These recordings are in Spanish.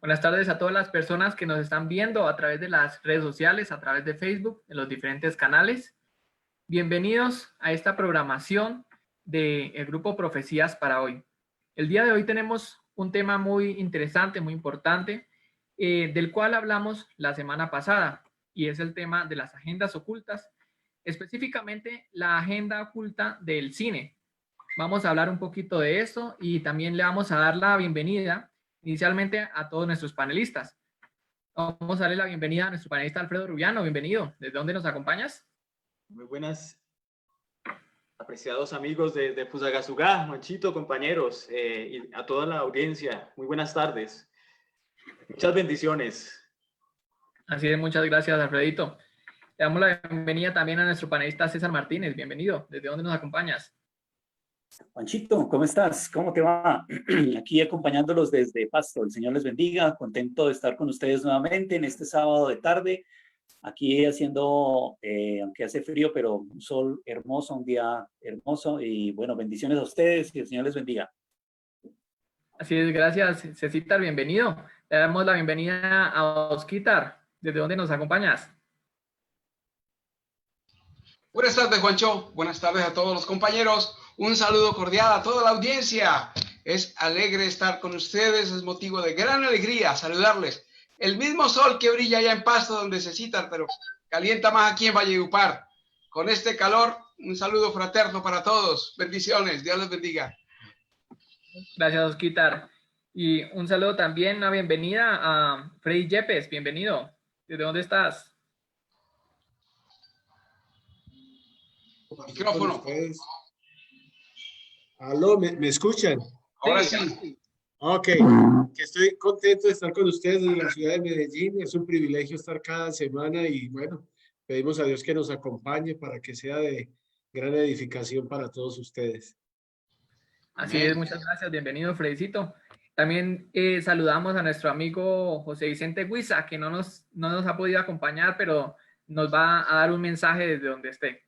Buenas tardes a todas las personas que nos están viendo a través de las redes sociales, a través de Facebook, en los diferentes canales. Bienvenidos a esta programación del Grupo Profecías para hoy. El día de hoy tenemos un tema muy interesante, muy importante, del cual hablamos la semana pasada, y es el tema de las agendas ocultas, específicamente la agenda oculta del cine. Vamos a hablar un poquito de eso y también le vamos a dar la bienvenida inicialmente a todos nuestros panelistas. Vamos a darle la bienvenida a nuestro panelista Alfredo Rubiano. Bienvenido. ¿Desde dónde nos acompañas? Muy buenas, apreciados amigos de Fusagasugá, Manchito, compañeros, y a toda la audiencia. Muy buenas tardes. Muchas bendiciones. Así es, muchas gracias, Alfredito. Le damos la bienvenida también a nuestro panelista César Martínez. Bienvenido. ¿Desde dónde nos acompañas? Juanchito, ¿cómo estás? ¿Cómo te va? Aquí acompañándolos desde Pasto. El Señor les bendiga. Contento de estar con ustedes nuevamente en este sábado de tarde. Aquí haciendo, aunque hace frío, pero un sol hermoso, un día hermoso. Y bueno, bendiciones a ustedes y el Señor les bendiga. Así es, gracias, Cecita, bienvenido. Le damos la bienvenida a Osquitar. ¿Desde dónde nos acompañas? Buenas tardes, Juancho. Buenas tardes a todos los compañeros. Un saludo cordial a toda la audiencia. Es alegre estar con ustedes, es motivo de gran alegría saludarles. El mismo sol que brilla allá en Pasto donde se citan, pero calienta más aquí en Valledupar. Con este calor, un saludo fraterno para todos. Bendiciones, Dios les bendiga. Gracias, Osquitar. Y un saludo también, una bienvenida a Freddy Yepes. Bienvenido. ¿Desde dónde estás? Micrófono. Aló, ¿me escuchan? Ahora sí. Ok, que estoy contento de estar con ustedes desde la ciudad de Medellín. Es un privilegio estar cada semana y bueno, pedimos a Dios que nos acompañe para que sea de gran edificación para todos ustedes. Así es, muchas gracias. Bienvenido, Fredicito. También saludamos a nuestro amigo José Vicente Huiza, que no nos ha podido acompañar, pero nos va a dar un mensaje desde donde esté.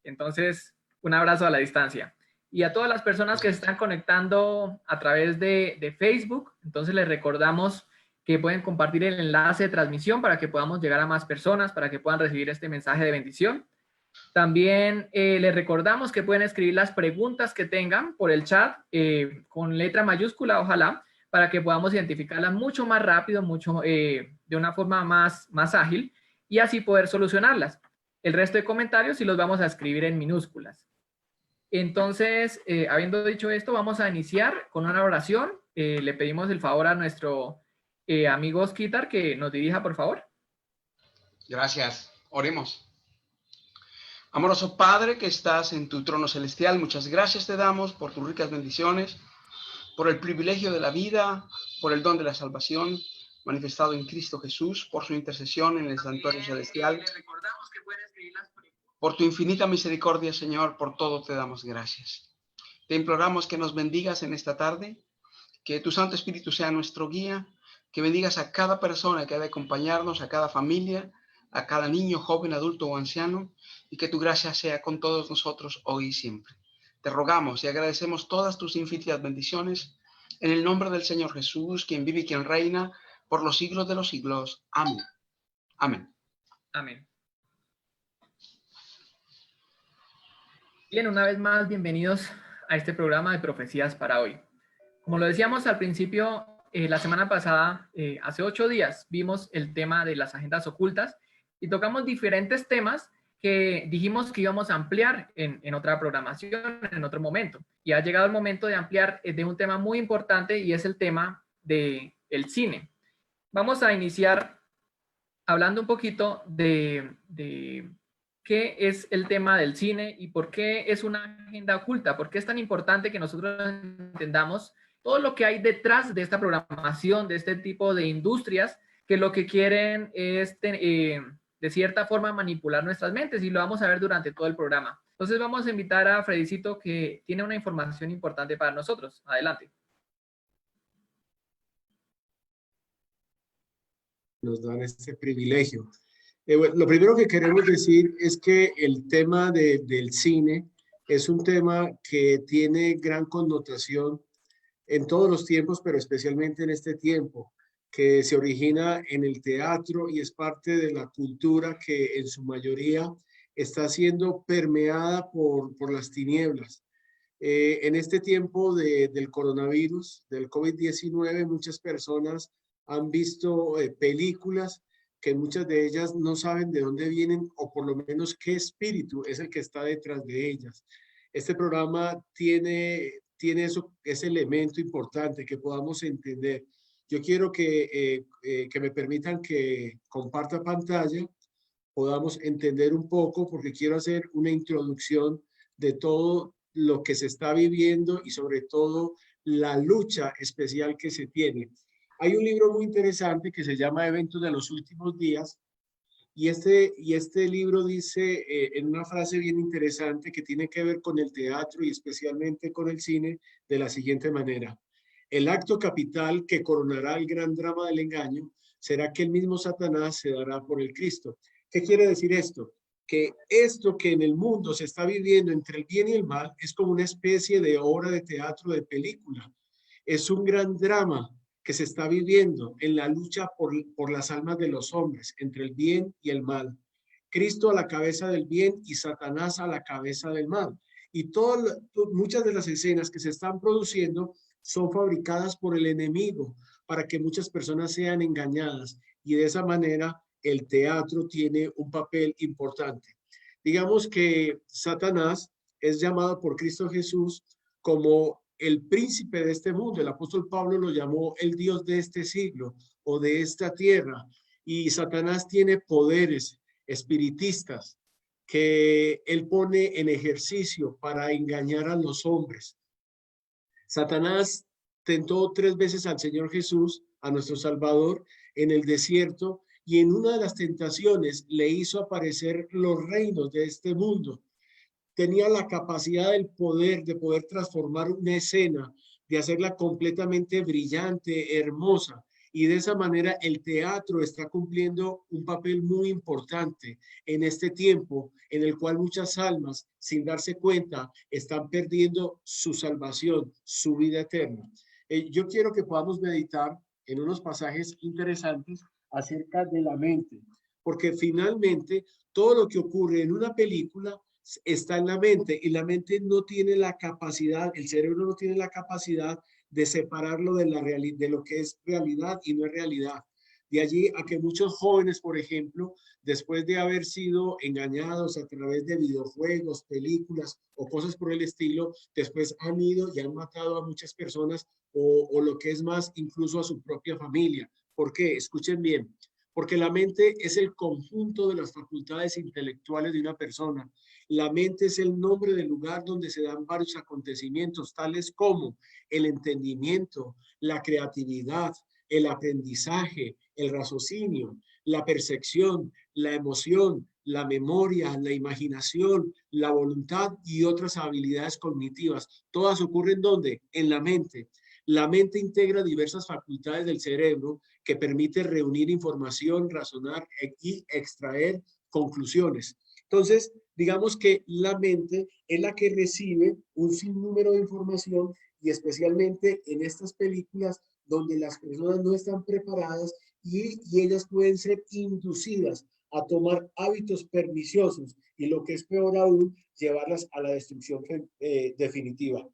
Entonces, un abrazo a la distancia. Y a todas las personas que se están conectando a través de Facebook, entonces les recordamos que pueden compartir el enlace de transmisión para que podamos llegar a más personas, para que puedan recibir este mensaje de bendición. También les recordamos que pueden escribir las preguntas que tengan por el chat con letra mayúscula, ojalá, para que podamos identificarlas mucho más rápido, de una forma más ágil y así poder solucionarlas. El resto de comentarios sí los vamos a escribir en minúsculas. Entonces, habiendo dicho esto, vamos a iniciar con una oración. Le pedimos el favor a nuestro amigo Osquitar que nos dirija, por favor. Gracias. Oremos. Amoroso Padre que estás en tu trono celestial, muchas gracias te damos por tus ricas bendiciones, por el privilegio de la vida, por el don de la salvación manifestado en Cristo Jesús, por su intercesión en el santuario celestial. Por tu infinita misericordia, Señor, por todo te damos gracias. Te imploramos que nos bendigas en esta tarde, que tu Santo Espíritu sea nuestro guía, que bendigas a cada persona que ha de acompañarnos, a cada familia, a cada niño, joven, adulto o anciano, y que tu gracia sea con todos nosotros hoy y siempre. Te rogamos y agradecemos todas tus infinitas bendiciones, en el nombre del Señor Jesús, quien vive y quien reina por los siglos de los siglos. Amén. Amén. Amén. Bien, una vez más, bienvenidos a este programa de Profecías para hoy. Como lo decíamos al principio, la semana pasada, hace 8 días, vimos el tema de las agendas ocultas y tocamos diferentes temas que dijimos que íbamos a ampliar en otra programación, en otro momento. Y ha llegado el momento de ampliar de un tema muy importante y es el tema del cine. Vamos a iniciar hablando un poquito de qué es el tema del cine y por qué es una agenda oculta, por qué es tan importante que nosotros entendamos todo lo que hay detrás de esta programación, de este tipo de industrias que lo que quieren es, de cierta forma, manipular nuestras mentes y lo vamos a ver durante todo el programa. Entonces vamos a invitar a Fredicito que tiene una información importante para nosotros. Adelante. Nos dan este privilegio. Bueno, lo primero que queremos decir es que el tema del cine es un tema que tiene gran connotación en todos los tiempos, pero especialmente en este tiempo. que se origina en el teatro y es parte de la cultura que en su mayoría está siendo permeada por las tinieblas. En este tiempo del coronavirus, del COVID-19, muchas personas han visto películas que muchas de ellas no saben de dónde vienen o por lo menos qué espíritu es el que está detrás de ellas. Este programa tiene ese elemento importante que podamos entender. Yo quiero que me permitan que comparta pantalla, podamos entender un poco, porque quiero hacer una introducción de todo lo que se está viviendo y sobre todo la lucha especial que se tiene. Hay un libro muy interesante que se llama Eventos de los Últimos Días y este libro dice en una frase bien interesante que tiene que ver con el teatro y especialmente con el cine de la siguiente manera. El acto capital que coronará el gran drama del engaño será que el mismo Satanás se dará por el Cristo. ¿Qué quiere decir esto? Que esto que en el mundo se está viviendo entre el bien y el mal es como una especie de obra de teatro, de película. Es un gran drama que se está viviendo en la lucha por las almas de los hombres, entre el bien y el mal. Cristo a la cabeza del bien y Satanás a la cabeza del mal. Y muchas de las escenas que se están produciendo son fabricadas por el enemigo para que muchas personas sean engañadas y de esa manera el teatro tiene un papel importante. Digamos que Satanás es llamado por Cristo Jesús como el príncipe de este mundo. El apóstol Pablo lo llamó el Dios de este siglo o de esta tierra. Y Satanás tiene poderes espiritistas que él pone en ejercicio para engañar a los hombres. Satanás tentó 3 veces al Señor Jesús, a nuestro Salvador, en el desierto, y en una de las tentaciones le hizo aparecer los reinos de este mundo. Tenía la capacidad, el poder de poder transformar una escena, de hacerla completamente brillante, hermosa. Y de esa manera el teatro está cumpliendo un papel muy importante en este tiempo en el cual muchas almas, sin darse cuenta, están perdiendo su salvación, su vida eterna. Yo quiero que podamos meditar en unos pasajes interesantes acerca de la mente, porque finalmente todo lo que ocurre en una película está en la mente y la mente no tiene la capacidad, el cerebro no tiene la capacidad de separarlo de de lo que es realidad y no es realidad. De allí a que muchos jóvenes, por ejemplo, después de haber sido engañados a través de videojuegos, películas o cosas por el estilo, después han ido y han matado a muchas personas o lo que es más, incluso a su propia familia. ¿Por qué? Escuchen bien. Porque la mente es el conjunto de las facultades intelectuales de una persona. La mente es el nombre del lugar donde se dan varios acontecimientos, tales como el entendimiento, la creatividad, el aprendizaje, el raciocinio, la percepción, la emoción, la memoria, la imaginación, la voluntad y otras habilidades cognitivas. Todas ocurren ¿dónde? En la mente. La mente integra diversas facultades del cerebro que permite reunir información, razonar y extraer conclusiones. Entonces, digamos que la mente es la que recibe un sinnúmero de información y especialmente en estas películas donde las personas no están preparadas y ellas pueden ser inducidas a tomar hábitos perniciosos y lo que es peor aún, llevarlas a la destrucción definitiva.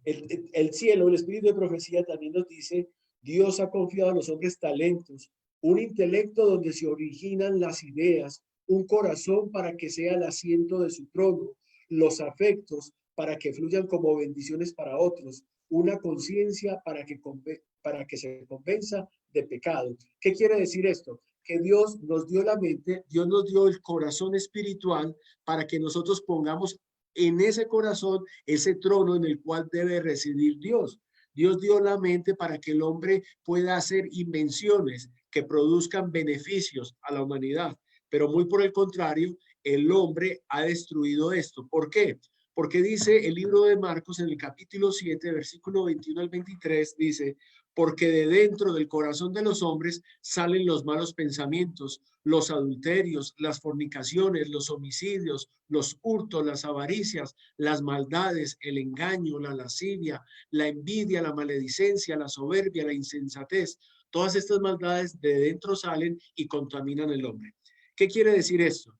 El cielo, el espíritu de profecía también nos dice, Dios ha confiado a los hombres talentos, un intelecto donde se originan las ideas, un corazón para que sea el asiento de su trono, los afectos para que fluyan como bendiciones para otros, una conciencia para que se convenza de pecado. ¿Qué quiere decir esto? Que Dios nos dio la mente, Dios nos dio el corazón espiritual para que nosotros pongamos en ese corazón ese trono en el cual debe residir Dios. Dios dio la mente para que el hombre pueda hacer invenciones que produzcan beneficios a la humanidad, pero muy por el contrario, el hombre ha destruido esto. ¿Por qué? Porque dice el libro de Marcos en el capítulo 7, versículo 21 al 23, dice, porque de dentro del corazón de los hombres salen los malos pensamientos, los adulterios, las fornicaciones, los homicidios, los hurtos, las avaricias, las maldades, el engaño, la lascivia, la envidia, la maledicencia, la soberbia, la insensatez. Todas estas maldades de dentro salen y contaminan el hombre. ¿Qué quiere decir esto?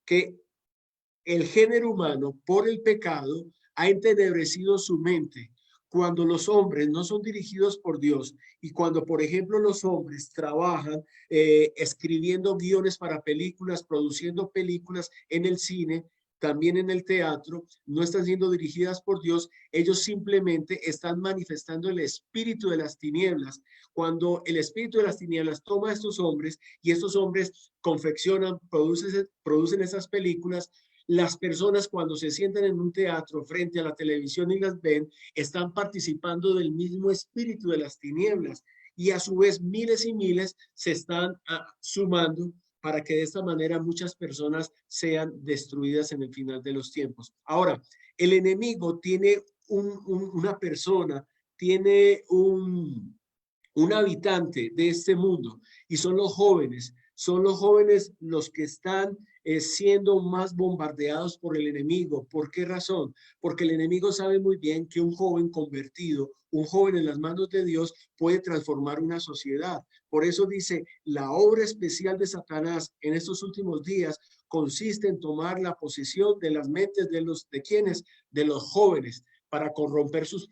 Que el género humano, por el pecado, ha entenebrecido su mente. Cuando los hombres no son dirigidos por Dios y cuando, por ejemplo, los hombres trabajan escribiendo guiones para películas, produciendo películas en el cine, también en el teatro, no están siendo dirigidas por Dios, ellos simplemente están manifestando el espíritu de las tinieblas. Cuando el espíritu de las tinieblas toma a estos hombres y estos hombres confeccionan, producen esas películas, las personas cuando se sientan en un teatro frente a la televisión y las ven, están participando del mismo espíritu de las tinieblas y a su vez miles y miles se están sumando para que de esta manera muchas personas sean destruidas en el final de los tiempos. Ahora, el enemigo tiene una persona, tiene un habitante de este mundo y son los jóvenes. Son los jóvenes los que están siendo más bombardeados por el enemigo. ¿Por qué razón? Porque el enemigo sabe muy bien que un joven convertido, un joven en las manos de Dios puede transformar una sociedad. Por eso dice, la obra especial de Satanás en estos últimos días consiste en tomar la posesión de las mentes ¿de quiénes? De los jóvenes, para corromper sus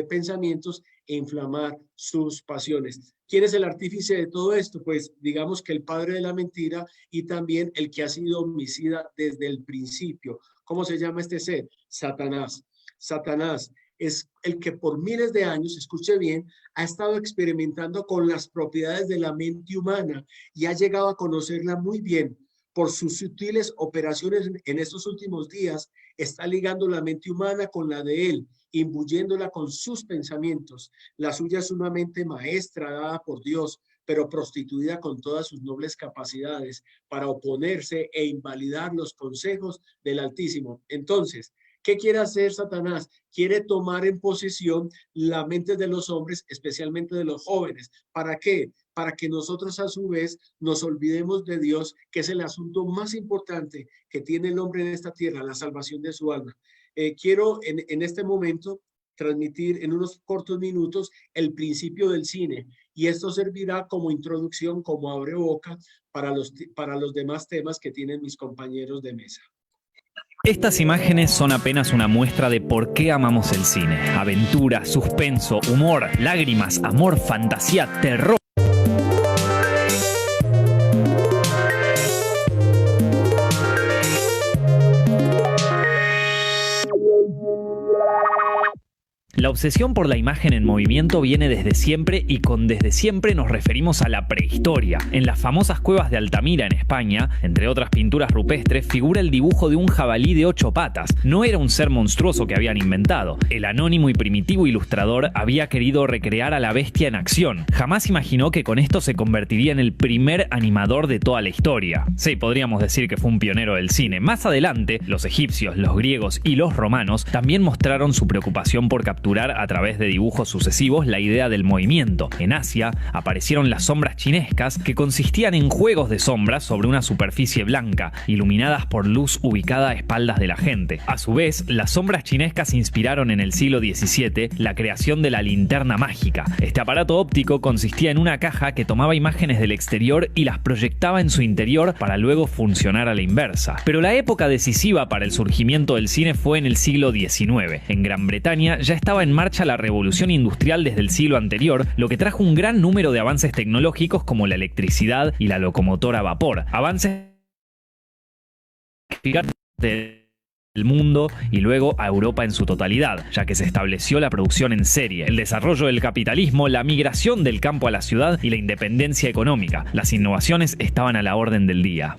pensamientos e inflamar sus pasiones. ¿Quién es el artífice de todo esto? Pues digamos que el padre de la mentira y también el que ha sido homicida desde el principio. ¿Cómo se llama este ser? Satanás. Satanás es el que por miles de años, escuche bien, ha estado experimentando con las propiedades de la mente humana y ha llegado a conocerla muy bien. Por sus sutiles operaciones en estos últimos días, está ligando la mente humana con la de él, imbuyéndola con sus pensamientos. La suya es una mente maestra dada por Dios, pero prostituida con todas sus nobles capacidades para oponerse e invalidar los consejos del Altísimo. Entonces, ¿qué quiere hacer Satanás? Quiere tomar en posesión la mente de los hombres, especialmente de los jóvenes. ¿Para qué? Para que nosotros a su vez nos olvidemos de Dios, que es el asunto más importante que tiene el hombre en esta tierra, la salvación de su alma. Quiero en este momento transmitir en unos cortos minutos el principio del cine y esto servirá como introducción, como abreboca para los demás temas que tienen mis compañeros de mesa. Estas imágenes son apenas una muestra de por qué amamos el cine. Aventura, suspenso, humor, lágrimas, amor, fantasía, terror. La obsesión por la imagen en movimiento viene desde siempre y con desde siempre nos referimos a la prehistoria. En las famosas cuevas de Altamira, en España, entre otras pinturas rupestres, figura el dibujo de un jabalí de 8 patas. No era un ser monstruoso que habían inventado. El anónimo y primitivo ilustrador había querido recrear a la bestia en acción. Jamás imaginó que con esto se convertiría en el primer animador de toda la historia. Sí, podríamos decir que fue un pionero del cine. Más adelante, los egipcios, los griegos y los romanos también mostraron su preocupación por capturar a través de dibujos sucesivos la idea del movimiento. En Asia aparecieron las sombras chinescas, que consistían en juegos de sombras sobre una superficie blanca, iluminadas por luz ubicada a espaldas de la gente. A su vez, las sombras chinescas inspiraron en el siglo XVII la creación de la linterna mágica. Este aparato óptico consistía en una caja que tomaba imágenes del exterior y las proyectaba en su interior para luego funcionar a la inversa. Pero la época decisiva para el surgimiento del cine fue en el siglo XIX. En Gran Bretaña ya estaba en marcha la revolución industrial desde el siglo anterior, lo que trajo un gran número de avances tecnológicos como la electricidad y la locomotora a vapor. Avances del mundo y luego a Europa en su totalidad, ya que se estableció la producción en serie, el desarrollo del capitalismo, la migración del campo a la ciudad y la independencia económica. Las innovaciones estaban a la orden del día.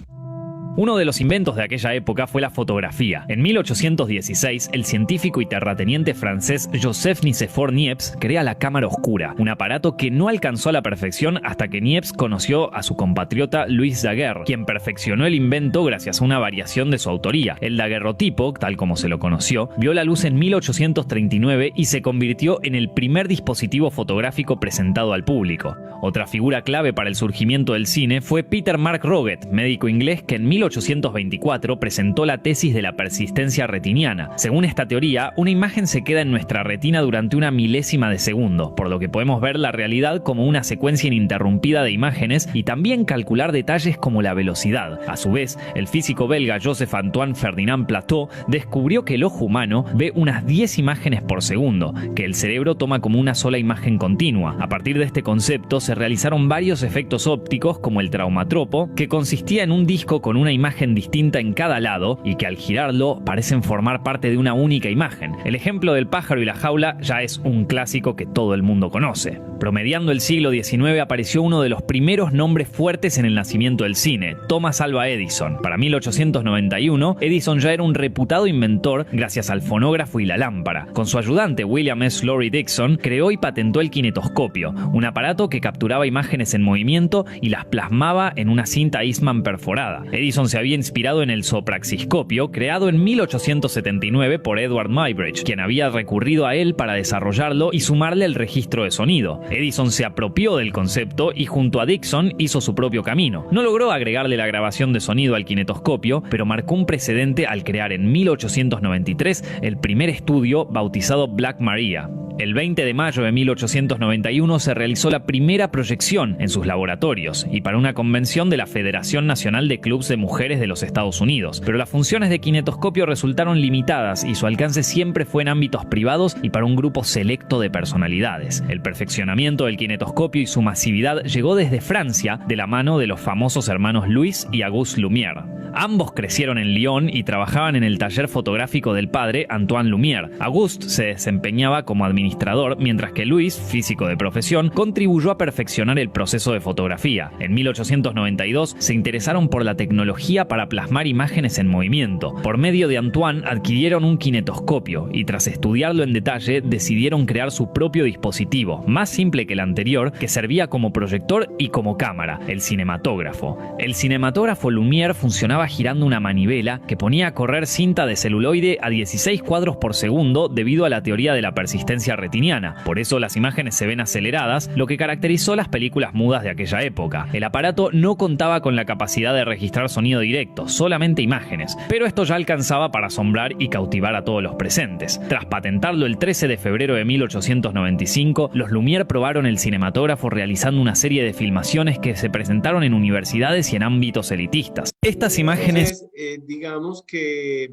Uno de los inventos de aquella época fue la fotografía. En 1816, el científico y terrateniente francés Joseph Nicéphore Niepce crea la cámara oscura, un aparato que no alcanzó a la perfección hasta que Niepce conoció a su compatriota Louis Daguerre, quien perfeccionó el invento gracias a una variación de su autoría. El daguerrotipo, tal como se lo conoció, vio la luz en 1839 y se convirtió en el primer dispositivo fotográfico presentado al público. Otra figura clave para el surgimiento del cine fue Peter Mark Roget, médico inglés que en 1824 presentó la tesis de la persistencia retiniana. Según esta teoría, una imagen se queda en nuestra retina durante una milésima de segundo, por lo que podemos ver la realidad como una secuencia ininterrumpida de imágenes y también calcular detalles como la velocidad. A su vez, el físico belga Joseph Antoine Ferdinand Plateau descubrió que el ojo humano ve unas 10 imágenes por segundo, que el cerebro toma como una sola imagen continua. A partir de este concepto se realizaron varios efectos ópticos como el traumatropo, que consistía en un disco con una imagen distinta en cada lado y que al girarlo parecen formar parte de una única imagen. El ejemplo del pájaro y la jaula ya es un clásico que todo el mundo conoce. Promediando el siglo XIX apareció uno de los primeros nombres fuertes en el nacimiento del cine, Thomas Alva Edison. Para 1891, Edison ya era un reputado inventor gracias al fonógrafo y la lámpara. Con su ayudante William S. Lorry Dixon, creó y patentó el kinetoscopio, un aparato que capturaba imágenes en movimiento y las plasmaba en una cinta Eastman perforada. Edison se había inspirado en el sopraxiscopio, creado en 1879 por Edward Muybridge, quien había recurrido a él para desarrollarlo y sumarle el registro de sonido. Edison se apropió del concepto y junto a Dixon hizo su propio camino. No logró agregarle la grabación de sonido al kinetoscopio, pero marcó un precedente al crear en 1893 el primer estudio bautizado Black Maria. El 20 de mayo de 1891 se realizó la primera proyección en sus laboratorios y para una convención de la Federación Nacional de Clubs de Mujeres de los Estados Unidos. Pero las funciones de kinetoscopio resultaron limitadas y su alcance siempre fue en ámbitos privados y para un grupo selecto de personalidades. El perfeccionamiento del kinetoscopio y su masividad llegó desde Francia de la mano de los famosos hermanos Louis y Auguste Lumière. Ambos crecieron en Lyon y trabajaban en el taller fotográfico del padre, Antoine Lumière. Auguste se desempeñaba como administrador, mientras que Louis, físico de profesión, contribuyó a perfeccionar el proceso de fotografía. En 1892 se interesaron por la tecnología para plasmar imágenes en movimiento. Por medio de Antoine adquirieron un kinetoscopio y tras estudiarlo en detalle decidieron crear su propio dispositivo, más simple que el anterior, que servía como proyector y como cámara, el cinematógrafo. El cinematógrafo Lumière funcionaba girando una manivela que ponía a correr cinta de celuloide a 16 cuadros por segundo debido a la teoría de la persistencia retiniana. Por eso las imágenes se ven aceleradas, lo que caracterizó las películas mudas de aquella época. El aparato no contaba con la capacidad de registrar sonido directo, solamente imágenes, pero esto ya alcanzaba para asombrar y cautivar a todos los presentes. Tras patentarlo el 13 de febrero de 1895, los Lumière probaron el cinematógrafo realizando una serie de filmaciones que se presentaron en universidades y en ámbitos elitistas. Estas imágenes... Entonces, digamos que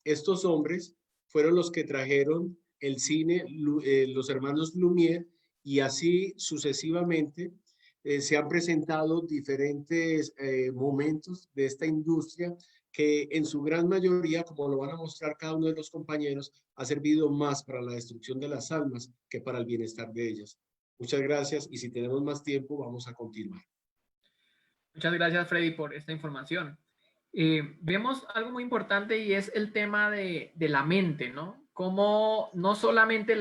estos hombres fueron los que trajeron el cine, los hermanos Lumière, y así sucesivamente se han presentado diferentes momentos de esta industria que en su gran mayoría, como lo van a mostrar cada uno de los compañeros, ha servido más para la destrucción de las almas que para el bienestar de ellas. Muchas gracias y si tenemos más tiempo vamos a continuar. Muchas gracias, Freddy, por esta información. Vemos algo muy importante y es el tema de la mente, ¿no? Cómo no solamente,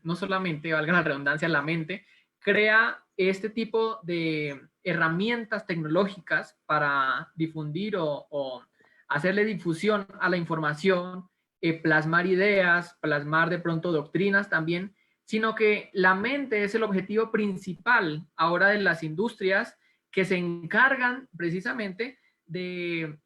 no solamente, valga la redundancia, la mente crea este tipo de herramientas tecnológicas para difundir o hacerle difusión a la información, plasmar ideas, plasmar de pronto doctrinas también, sino que la mente es el objetivo principal ahora de las industrias que se encargan precisamente de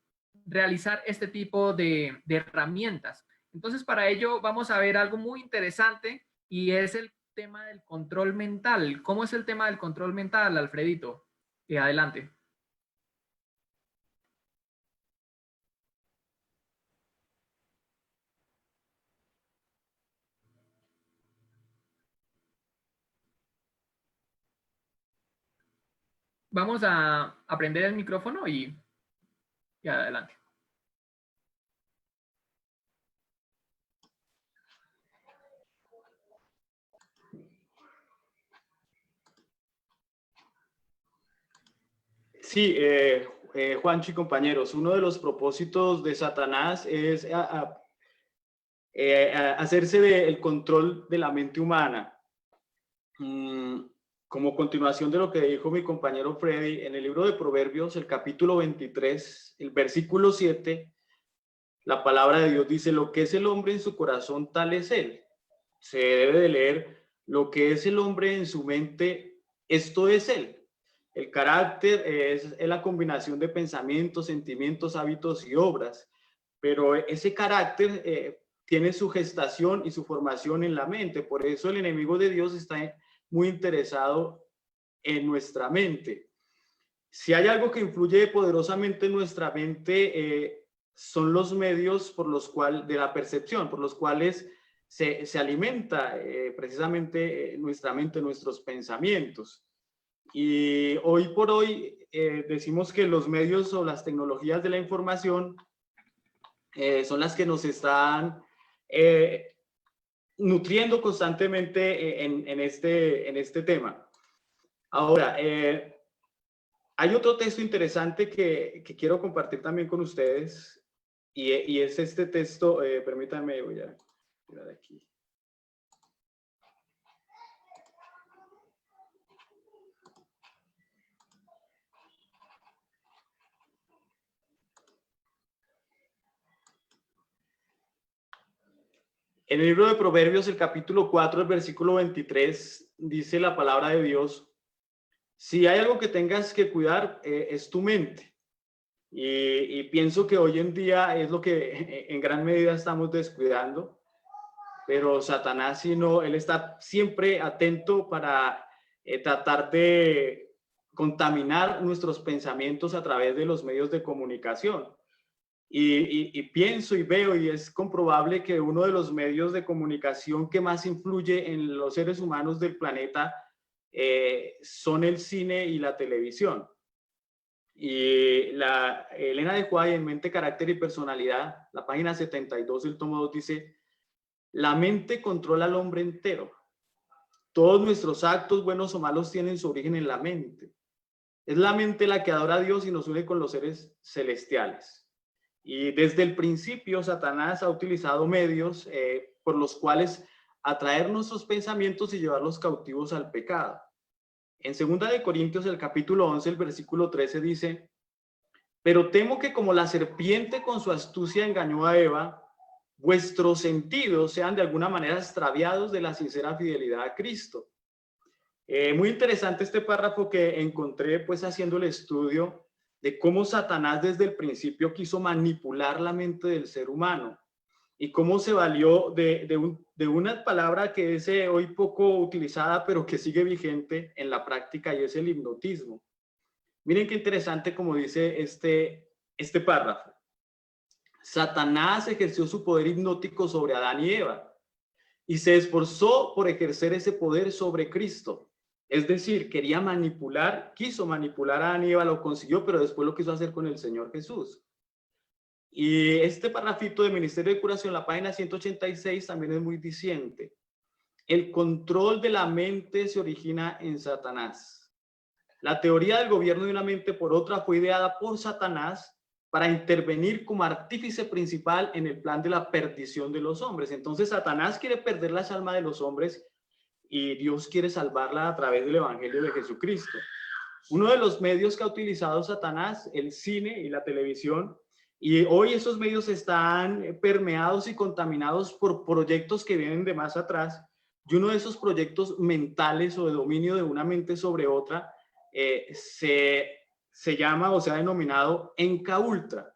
realizar este tipo de herramientas. Entonces, para ello vamos a ver algo muy interesante y es el tema del control mental. ¿Cómo es el tema del control mental, Alfredito? Adelante. Vamos a prender el micrófono y adelante. Sí, Juancho y compañeros, uno de los propósitos de Satanás es hacerse del control de la mente humana. Como continuación de lo que dijo mi compañero Freddy, en el libro de Proverbios, el capítulo 23, el versículo 7, la palabra de Dios dice: lo que es el hombre en su corazón, tal es él. Se debe de leer: lo que es el hombre en su mente, esto es él. El carácter es la combinación de pensamientos, sentimientos, hábitos y obras, pero ese carácter tiene su gestación y su formación en la mente. Por eso el enemigo de Dios está muy interesado en nuestra mente. Si hay algo que influye poderosamente en nuestra mente, son los medios por los cuales, de la percepción, por los cuales se alimenta precisamente nuestra mente, nuestros pensamientos. Y hoy por hoy decimos que los medios o las tecnologías de la información son las que nos están nutriendo constantemente en este tema. Ahora, hay otro texto interesante que quiero compartir también con ustedes y es este texto, permítanme, voy a mirar aquí. En el libro de Proverbios, el capítulo 4, el versículo 23, dice la palabra de Dios: si hay algo que tengas que cuidar, es tu mente. Y pienso que hoy en día es lo que en gran medida estamos descuidando. Pero Satanás, si no, él está siempre atento para tratar de contaminar nuestros pensamientos a través de los medios de comunicación. Y pienso y veo, y es comprobable que uno de los medios de comunicación que más influye en los seres humanos del planeta son el cine y la televisión. Y Elena de White, en Mente, Carácter y Personalidad, la página 72 del tomo 2, dice: la mente controla al hombre entero. Todos nuestros actos, buenos o malos, tienen su origen en la mente. Es la mente la que adora a Dios y nos une con los seres celestiales. Y desde el principio, Satanás ha utilizado medios por los cuales atraer nuestros pensamientos y llevarlos cautivos al pecado. En 2 de Corintios, el capítulo 11, el versículo 13 dice: pero temo que como la serpiente con su astucia engañó a Eva, vuestros sentidos sean de alguna manera extraviados de la sincera fidelidad a Cristo. Muy interesante este párrafo que encontré pues haciendo el estudio de cómo Satanás desde el principio quiso manipular la mente del ser humano y cómo se valió de una palabra que es hoy poco utilizada, pero que sigue vigente en la práctica, y es el hipnotismo. Miren qué interesante como dice este párrafo. Satanás ejerció su poder hipnótico sobre Adán y Eva y se esforzó por ejercer ese poder sobre Cristo. Es decir, quiso manipular a Adán y Eva, lo consiguió, pero después lo quiso hacer con el Señor Jesús. Y este parrafito de Ministerio de Curación, la página 186, también es muy diciente. El control de la mente se origina en Satanás. La teoría del gobierno de una mente por otra fue ideada por Satanás para intervenir como artífice principal en el plan de la perdición de los hombres. Entonces Satanás quiere perder las almas de los hombres y Dios quiere salvarla a través del Evangelio de Jesucristo. Uno de los medios que ha utilizado Satanás, el cine y la televisión, y hoy esos medios están permeados y contaminados por proyectos que vienen de más atrás, y uno de esos proyectos mentales o de dominio de una mente sobre otra se llama o se ha denominado Enka Ultra.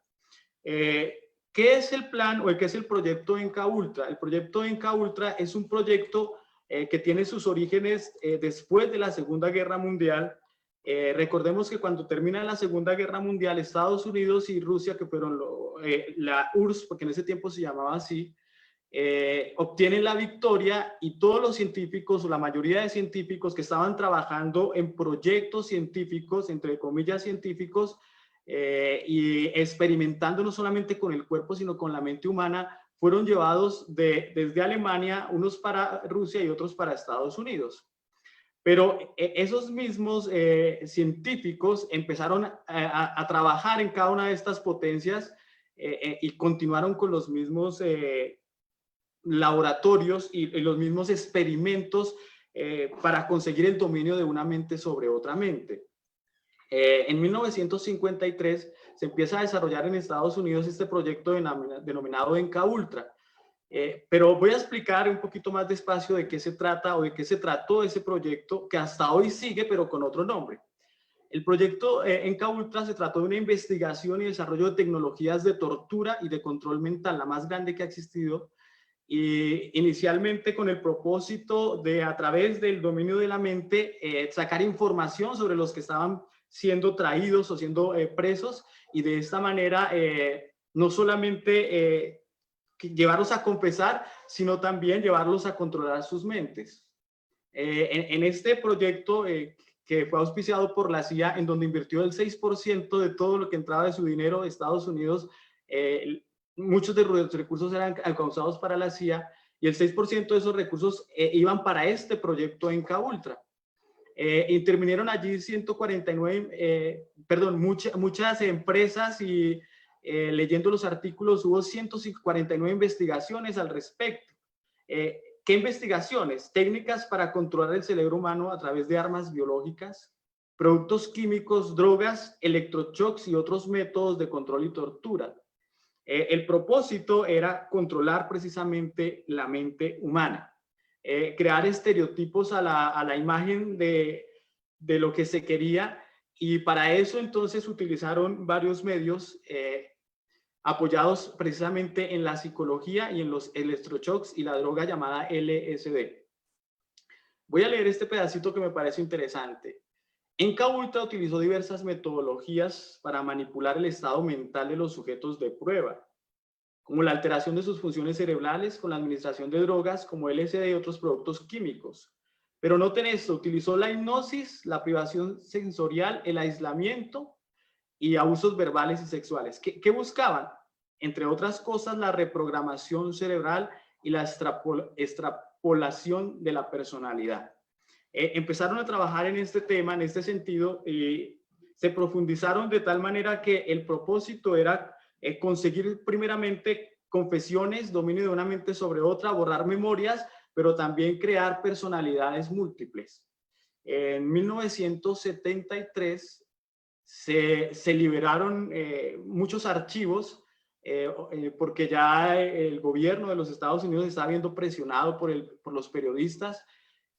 ¿Qué es el plan o qué es el proyecto Enka Ultra? El proyecto Enka Ultra es un proyecto que tiene sus orígenes después de la Segunda Guerra Mundial. Recordemos que cuando termina la Segunda Guerra Mundial, Estados Unidos y Rusia, que fueron la URSS, porque en ese tiempo se llamaba así, obtienen la victoria, y todos los científicos, o la mayoría de científicos que estaban trabajando en proyectos científicos, entre comillas científicos, y experimentando no solamente con el cuerpo, sino con la mente humana, fueron llevados desde Alemania, unos para Rusia y otros para Estados Unidos. Pero esos mismos científicos empezaron a trabajar en cada una de estas potencias y continuaron con los mismos laboratorios y los mismos experimentos para conseguir el dominio de una mente sobre otra mente. En 1953 se empieza a desarrollar en Estados Unidos este proyecto denominado Enka Ultra. Pero voy a explicar un poquito más despacio de qué se trata o de qué se trató ese proyecto que hasta hoy sigue, pero con otro nombre. El proyecto ENCA-ULTRA se trató de una investigación y desarrollo de tecnologías de tortura y de control mental, la más grande que ha existido, y inicialmente con el propósito de, a través del dominio de la mente, sacar información sobre los que estaban siendo traídos o siendo presos, y de esta manera no solamente llevarlos a confesar, sino también llevarlos a controlar sus mentes. En este proyecto que fue auspiciado por la CIA, en donde invirtió el 6% de todo lo que entraba de su dinero de Estados Unidos, muchos de los recursos eran causados para la CIA, y el 6% de esos recursos iban para este proyecto ENCA-ULTRA. Intervinieron allí 149, muchas empresas, y leyendo los artículos hubo 149 investigaciones al respecto. ¿Qué investigaciones? Técnicas para controlar el cerebro humano a través de armas biológicas, productos químicos, drogas, electroshocks y otros métodos de control y tortura. El propósito era controlar precisamente la mente humana, crear estereotipos a la imagen de lo que se quería, y para eso entonces utilizaron varios medios apoyados precisamente en la psicología y en los electroshocks y la droga llamada LSD. Voy a leer este pedacito que me parece interesante. ENCA-ULTRA utilizó diversas metodologías para manipular el estado mental de los sujetos de prueba, como la alteración de sus funciones cerebrales con la administración de drogas como LSD y otros productos químicos. Pero noten esto, utilizó la hipnosis, la privación sensorial, el aislamiento y abusos verbales y sexuales. ¿Qué buscaban? Entre otras cosas, la reprogramación cerebral y la extrapolación de la personalidad. Empezaron a trabajar en este tema, en este sentido, y se profundizaron de tal manera que el propósito era conseguir primeramente confesiones, dominio de una mente sobre otra, borrar memorias, pero también crear personalidades múltiples. En 1973 se liberaron muchos archivos porque ya el gobierno de los Estados Unidos estaba viendo presionado por los periodistas,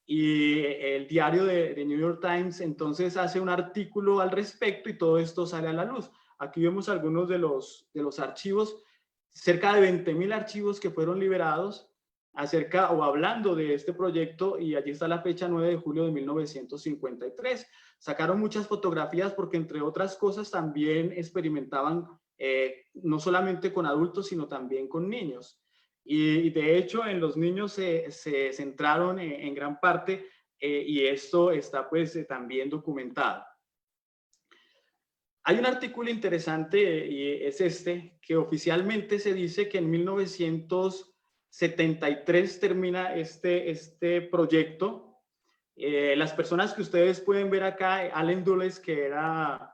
y el diario de New York Times entonces hace un artículo al respecto y todo esto sale a la luz. Aquí vemos algunos de los archivos, cerca de 20,000 archivos que fueron liberados acerca o hablando de este proyecto, y allí está la fecha 9 de julio de 1953. Sacaron muchas fotografías porque, entre otras cosas, también experimentaban no solamente con adultos, sino también con niños. Y de hecho, en los niños se centraron en gran parte, y esto está pues también documentado. Hay un artículo interesante, y es este, que oficialmente se dice que en 1973 termina este proyecto. Las personas que ustedes pueden ver acá, Allen Dulles, que era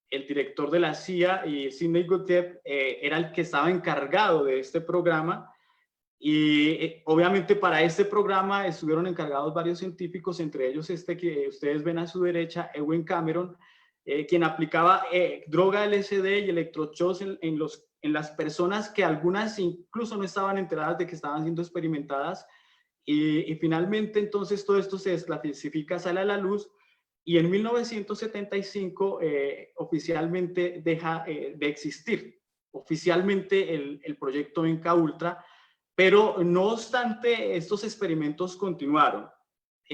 el director de la CIA, y Sidney Gottlieb era el que estaba encargado de este programa. Y obviamente para este programa estuvieron encargados varios científicos, entre ellos este que ustedes ven a su derecha, Edwin Cameron, quien aplicaba droga LSD y electroshocks en las personas que algunas incluso no estaban enteradas de que estaban siendo experimentadas. Y finalmente entonces todo esto se desclasifica, sale a la luz, y en 1975 oficialmente deja de existir oficialmente el proyecto ENCA-ULTRA, pero no obstante estos experimentos continuaron.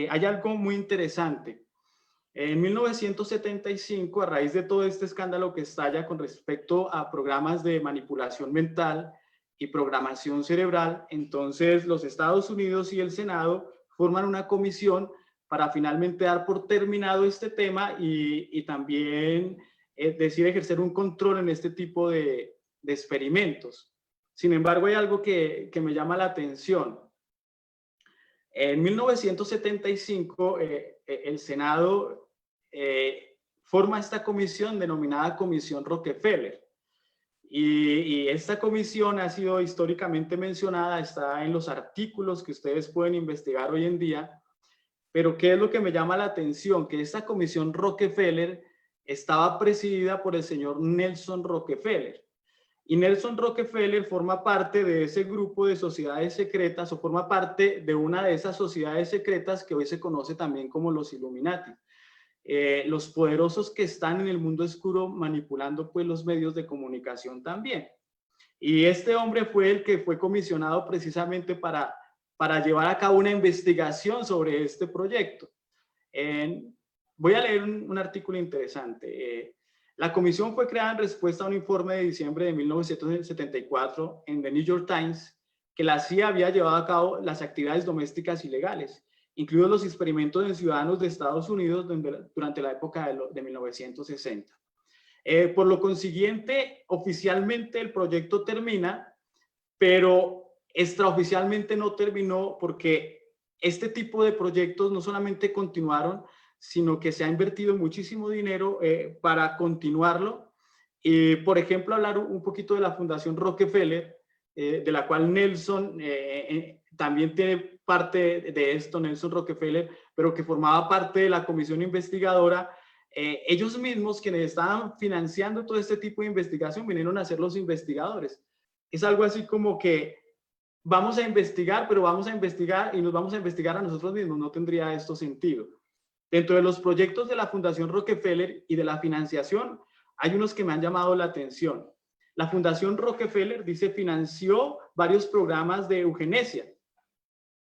Hay algo muy interesante. En 1975, a raíz de todo este escándalo que estalla con respecto a programas de manipulación mental y programación cerebral, entonces los Estados Unidos y el Senado forman una comisión para finalmente dar por terminado este tema y también decir ejercer un control en este tipo de experimentos. Sin embargo, hay algo que me llama la atención. En 1975, el Senado forma esta comisión denominada Comisión Rockefeller. Y esta comisión ha sido históricamente mencionada, está en los artículos que ustedes pueden investigar hoy en día. Pero ¿qué es lo que me llama la atención? Que esta Comisión Rockefeller estaba presidida por el señor Nelson Rockefeller. Y Nelson Rockefeller forma parte de ese grupo de sociedades secretas, o forma parte de una de esas sociedades secretas que hoy se conoce también como los Illuminati. Los poderosos que están en el mundo oscuro manipulando pues los medios de comunicación también. Y este hombre fue el que fue comisionado precisamente para llevar a cabo una investigación sobre este proyecto. Voy a leer un artículo interesante. La comisión fue creada en respuesta a un informe de diciembre de 1974 en The New York Times que la CIA había llevado a cabo las actividades domésticas ilegales, incluidos los experimentos en ciudadanos de Estados Unidos durante la época de 1960. Por lo consiguiente, oficialmente el proyecto termina, pero extraoficialmente no terminó porque este tipo de proyectos no solamente continuaron, sino que se ha invertido muchísimo dinero para continuarlo. Por ejemplo, hablar un poquito de la Fundación Rockefeller, de la cual Nelson también tiene parte de esto, Nelson Rockefeller, pero que formaba parte de la comisión investigadora. Ellos mismos, quienes estaban financiando todo este tipo de investigación, vinieron a ser los investigadores. Es algo así como que vamos a investigar, pero vamos a investigar y nos vamos a investigar a nosotros mismos. No tendría esto sentido. Dentro de los proyectos de la Fundación Rockefeller y de la financiación, hay unos que me han llamado la atención. La Fundación Rockefeller, dice, financió varios programas de eugenesia.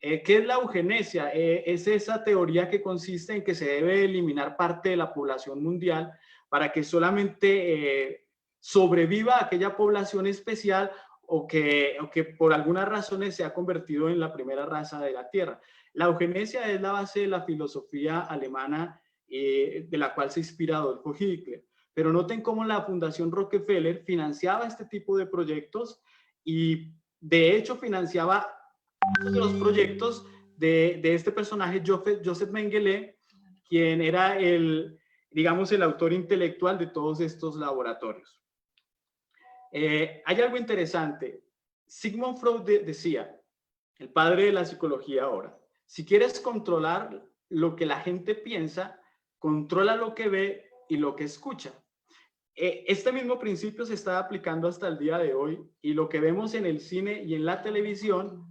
¿Qué es la eugenesia? Es esa teoría que consiste en que se debe eliminar parte de la población mundial para que solamente sobreviva aquella población especial o que por algunas razones se ha convertido en la primera raza de la Tierra. La eugenesia es la base de la filosofía alemana de la cual se inspira Adolfo Hitler. Pero noten cómo la Fundación Rockefeller financiaba este tipo de proyectos y de hecho financiaba de los proyectos de este personaje Joseph Mengele, quien era digamos, el autor intelectual de todos estos laboratorios. Hay algo interesante. Sigmund Freud decía, el padre de la psicología ahora, si quieres controlar lo que la gente piensa, controla lo que ve y lo que escucha. Este mismo principio se está aplicando hasta el día de hoy y lo que vemos en el cine y en la televisión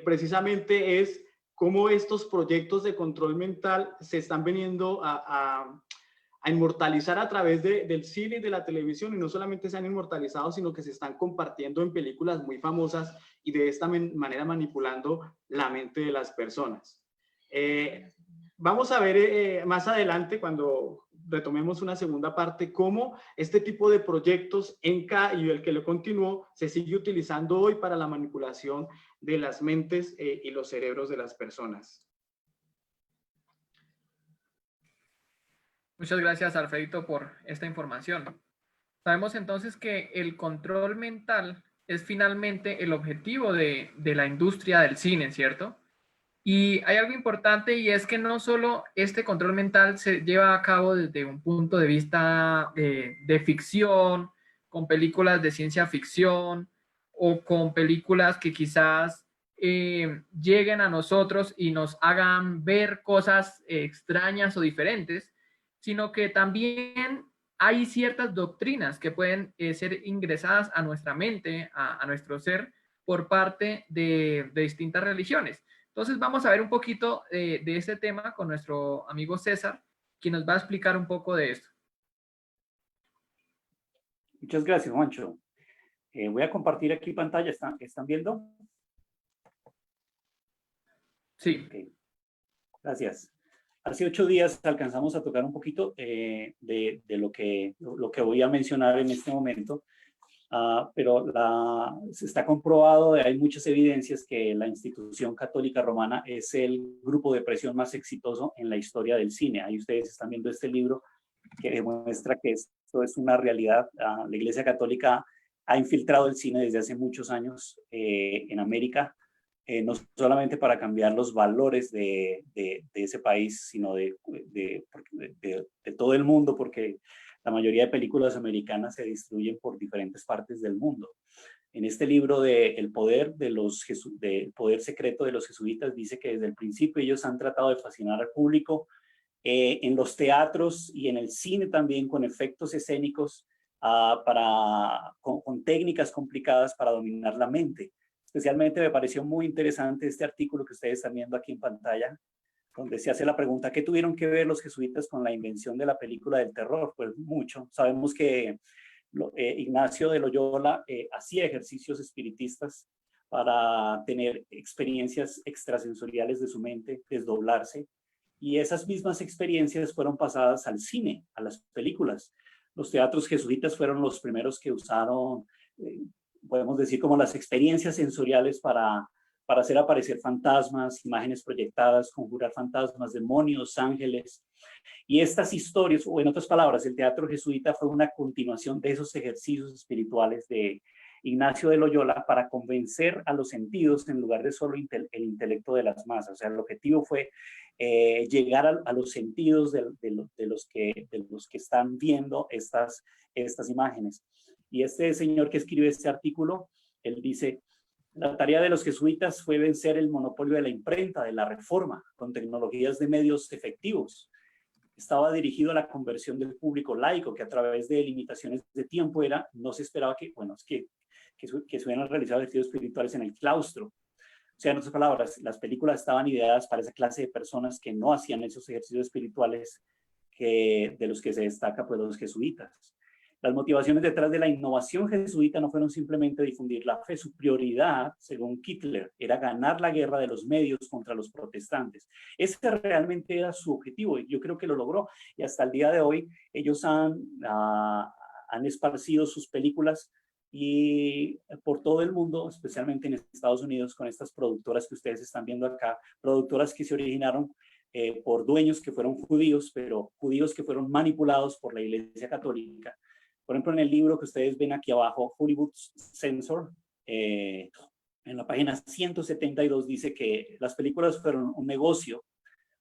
precisamente es cómo estos proyectos de control mental se están viniendo a inmortalizar a través del cine y de la televisión, y no solamente se han inmortalizado, sino que se están compartiendo en películas muy famosas y de esta manera manipulando la mente de las personas. Vamos a ver más adelante, cuando retomemos una segunda parte, cómo este tipo de proyectos ENCA y el que lo continuó se sigue utilizando hoy para la manipulación de las mentes y los cerebros de las personas. Muchas gracias, Alfredito, por esta información. Sabemos entonces que el control mental es finalmente el objetivo de la industria del cine, ¿cierto? Y hay algo importante, y es que no solo este control mental se lleva a cabo desde un punto de vista de ficción, con películas de ciencia ficción o con películas que quizás lleguen a nosotros y nos hagan ver cosas extrañas o diferentes, sino que también hay ciertas doctrinas que pueden ser ingresadas a nuestra mente, a nuestro ser, por parte de distintas religiones. Entonces vamos a ver un poquito de este tema con nuestro amigo César, quien nos va a explicar un poco de esto. Muchas gracias, Juancho. Voy a compartir aquí pantalla. ¿Están viendo? Sí. Okay. Gracias. Hace 8 días alcanzamos a tocar un poquito de lo que voy a mencionar en este momento. Pero se está comprobado, hay muchas evidencias que la institución católica romana es el grupo de presión más exitoso en la historia del cine. Ahí ustedes están viendo este libro que demuestra que esto es una realidad. La Iglesia Católica ha infiltrado el cine desde hace muchos años en América, no solamente para cambiar los valores de ese país, sino de todo el mundo, porque la mayoría de películas americanas se distribuyen por diferentes partes del mundo. En este libro de El poder, del poder secreto de los jesuitas, dice que desde el principio ellos han tratado de fascinar al público en los teatros y en el cine también, con efectos escénicos con técnicas complicadas para dominar la mente. Especialmente me pareció muy interesante este artículo que ustedes están viendo aquí en pantalla, donde se hace la pregunta: ¿qué tuvieron que ver los jesuitas con la invención de la película del terror? Pues mucho. Sabemos que Ignacio de Loyola hacía ejercicios espiritistas para tener experiencias extrasensoriales de su mente, desdoblarse, y esas mismas experiencias fueron pasadas al cine, a las películas. Los teatros jesuitas fueron los primeros que usaron, podemos decir, como las experiencias sensoriales para hacer aparecer fantasmas, imágenes proyectadas, conjurar fantasmas, demonios, ángeles. Y estas historias, o en otras palabras, el teatro jesuita fue una continuación de esos ejercicios espirituales de Ignacio de Loyola para convencer a los sentidos en lugar de solo el intelecto de las masas. O sea, el objetivo fue llegar a los sentidos de los que están viendo estas imágenes. Y este señor que escribe este artículo, él dice: la tarea de los jesuitas fue vencer el monopolio de la imprenta, de la reforma, con tecnologías de medios efectivos. Estaba dirigido a la conversión del público laico, que a través de limitaciones de tiempo no se esperaba que se hubieran realizado ejercicios espirituales en el claustro. O sea, en otras palabras, las películas estaban ideadas para esa clase de personas que no hacían esos ejercicios espirituales de los que se destaca pues los jesuitas. Las motivaciones detrás de la innovación jesuita no fueron simplemente difundir la fe. Su prioridad, según Kittler, era ganar la guerra de los medios contra los protestantes. Ese realmente era su objetivo, y yo creo que lo logró. Y hasta el día de hoy ellos han esparcido sus películas y por todo el mundo, especialmente en Estados Unidos, con estas productoras que ustedes están viendo acá, productoras que se originaron por dueños que fueron judíos, pero judíos que fueron manipulados por la Iglesia Católica. Por ejemplo, en el libro que ustedes ven aquí abajo, Hollywood Censor, en la página 172 dice que las películas fueron un negocio,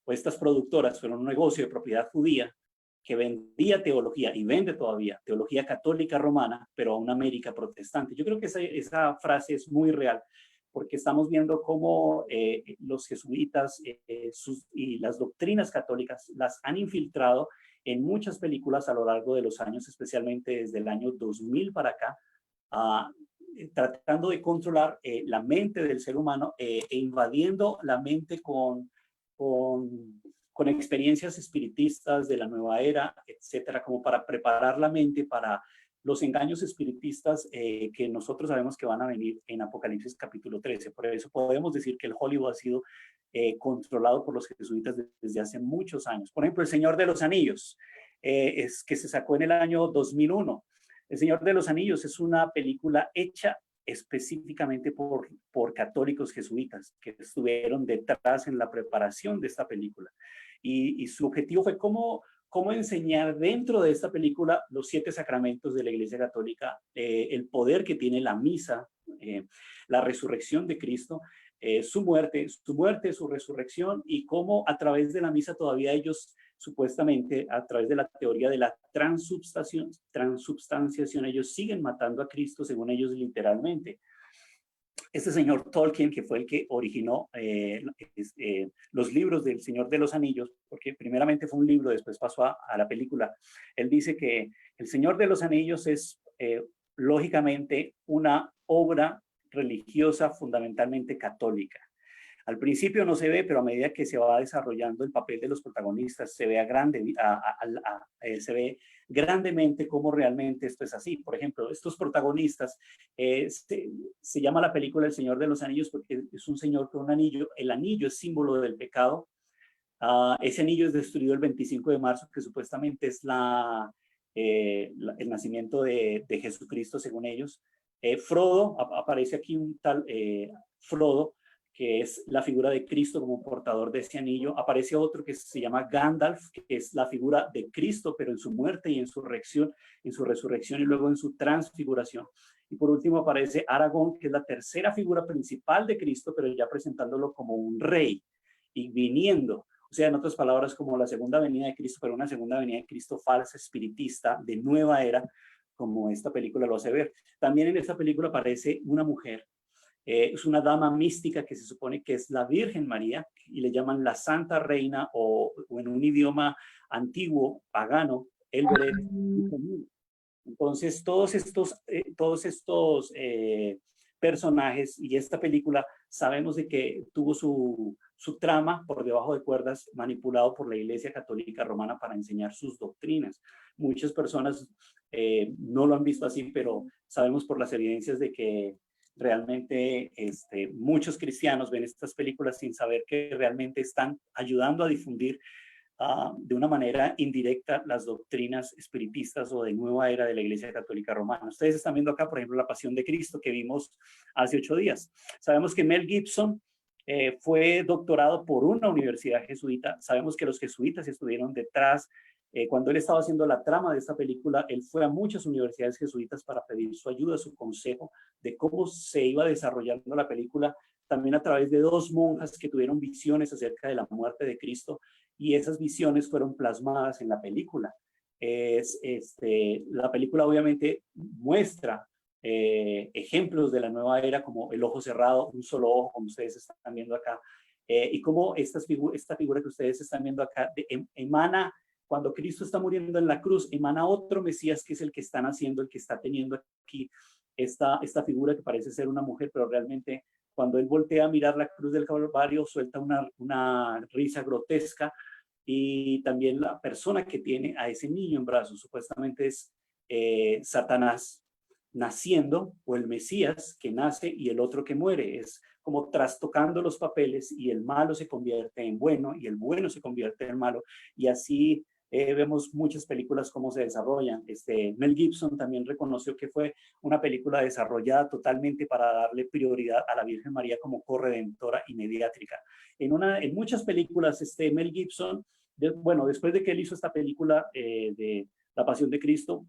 o estas productoras fueron un negocio de propiedad judía que vendía teología, y vende todavía, teología católica romana, pero a una América protestante. Yo creo que esa frase es muy real, porque estamos viendo cómo los jesuitas y las doctrinas católicas las han infiltrado en muchas películas a lo largo de los años, especialmente desde el año 2000 para acá, tratando de controlar la mente del ser humano e invadiendo la mente con experiencias espiritistas de la nueva era, etcétera, como para preparar la mente para los engaños espiritistas que nosotros sabemos que van a venir en Apocalipsis capítulo 13. Por eso podemos decir que el Hollywood ha sido controlado por los jesuitas desde hace muchos años. Por ejemplo, El Señor de los Anillos, que se sacó en el año 2001. El Señor de los Anillos es una película hecha específicamente por católicos jesuitas que estuvieron detrás en la preparación de esta película. Y su objetivo fue cómo enseñar dentro de esta película los 7 sacramentos de la Iglesia Católica, el poder que tiene la misa, la resurrección de Cristo, su muerte, su resurrección, y cómo a través de la misa todavía ellos, supuestamente, a través de la teoría de la transubstanciación, ellos siguen matando a Cristo, según ellos literalmente. Este señor Tolkien, que fue el que originó los libros del Señor de los Anillos, porque primeramente fue un libro, después pasó a la película, él dice que el Señor de los Anillos es lógicamente una obra religiosa fundamentalmente católica. Al principio no se ve, pero a medida que se va desarrollando el papel de los protagonistas, se ve grandemente cómo realmente esto es así. Por ejemplo, estos protagonistas, se llama la película El Señor de los Anillos porque es un señor con un anillo. El anillo es símbolo del pecado. Ese anillo es destruido el 25 de marzo, que supuestamente es el nacimiento de Jesucristo, según ellos. Frodo, aparece aquí un tal Frodo, que es la figura de Cristo como portador de ese anillo. Aparece otro que se llama Gandalf, que es la figura de Cristo, pero en su muerte y en su resurrección y luego en su transfiguración. Y por último aparece Aragorn, que es la tercera figura principal de Cristo, pero ya presentándolo como un rey y viniendo. O sea, en otras palabras, como la segunda venida de Cristo, pero una segunda venida de Cristo falsa, espiritista, de nueva era, como esta película lo hace ver. También en esta película aparece una mujer. Es una dama mística que se supone que es la Virgen María, y le llaman la Santa Reina, o en un idioma antiguo, pagano, el Entonces, todos estos personajes y esta película sabemos de que tuvo su trama por debajo de cuerdas manipulado por la Iglesia Católica Romana para enseñar sus doctrinas. Muchas personas no lo han visto así, pero sabemos por las evidencias de que realmente muchos cristianos ven estas películas sin saber que realmente están ayudando a difundir de una manera indirecta las doctrinas espiritistas o de nueva era de la Iglesia Católica Romana. Ustedes están viendo acá, por ejemplo, la Pasión de Cristo que vimos hace 8 días. Sabemos que Mel Gibson fue doctorado por una universidad jesuita. Sabemos que los jesuitas estuvieron detrás. Cuando él estaba haciendo la trama de esta película, él fue a muchas universidades jesuitas para pedir su ayuda, su consejo de cómo se iba desarrollando la película, también a través de 2 monjas que tuvieron visiones acerca de la muerte de Cristo, y esas visiones fueron plasmadas en la película. La película obviamente muestra ejemplos de la nueva era, como el ojo cerrado, un solo ojo, como ustedes están viendo acá, y como esta figura que ustedes están viendo acá emana, cuando Cristo está muriendo en la cruz, emana otro Mesías que es el que están haciendo, el que está teniendo aquí esta figura que parece ser una mujer, pero realmente cuando él voltea a mirar la cruz del Calvario, suelta una risa grotesca, y también la persona que tiene a ese niño en brazos supuestamente es Satanás naciendo, o el Mesías que nace y el otro que muere. Es como trastocando los papeles, y el malo se convierte en bueno y el bueno se convierte en malo, y así vemos muchas películas cómo se desarrollan. Mel Gibson también reconoció que fue una película desarrollada totalmente para darle prioridad a la Virgen María como corredentora y mediátrica. En muchas películas, Mel Gibson, después de que él hizo esta película de La Pasión de Cristo,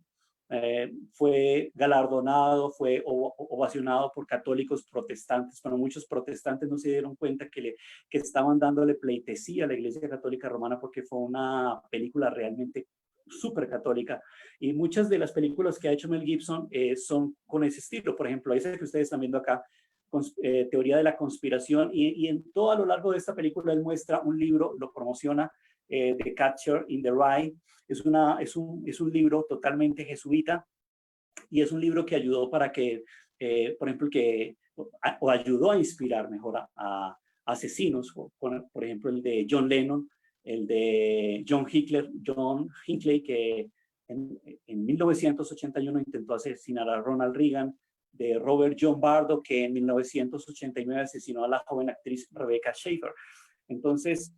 fue galardonado, fue ovacionado por católicos protestantes, pero muchos protestantes no se dieron cuenta que estaban dándole pleitesía a la Iglesia Católica Romana, porque fue una película realmente súper católica, y muchas de las películas que ha hecho Mel Gibson son con ese estilo. Por ejemplo, esa que ustedes están viendo acá, Teoría de la Conspiración, y en todo a lo largo de esta película él muestra un libro, lo promociona, The Catcher in the Rye. Es un libro totalmente jesuita, y es un libro que ayudó para que, por ejemplo, o ayudó a inspirar mejor a asesinos, por ejemplo, el de John Lennon, el de John Hinckley, que en 1981 intentó asesinar a Ronald Reagan, de Robert John Bardo, que en 1989 asesinó a la joven actriz Rebecca Schaeffer. Entonces,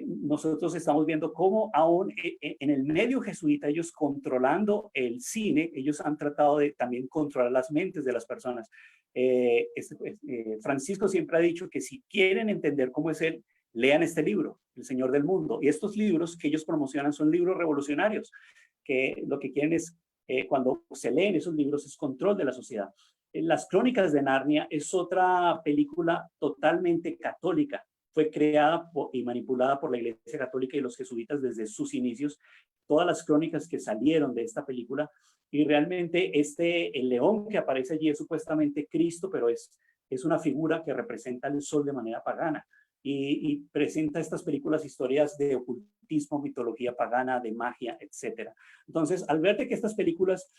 nosotros estamos viendo cómo aún en el medio jesuita, ellos controlando el cine, ellos han tratado de también controlar las mentes de las personas. Francisco siempre ha dicho que si quieren entender cómo es él, lean este libro, El Señor del Mundo. Y estos libros que ellos promocionan son libros revolucionarios, que lo que quieren es, cuando se leen esos libros, es control de la sociedad. Las Crónicas de Narnia es otra película totalmente católica. Fue creada y manipulada por la Iglesia Católica y los jesuitas desde sus inicios. Todas las crónicas que salieron de esta película, y realmente el león que aparece allí es supuestamente Cristo, pero es una figura que representa el sol de manera pagana, y presenta estas películas historias de ocultismo, mitología pagana, de magia, etc. Entonces, al ver que estas películas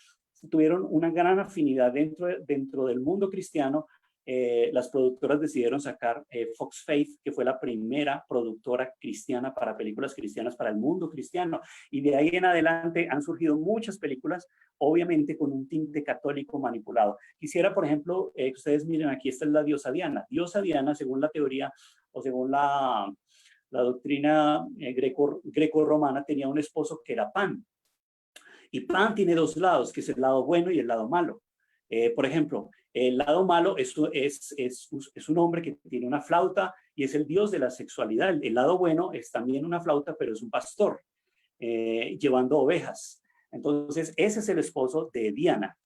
tuvieron una gran afinidad dentro del mundo cristiano, las productoras decidieron sacar Fox Faith, que fue la primera productora cristiana para películas cristianas para el mundo cristiano, y de ahí en adelante han surgido muchas películas, obviamente con un tinte católico manipulado. Quisiera, por ejemplo, que ustedes miren, aquí está la diosa Diana. Diosa Diana, según la teoría o según la doctrina greco-romana, tenía un esposo que era Pan, y Pan tiene 2 lados, que es el lado bueno y el lado malo. Por ejemplo, el lado malo es un hombre que tiene una flauta y es el dios de la sexualidad. El lado bueno es también una flauta, pero es un pastor llevando ovejas. Entonces, ese es el esposo de Diana.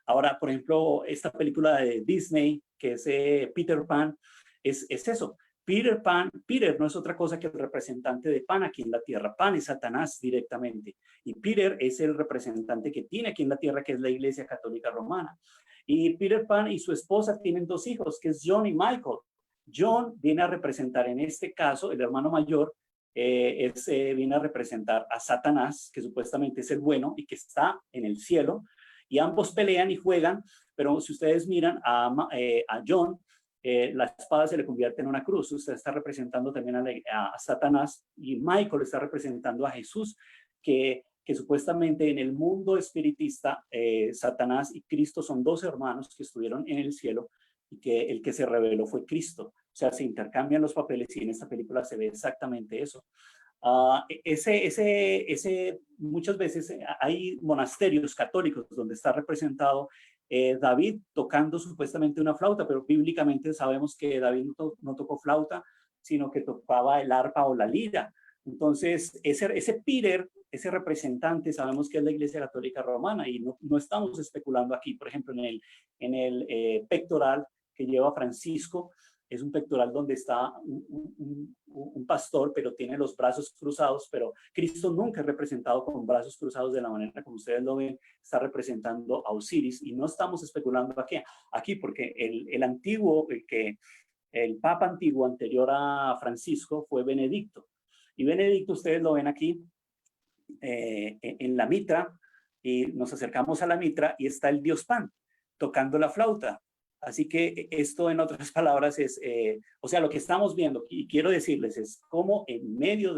Ahora, por ejemplo, esta película de Disney, que es Peter Pan, es eso. Peter no es otra cosa que el representante de Pan aquí en la tierra. Pan es Satanás directamente, y Peter es el representante que tiene aquí en la tierra, que es la Iglesia Católica Romana. Y Peter Pan y su esposa tienen 2 hijos, que es John y Michael. John viene a representar, en este caso, el hermano mayor, viene a representar a Satanás, que supuestamente es el bueno y que está en el cielo, y ambos pelean y juegan, pero si ustedes miran a John, la espada se le convierte en una cruz. Usted está representando también a Satanás, y Michael está representando a Jesús, que supuestamente en el mundo espiritista, Satanás y Cristo son dos hermanos que estuvieron en el cielo, y que el que se reveló fue Cristo. O sea, se intercambian los papeles, y en esta película se ve exactamente eso. Muchas veces hay monasterios católicos donde está representado David tocando supuestamente una flauta, pero bíblicamente sabemos que David no tocó flauta, sino que tocaba el arpa o la lira. Entonces, ese Peter, ese representante, sabemos que es la Iglesia Católica Romana, y no estamos especulando aquí. Por ejemplo, en el pectoral que lleva Francisco, es un pectoral donde está un pastor, pero tiene los brazos cruzados, pero Cristo nunca es representado con brazos cruzados de la manera como ustedes lo ven. Está representando a Osiris, y no estamos especulando aquí porque el Papa antiguo anterior a Francisco fue Benedicto, y Benedicto ustedes lo ven aquí en la mitra, y nos acercamos a la mitra y está el dios Pan tocando la flauta. Así que esto, en otras palabras, es, o sea, lo que estamos viendo, y quiero decirles, es cómo en medio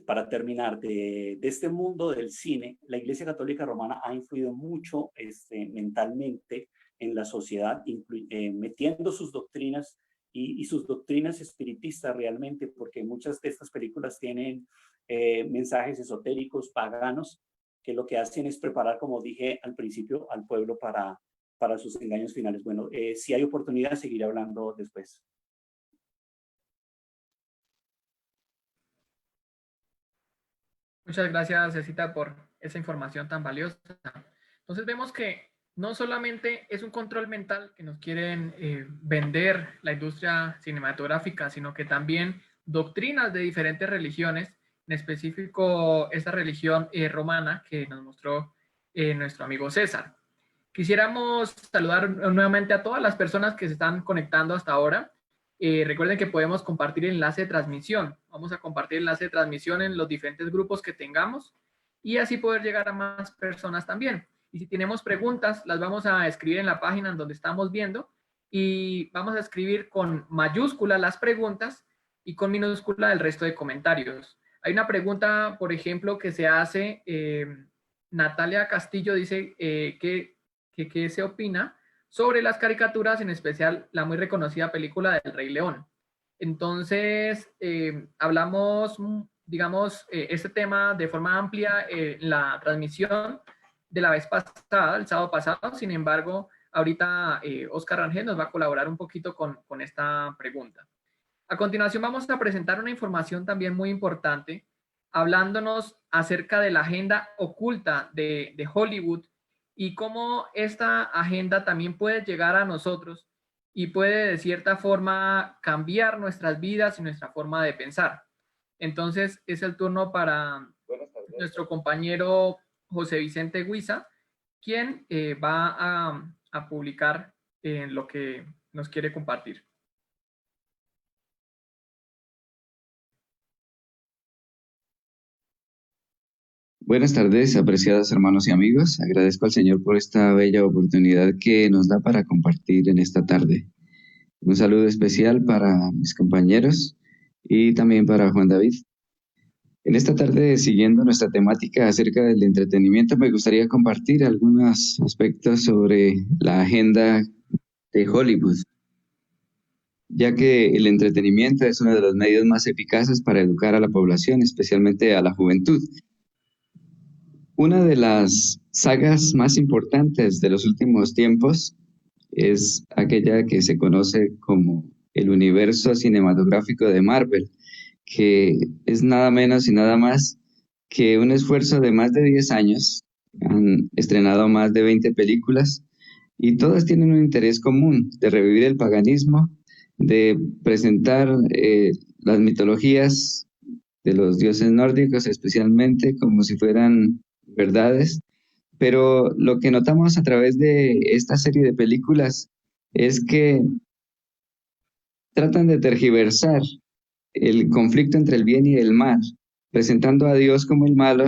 para terminar, de este mundo del cine, la Iglesia Católica Romana ha influido mucho mentalmente en la sociedad, metiendo sus doctrinas y sus doctrinas espiritistas realmente, porque muchas de estas películas tienen mensajes esotéricos, paganos, que lo que hacen es preparar, como dije al principio, al pueblo para sus engaños finales. Bueno, si hay oportunidad, seguiré hablando después. Muchas gracias, Cecita, por esa información tan valiosa. Entonces vemos que no solamente es un control mental que nos quieren vender la industria cinematográfica, sino que también doctrinas de diferentes religiones, en específico esta religión romana que nos mostró nuestro amigo César. Quisiéramos saludar nuevamente a todas las personas que se están conectando hasta ahora. Recuerden que podemos compartir el enlace de transmisión. Vamos a compartir el enlace de transmisión en los diferentes grupos que tengamos, y así poder llegar a más personas también. Y si tenemos preguntas, las vamos a escribir en la página en donde estamos viendo, y vamos a escribir con mayúscula las preguntas y con minúscula el resto de comentarios. Hay una pregunta, por ejemplo, que se hace, Natalia Castillo dice ¿qué se opina sobre las caricaturas, en especial la muy reconocida película del Rey León? Entonces, hablamos, digamos, este tema de forma amplia en la transmisión de la vez pasada, el sábado pasado. Sin embargo, ahorita Oscar Rangel nos va a colaborar un poquito con esta pregunta. A continuación vamos a presentar una información también muy importante, hablándonos acerca de la agenda oculta de Hollywood, y cómo esta agenda también puede llegar a nosotros y puede de cierta forma cambiar nuestras vidas y nuestra forma de pensar. Entonces es el turno para nuestro compañero José Vicente Guisa, quien va a publicar lo que nos quiere compartir. Buenas tardes, apreciados hermanos y amigos. Agradezco al Señor por esta bella oportunidad que nos da para compartir en esta tarde. Un saludo especial para mis compañeros y también para Juan David. En esta tarde, siguiendo nuestra temática acerca del entretenimiento, me gustaría compartir algunos aspectos sobre la agenda de Hollywood, ya que el entretenimiento es uno de los medios más eficaces para educar a la población, especialmente a la juventud. Una de las sagas más importantes de los últimos tiempos es aquella que se conoce como el universo cinematográfico de Marvel, que es nada menos y nada más que un esfuerzo de más de 10 años. Han estrenado más de 20 películas y todas tienen un interés común de revivir el paganismo, de presentar las mitologías de los dioses nórdicos especialmente como si fueran verdades, pero lo que notamos a través de esta serie de películas es que tratan de tergiversar el conflicto entre el bien y el mal, presentando a Dios como el malo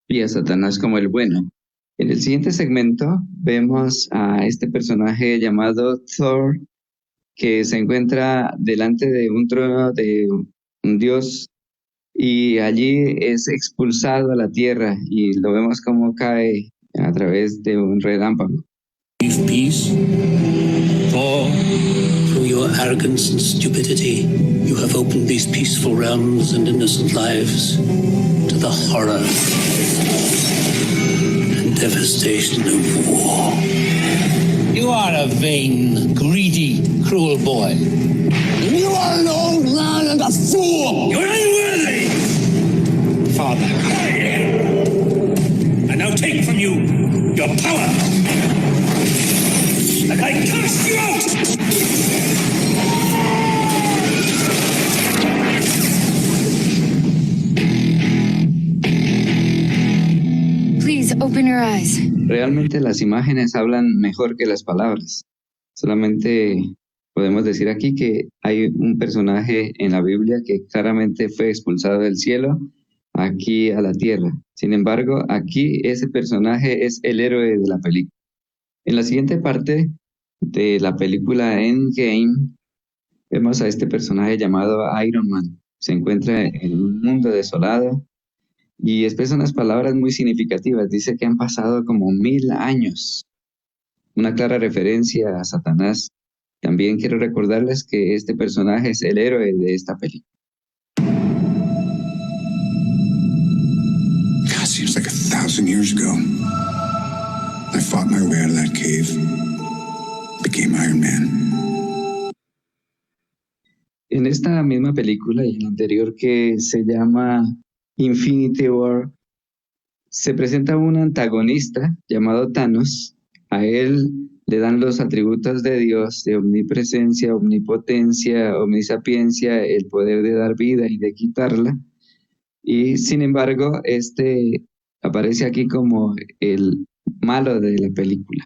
y a Satanás como el bueno. En el siguiente segmento vemos a este personaje llamado Thor, que se encuentra delante de un trono de un dios y allí es expulsado a la tierra y lo vemos como cae a través de un relámpago. Peace, for through your arrogance and stupidity, you have opened these peaceful realms and innocent lives to the horror and devastation of war. You are a vain, greedy, cruel boy. And you are an old man and a fool! You're unworthy! Father, I now take from you your power! And I cast you out! Please open your eyes. Realmente las imágenes hablan mejor que las palabras. Solamente podemos decir aquí que hay un personaje en la Biblia que claramente fue expulsado del cielo aquí a la tierra. Sin embargo, aquí ese personaje es el héroe de la película. En la siguiente parte de la película Endgame, vemos a este personaje llamado Iron Man. Se encuentra en un mundo desolado y expresa unas palabras muy significativas. Dice que han pasado como 1000 años. Una clara referencia a Satanás. También quiero recordarles que este personaje es el héroe de esta película. God, seems like 1,000 years ago. I fought my way out of that cave. Became Iron Man. En esta misma película y en la anterior que se llama Infinity War, se presenta un antagonista llamado Thanos. A él le dan los atributos de Dios, de omnipresencia, omnipotencia, omnisapiencia, el poder de dar vida y de quitarla. Y sin embargo, este aparece aquí como el malo de la película.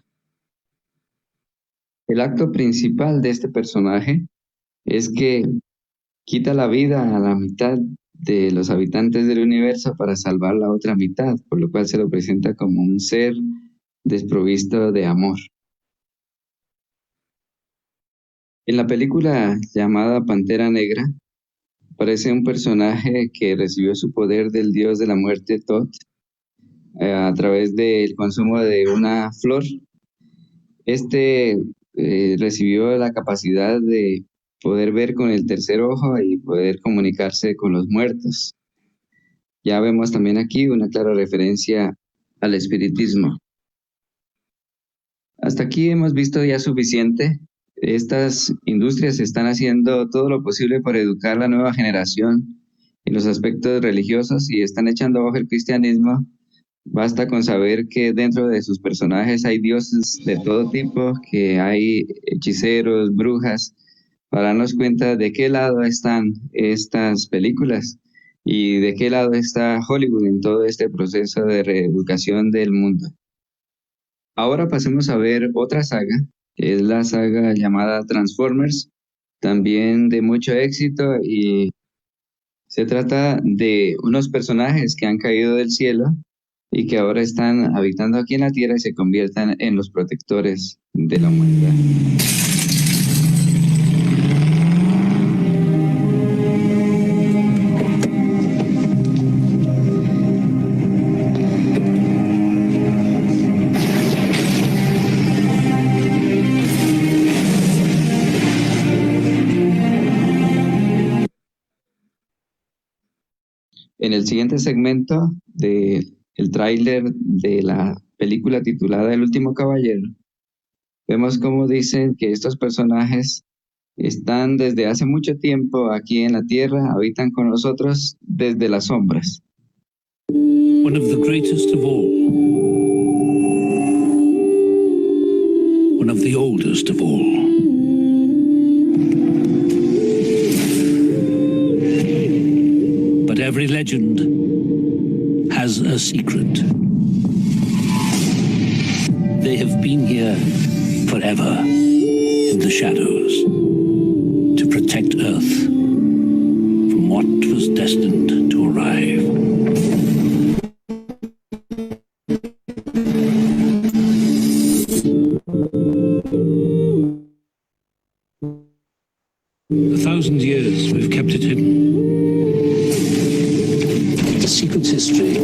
El acto principal de este personaje es que quita la vida a la mitad de los habitantes del universo para salvar la otra mitad, por lo cual se lo presenta como un ser desprovisto de amor. En la película llamada Pantera Negra, aparece un personaje que recibió su poder del dios de la muerte, Thoth, a través del consumo de una flor. Este recibió la capacidad de poder ver con el tercer ojo y poder comunicarse con los muertos. Ya vemos también aquí una clara referencia al espiritismo. Hasta aquí hemos visto ya suficiente. Estas industrias están haciendo todo lo posible por educar a la nueva generación en los aspectos religiosos y están echando abajo el cristianismo. Basta con saber que dentro de sus personajes hay dioses de todo tipo, que hay hechiceros, brujas, para darnos cuenta de qué lado están estas películas y de qué lado está Hollywood en todo este proceso de reeducación del mundo. Ahora pasemos a ver otra saga, que es la saga llamada Transformers, también de mucho éxito, y se trata de unos personajes que han caído del cielo y que ahora están habitando aquí en la Tierra y se conviertan en los protectores de la humanidad. En el siguiente segmento del tráiler de la película titulada El Último Caballero, vemos cómo dicen que estos personajes están desde hace mucho tiempo aquí en la Tierra, habitan con nosotros desde las sombras. One of the greatest of all. One of the oldest of all. But every legend has a secret. They have been here forever in the shadows to protect Earth from what was destined to arrive. 1,000 years we've kept it hidden. The secret history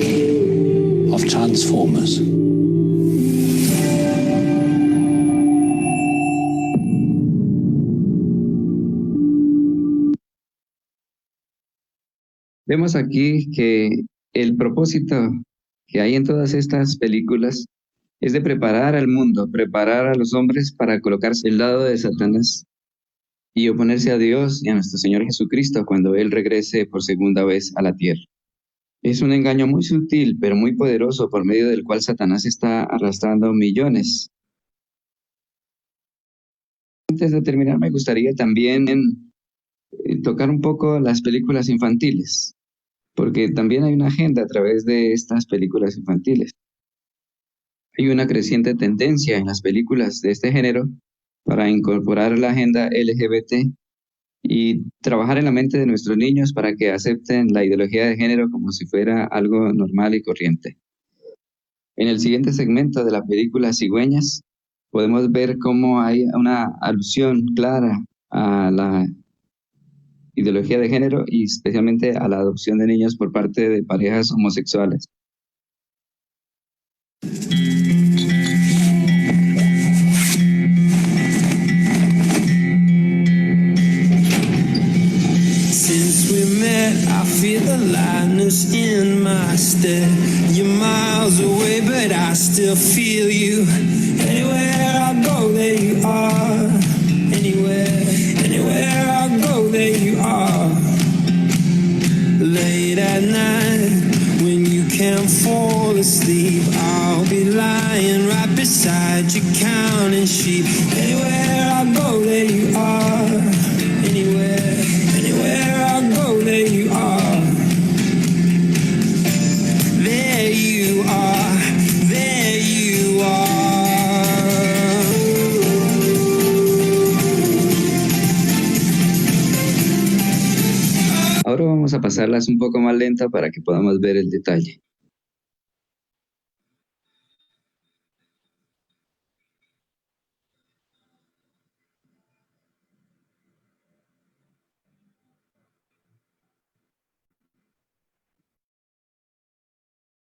of Transformers. Vemos aquí que el propósito que hay en todas estas películas es de preparar al mundo, preparar a los hombres para colocarse al lado de Satanás y oponerse a Dios y a nuestro Señor Jesucristo cuando Él regrese por segunda vez a la tierra. Es un engaño muy sutil, pero muy poderoso, por medio del cual Satanás está arrastrando millones. Antes de terminar, me gustaría también tocar un poco las películas infantiles, porque también hay una agenda a través de estas películas infantiles. Hay una creciente tendencia en las películas de este género para incorporar la agenda LGBT y trabajar en la mente de nuestros niños para que acepten la ideología de género como si fuera algo normal y corriente. En el siguiente segmento de la película Cigüeñas, podemos ver cómo hay una alusión clara a la ideología de género y especialmente a la adopción de niños por parte de parejas homosexuales. Since we met, I feel the lightness in my step. You're miles away, but I still feel you. Anywhere I go, there you are. Anywhere I go, there you are. Late at night, when you can't fall asleep, I'll be lying right beside you, counting sheep. Anywhere I go, there you are. Anywhere I go, there you are. There you are. There you are. Ahora vamos a pasarlas un poco más lenta para que podamos ver el detalle.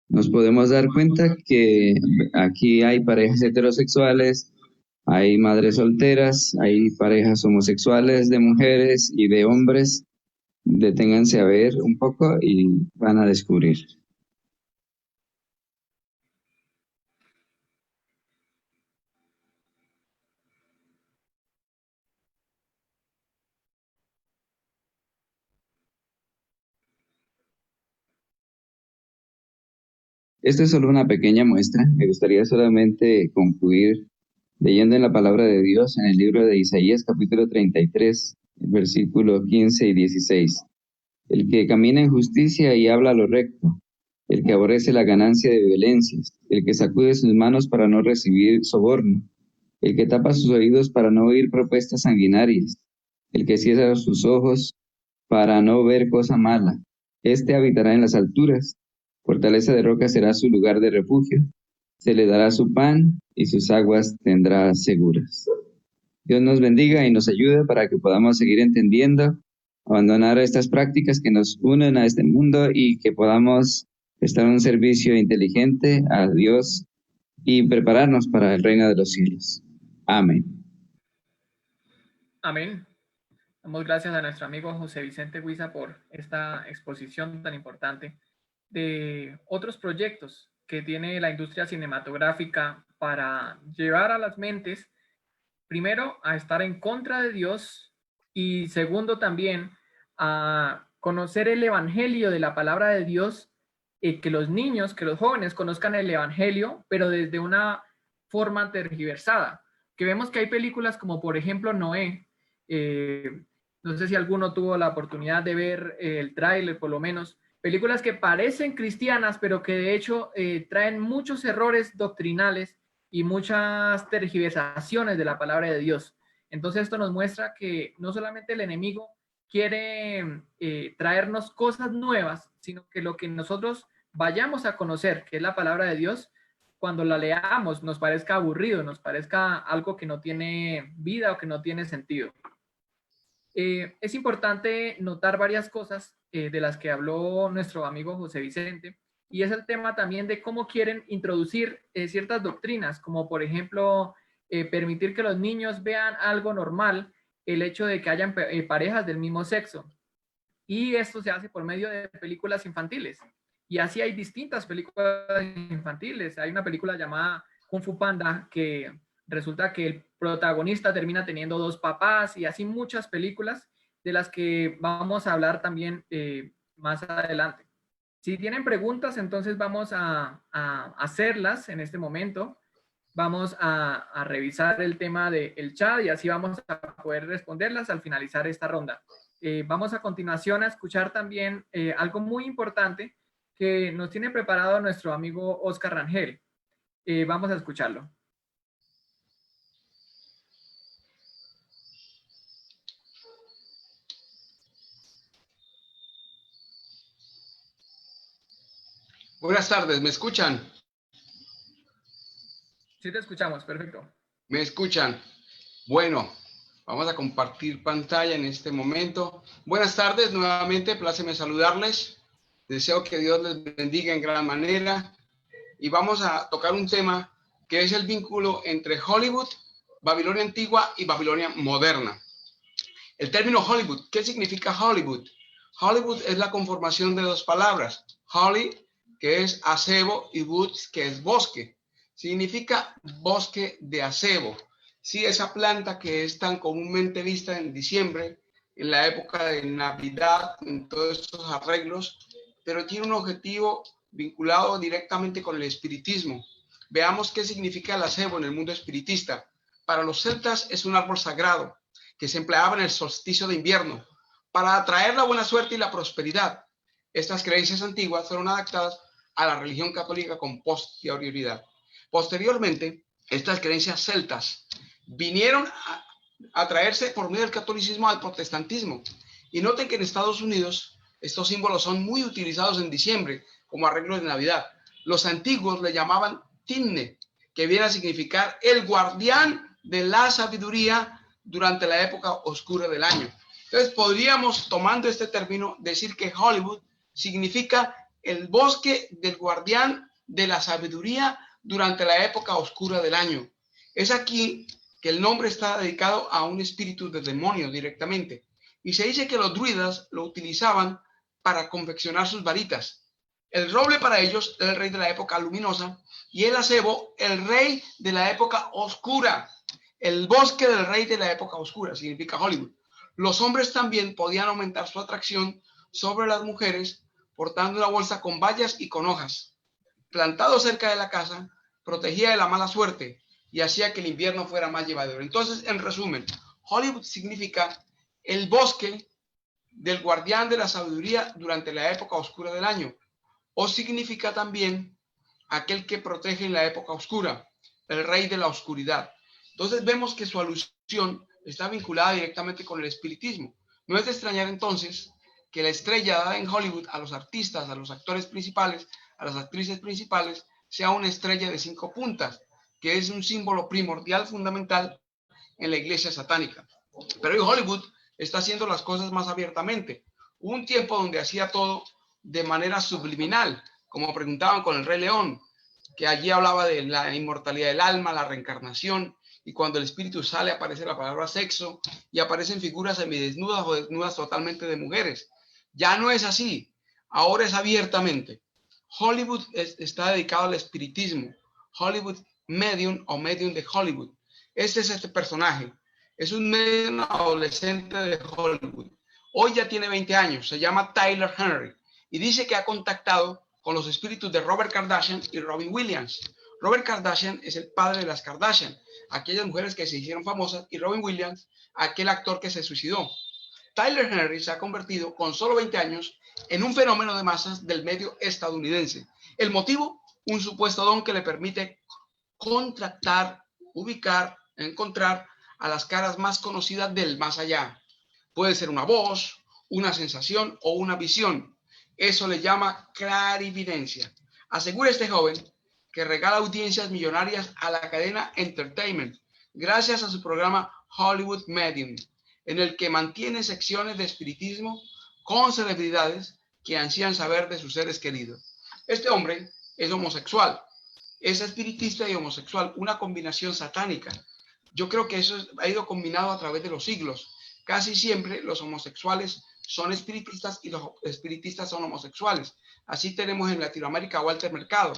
Nos podemos dar cuenta que aquí hay parejas heterosexuales, hay madres solteras, hay parejas homosexuales de mujeres y de hombres. Deténganse a ver un poco y van a descubrir. Esto es solo una pequeña muestra. Me gustaría solamente concluir leyendo en la palabra de Dios en el libro de Isaías capítulo 33, versículos 15 y 16. El que camina en justicia y habla lo recto, el que aborrece la ganancia de violencias, el que sacude sus manos para no recibir soborno, el que tapa sus oídos para no oír propuestas sanguinarias, el que cierra sus ojos para no ver cosa mala. Este habitará en las alturas, fortaleza de roca será su lugar de refugio, se le dará su pan y sus aguas tendrá seguras. Dios nos bendiga y nos ayude para que podamos seguir entendiendo, abandonar estas prácticas que nos unen a este mundo y que podamos prestar un servicio inteligente a Dios y prepararnos para el reino de los cielos. Amén. Amén. Damos gracias a nuestro amigo José Vicente Huiza por esta exposición tan importante de otros proyectos que tiene la industria cinematográfica para llevar a las mentes, primero, a estar en contra de Dios y segundo, también a conocer el evangelio de la palabra de Dios, que los niños, que los jóvenes conozcan el evangelio, pero desde una forma tergiversada. Que vemos que hay películas como, por ejemplo, Noé. No sé si alguno tuvo la oportunidad de ver el tráiler, por lo menos. Películas que parecen cristianas, pero que de hecho traen muchos errores doctrinales y muchas tergiversaciones de la palabra de Dios. Entonces esto nos muestra que no solamente el enemigo quiere traernos cosas nuevas, sino que lo que nosotros vayamos a conocer, que es la palabra de Dios, cuando la leamos nos parezca aburrido, nos parezca algo que no tiene vida o que no tiene sentido. Es importante notar varias cosas de las que habló nuestro amigo José Vicente, y es el tema también de cómo quieren introducir ciertas doctrinas, como por ejemplo permitir que los niños vean algo normal, el hecho de que hayan parejas del mismo sexo. Y esto se hace por medio de películas infantiles. Y así hay distintas películas infantiles. Hay una película llamada Kung Fu Panda que resulta que el protagonista termina teniendo 2 papás, y así muchas películas de las que vamos a hablar también más adelante. Si tienen preguntas, entonces vamos a hacerlas en este momento. Vamos a revisar el tema del chat y así vamos a poder responderlas al finalizar esta ronda. Vamos a continuación a escuchar también algo muy importante que nos tiene preparado nuestro amigo Oscar Rangel. Vamos a escucharlo. Buenas tardes, ¿me escuchan? Sí, te escuchamos, perfecto. ¿Me escuchan? Bueno, vamos a compartir pantalla en este momento. Buenas tardes, nuevamente, pláceme saludarles. Deseo que Dios les bendiga en gran manera. Y vamos a tocar un tema que es el vínculo entre Hollywood, Babilonia antigua y Babilonia moderna. El término Hollywood, ¿qué significa Hollywood? Hollywood es la conformación de 2 palabras. Holly, que es acebo, y woods, que es bosque. Significa bosque de acebo. Sí, esa planta que es tan comúnmente vista en diciembre, en la época de Navidad, en todos estos arreglos, pero tiene un objetivo vinculado directamente con el espiritismo. Veamos qué significa el acebo en el mundo espiritista. Para los celtas es un árbol sagrado que se empleaba en el solsticio de invierno para atraer la buena suerte y la prosperidad. Estas creencias antiguas fueron adaptadas a la religión católica con posterioridad. Posteriormente, estas creencias celtas vinieron a traerse por medio del catolicismo al protestantismo. Y noten que en Estados Unidos estos símbolos son muy utilizados en diciembre como arreglos de Navidad. Los antiguos le llamaban Timne, que viene a significar el guardián de la sabiduría durante la época oscura del año. Entonces podríamos, tomando este término, decir que Hollywood significa el bosque del guardián de la sabiduría durante la época oscura del año. Es aquí que el nombre está dedicado a un espíritu de demonio directamente. Y se dice que los druidas lo utilizaban para confeccionar sus varitas. El roble para ellos era el rey de la época luminosa y el acebo el rey de la época oscura. El bosque del rey de la época oscura significa Hollywood. Los hombres también podían aumentar su atracción sobre las mujeres portando una bolsa con bayas y con hojas. Plantado cerca de la casa, protegía de la mala suerte y hacía que el invierno fuera más llevadero. Entonces, en resumen, Hollywood significa el bosque del guardián de la sabiduría durante la época oscura del año, o significa también aquel que protege en la época oscura, el rey de la oscuridad. Entonces vemos que su alusión está vinculada directamente con el espiritismo. No es de extrañar entonces que la estrella dada en Hollywood a los artistas, a los actores principales, a las actrices principales, sea una estrella de 5 puntas, que es un símbolo primordial, fundamental en la iglesia satánica. Pero hoy Hollywood está haciendo las cosas más abiertamente. Hubo un tiempo donde hacía todo de manera subliminal, como preguntaban con el Rey León, que allí hablaba de la inmortalidad del alma, la reencarnación, y cuando el espíritu sale aparece la palabra sexo, y aparecen figuras semidesnudas o desnudas totalmente de mujeres. Ya no es así, ahora es abiertamente. Hollywood está dedicado al espiritismo. Hollywood Medium o Medium de Hollywood. Este es este personaje. Es un medium adolescente de Hollywood. Hoy ya tiene 20 años. Se llama Tyler Henry. Y dice que ha contactado con los espíritus de Robert Kardashian y Robin Williams. Robert Kardashian es el padre de las Kardashian, aquellas mujeres que se hicieron famosas, y Robin Williams, aquel actor que se suicidó. Tyler Henry se ha convertido con solo 20 años en un fenómeno de masas del medio estadounidense. El motivo, un supuesto don que le permite contactar, ubicar, encontrar a las caras más conocidas del más allá. Puede ser una voz, una sensación o una visión. Eso le llama clarividencia. Asegura este joven que regala audiencias millonarias a la cadena Entertainment gracias a su programa Hollywood Medium. en el que mantiene secciones de espiritismo con celebridades que ansían saber de sus seres queridos. Este hombre es homosexual, es espiritista y homosexual, una combinación satánica. Yo creo que eso ha ido combinado a través de los siglos. Casi siempre los homosexuales son espiritistas y los espiritistas son homosexuales. Así tenemos en Latinoamérica a Walter Mercado,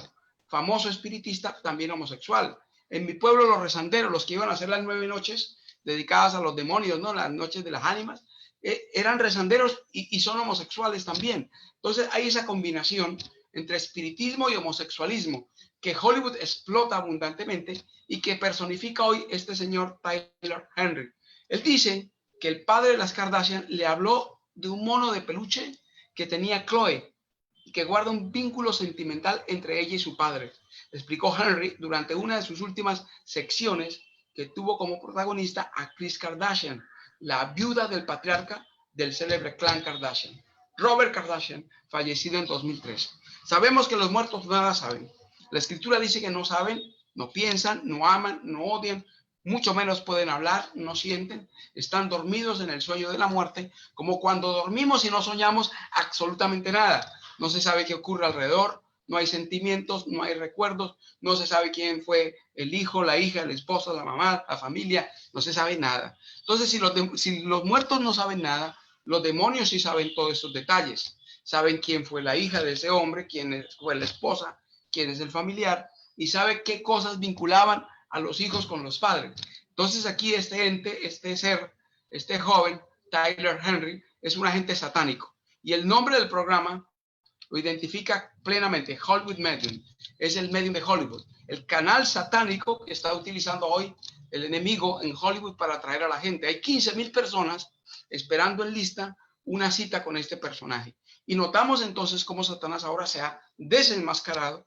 famoso espiritista, también homosexual. En mi pueblo, los rezanderos, los que iban a hacer las 9 noches dedicadas a los demonios, ¿no? Las noches de las ánimas, eran rezanderos y son homosexuales también. Entonces hay esa combinación entre espiritismo y homosexualismo que Hollywood explota abundantemente y que personifica hoy este señor Tyler Henry. Él dice que el padre de las Kardashian le habló de un mono de peluche que tenía Chloe y que guarda un vínculo sentimental entre ella y su padre. Explicó Henry durante una de sus últimas secciones que tuvo como protagonista a Kris Kardashian, la viuda del patriarca del célebre clan Kardashian, Robert Kardashian, fallecido en 2003. Sabemos que los muertos nada saben. La escritura dice que no saben, no piensan, no aman, no odian, mucho menos pueden hablar, no sienten, están dormidos en el sueño de la muerte, como cuando dormimos y no soñamos absolutamente nada. No se sabe qué ocurre alrededor, no hay sentimientos, no hay recuerdos, no se sabe quién fue el hijo, la hija, el esposo, la mamá, la familia, no se sabe nada. Entonces, si los muertos no saben nada, los demonios sí saben todos estos detalles. Saben quién fue la hija de ese hombre, quién fue la esposa, quién es el familiar, y sabe qué cosas vinculaban a los hijos con los padres. Entonces aquí este ente, este ser, este joven, Tyler Henry, es un agente satánico. Y el nombre del programa lo identifica plenamente, Hollywood Medium. Es el medium de Hollywood. El canal satánico que está utilizando hoy el enemigo en Hollywood para atraer a la gente. Hay 15,000 personas esperando en lista una cita con este personaje. Y notamos entonces cómo Satanás ahora se ha desenmascarado,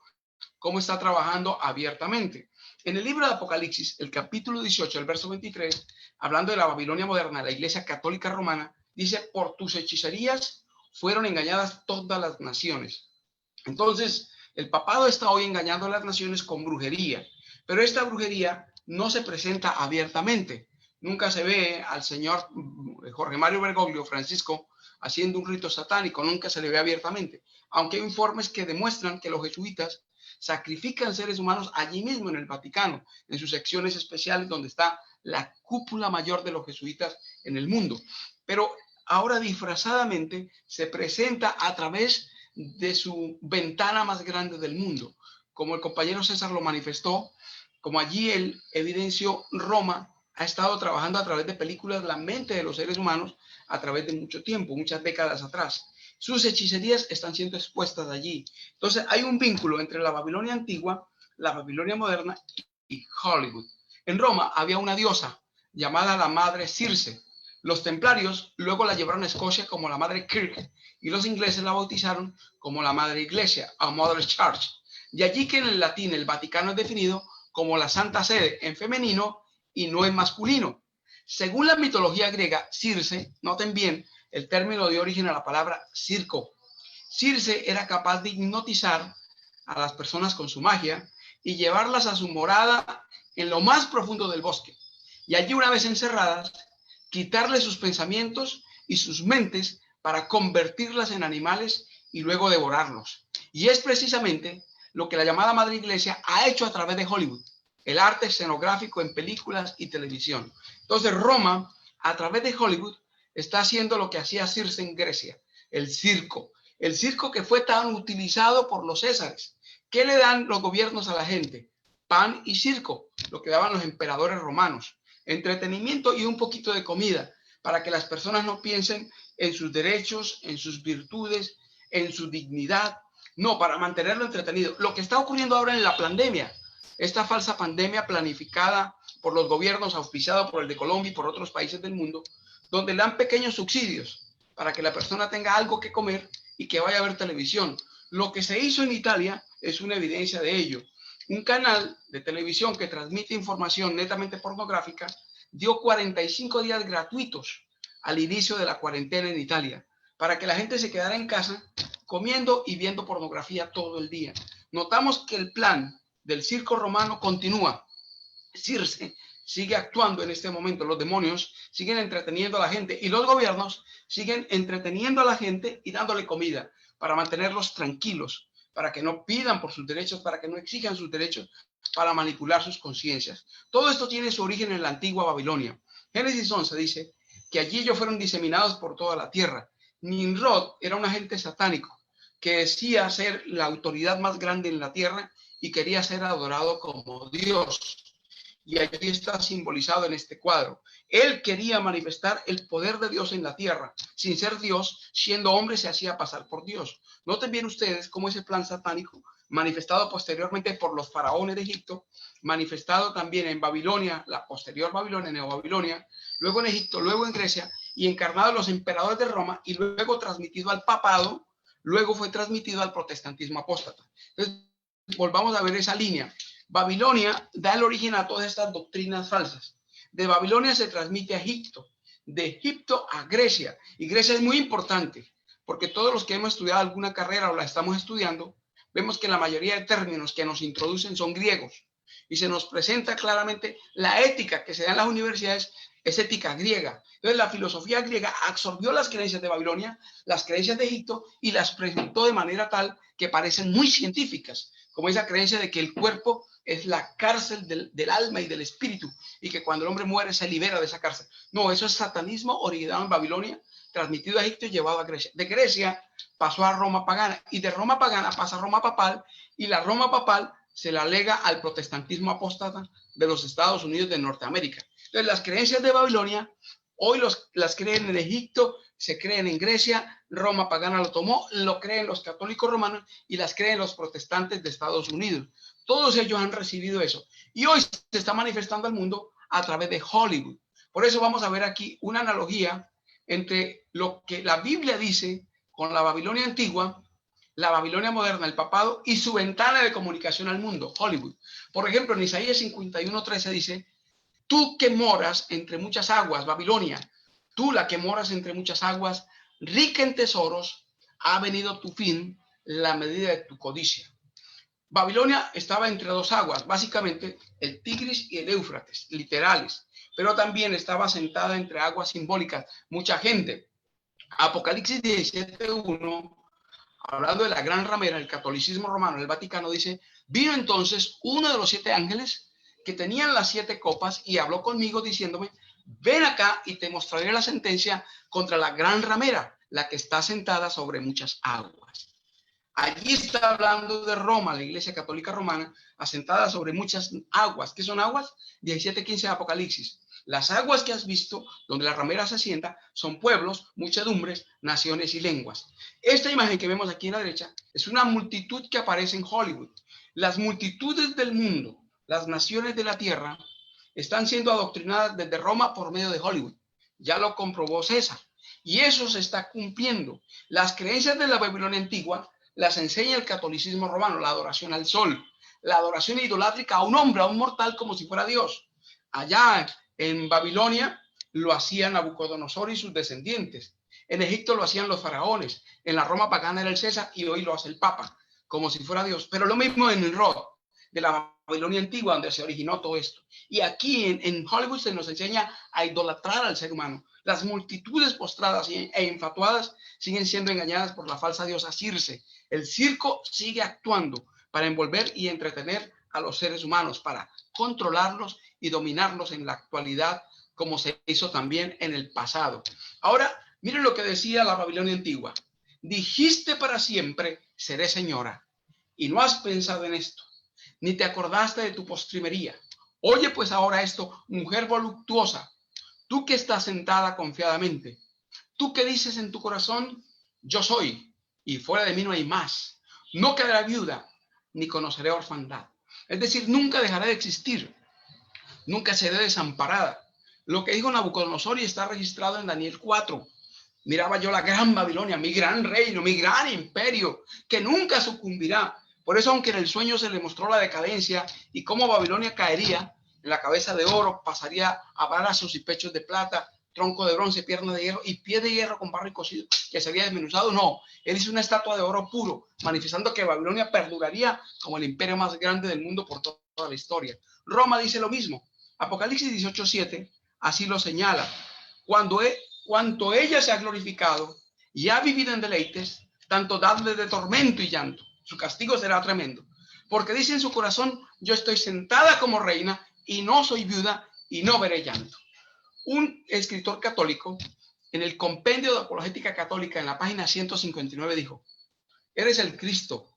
cómo está trabajando abiertamente. En el libro de Apocalipsis, el capítulo 18, el verso 23, hablando de la Babilonia moderna, la Iglesia Católica Romana, dice, por tus hechicerías fueron engañadas todas las naciones. Entonces, el papado está hoy engañando a las naciones con brujería, pero esta brujería no se presenta abiertamente. Nunca se ve al señor Jorge Mario Bergoglio, Francisco, haciendo un rito satánico, nunca se le ve abiertamente, aunque hay informes que demuestran que los jesuitas sacrifican seres humanos allí mismo en el Vaticano, en sus secciones especiales donde está la cúpula mayor de los jesuitas en el mundo. Pero ahora disfrazadamente se presenta a través de su ventana más grande del mundo, como el compañero César lo manifestó, como allí él evidenció, Roma ha estado trabajando a través de películas la mente de los seres humanos a través de mucho tiempo, muchas décadas atrás. Sus hechicerías están siendo expuestas allí. Entonces hay un vínculo entre la Babilonia antigua, la Babilonia moderna y Hollywood. En Roma había una diosa llamada la Madre Circe. Los templarios luego la llevaron a Escocia como la Madre Kirk y los ingleses la bautizaron como la Madre Iglesia, o Mother Church. Y allí que en el latín el Vaticano es definido como la Santa Sede en femenino y no en masculino. Según la mitología griega, Circe, noten bien, el término dio origen a la palabra circo. Circe era capaz de hipnotizar a las personas con su magia y llevarlas a su morada en lo más profundo del bosque. Y allí, una vez encerradas, quitarles sus pensamientos y sus mentes para convertirlas en animales y luego devorarlos. Y es precisamente lo que la llamada Madre Iglesia ha hecho a través de Hollywood, el arte escenográfico en películas y televisión. Entonces Roma, a través de Hollywood, está haciendo lo que hacía Circe en Grecia, el circo que fue tan utilizado por los césares. ¿Qué le dan los gobiernos a la gente? Pan y circo, lo que daban los emperadores romanos, entretenimiento y un poquito de comida, para que las personas no piensen en sus derechos, en sus virtudes, en su dignidad, no, para mantenerlo entretenido. Lo que está ocurriendo ahora en la pandemia, esta falsa pandemia planificada por los gobiernos, auspiciada por el de Colombia y por otros países del mundo, donde le dan pequeños subsidios para que la persona tenga algo que comer y que vaya a ver televisión. Lo que se hizo en Italia es una evidencia de ello. Un canal de televisión que transmite información netamente pornográfica dio 45 días gratuitos al inicio de la cuarentena en Italia, para que la gente se quedara en casa comiendo y viendo pornografía todo el día. Notamos que el plan del circo romano continúa. Circe sigue actuando en este momento. Los demonios siguen entreteniendo a la gente y los gobiernos siguen entreteniendo a la gente y dándole comida para mantenerlos tranquilos, para que no pidan por sus derechos, para que no exijan sus derechos, para manipular sus conciencias. Todo esto tiene su origen en la antigua Babilonia. Génesis 11 dice que allí ellos fueron diseminados por toda la tierra. Nimrod era un agente satánico que decía ser la autoridad más grande en la tierra y quería ser adorado como Dios. Y allí está simbolizado en este cuadro. Él quería manifestar el poder de Dios en la tierra. Sin ser Dios, siendo hombre, se hacía pasar por Dios. Noten bien ustedes cómo ese plan satánico, manifestado posteriormente por los faraones de Egipto, manifestado también en Babilonia, la posterior Babilonia, Neobabilonia, luego en Egipto, luego en Grecia, y encarnado en los emperadores de Roma, y luego transmitido al papado, luego fue transmitido al protestantismo apóstata. Entonces, volvamos a ver esa línea. Babilonia da el origen a todas estas doctrinas falsas. De Babilonia se transmite a Egipto, de Egipto a Grecia. Y Grecia es muy importante, porque todos los que hemos estudiado alguna carrera o la estamos estudiando, vemos que la mayoría de términos que nos introducen son griegos. Y se nos presenta claramente la ética que se da en las universidades, es ética griega. Entonces la filosofía griega absorbió las creencias de Babilonia, las creencias de Egipto, y las presentó de manera tal que parecen muy científicas, como esa creencia de que el cuerpo es la cárcel del alma y del espíritu, y que cuando el hombre muere se libera de esa cárcel. No, eso es satanismo originado en Babilonia, transmitido a Egipto y llevado a Grecia. De Grecia pasó a Roma pagana, y de Roma pagana pasa a Roma papal, y la Roma papal se la lega al protestantismo apóstata de los Estados Unidos de Norteamérica. Entonces las creencias de Babilonia hoy las creen en Egipto, se creen en Grecia, Roma pagana lo tomó, lo creen los católicos romanos y las creen los protestantes de Estados Unidos. Todos ellos han recibido eso. Y hoy se está manifestando al mundo a través de Hollywood. Por eso vamos a ver aquí una analogía entre lo que la Biblia dice con la Babilonia antigua, la Babilonia moderna, el papado y su ventana de comunicación al mundo, Hollywood. Por ejemplo, en Isaías 51:13 dice: tú que moras entre muchas aguas, Babilonia, tú la que moras entre muchas aguas, rica en tesoros, ha venido tu fin, la medida de tu codicia. Babilonia estaba entre dos aguas, básicamente el Tigris y el Éufrates, literales, pero también estaba sentada entre aguas simbólicas, mucha gente. Apocalipsis 17:1, hablando de la gran ramera, el catolicismo romano, el Vaticano, dice: vino entonces uno de los 7 ángeles que tenían las 7 copas y habló conmigo diciéndome: ven acá y te mostraré la sentencia contra la gran ramera, la que está sentada sobre muchas aguas. Allí está hablando de Roma, la Iglesia Católica Romana, asentada sobre muchas aguas. ¿Qué son aguas? 17:15 de Apocalipsis. Las aguas que has visto, donde la ramera se sienta, son pueblos, muchedumbres, naciones y lenguas. Esta imagen que vemos aquí en la derecha es una multitud que aparece en Hollywood. Las multitudes del mundo, las naciones de la tierra, están siendo adoctrinadas desde Roma por medio de Hollywood. Ya lo comprobó César. Y eso se está cumpliendo. Las creencias de la Babilonia antigua las enseña el catolicismo romano: la adoración al sol, la adoración idolátrica a un hombre, a un mortal, como si fuera Dios. Allá en Babilonia lo hacían Nabucodonosor y sus descendientes. En Egipto lo hacían los faraones. En la Roma pagana era el César y hoy lo hace el Papa, como si fuera Dios. Pero lo mismo en el Nimrod, de la Babilonia antigua, donde se originó todo esto. Y aquí en Hollywood se nos enseña a idolatrar al ser humano. Las multitudes postradas e infatuadas siguen siendo engañadas por la falsa diosa Circe. El circo sigue actuando para envolver y entretener a los seres humanos, para controlarlos y dominarlos en la actualidad, como se hizo también en el pasado. Ahora, miren lo que decía la Babilonia antigua: dijiste para siempre, seré señora, y no has pensado en esto, ni te acordaste de tu postrimería. Oye pues ahora esto, mujer voluptuosa, tú que estás sentada confiadamente, tú que dices en tu corazón: yo soy, y fuera de mí no hay más. No quedaré viuda, ni conoceré orfandad. Es decir, nunca dejaré de existir, nunca seré desamparada. Lo que dijo Nabucodonosor y está registrado en Daniel 4. Miraba yo la gran Babilonia, mi gran reino, mi gran imperio, que nunca sucumbirá. Por eso, aunque en el sueño se le mostró la decadencia y cómo Babilonia caería, en la cabeza de oro pasaría a brazos y pechos de plata, tronco de bronce, pierna de hierro y pie de hierro con barro y cocido, que se había desmenuzado. No, él hizo una estatua de oro puro, manifestando que Babilonia perduraría como el imperio más grande del mundo por toda la historia. Roma dice lo mismo. Apocalipsis 18:7 así lo señala. Cuanto ella se ha glorificado y ha vivido en deleites, tanto dadle de tormento y llanto. Su castigo será tremendo. Porque dice en su corazón, yo estoy sentada como reina y no soy viuda y no veré llanto. Un escritor católico en el Compendio de Apologética Católica en la página 159 dijo, eres el Cristo,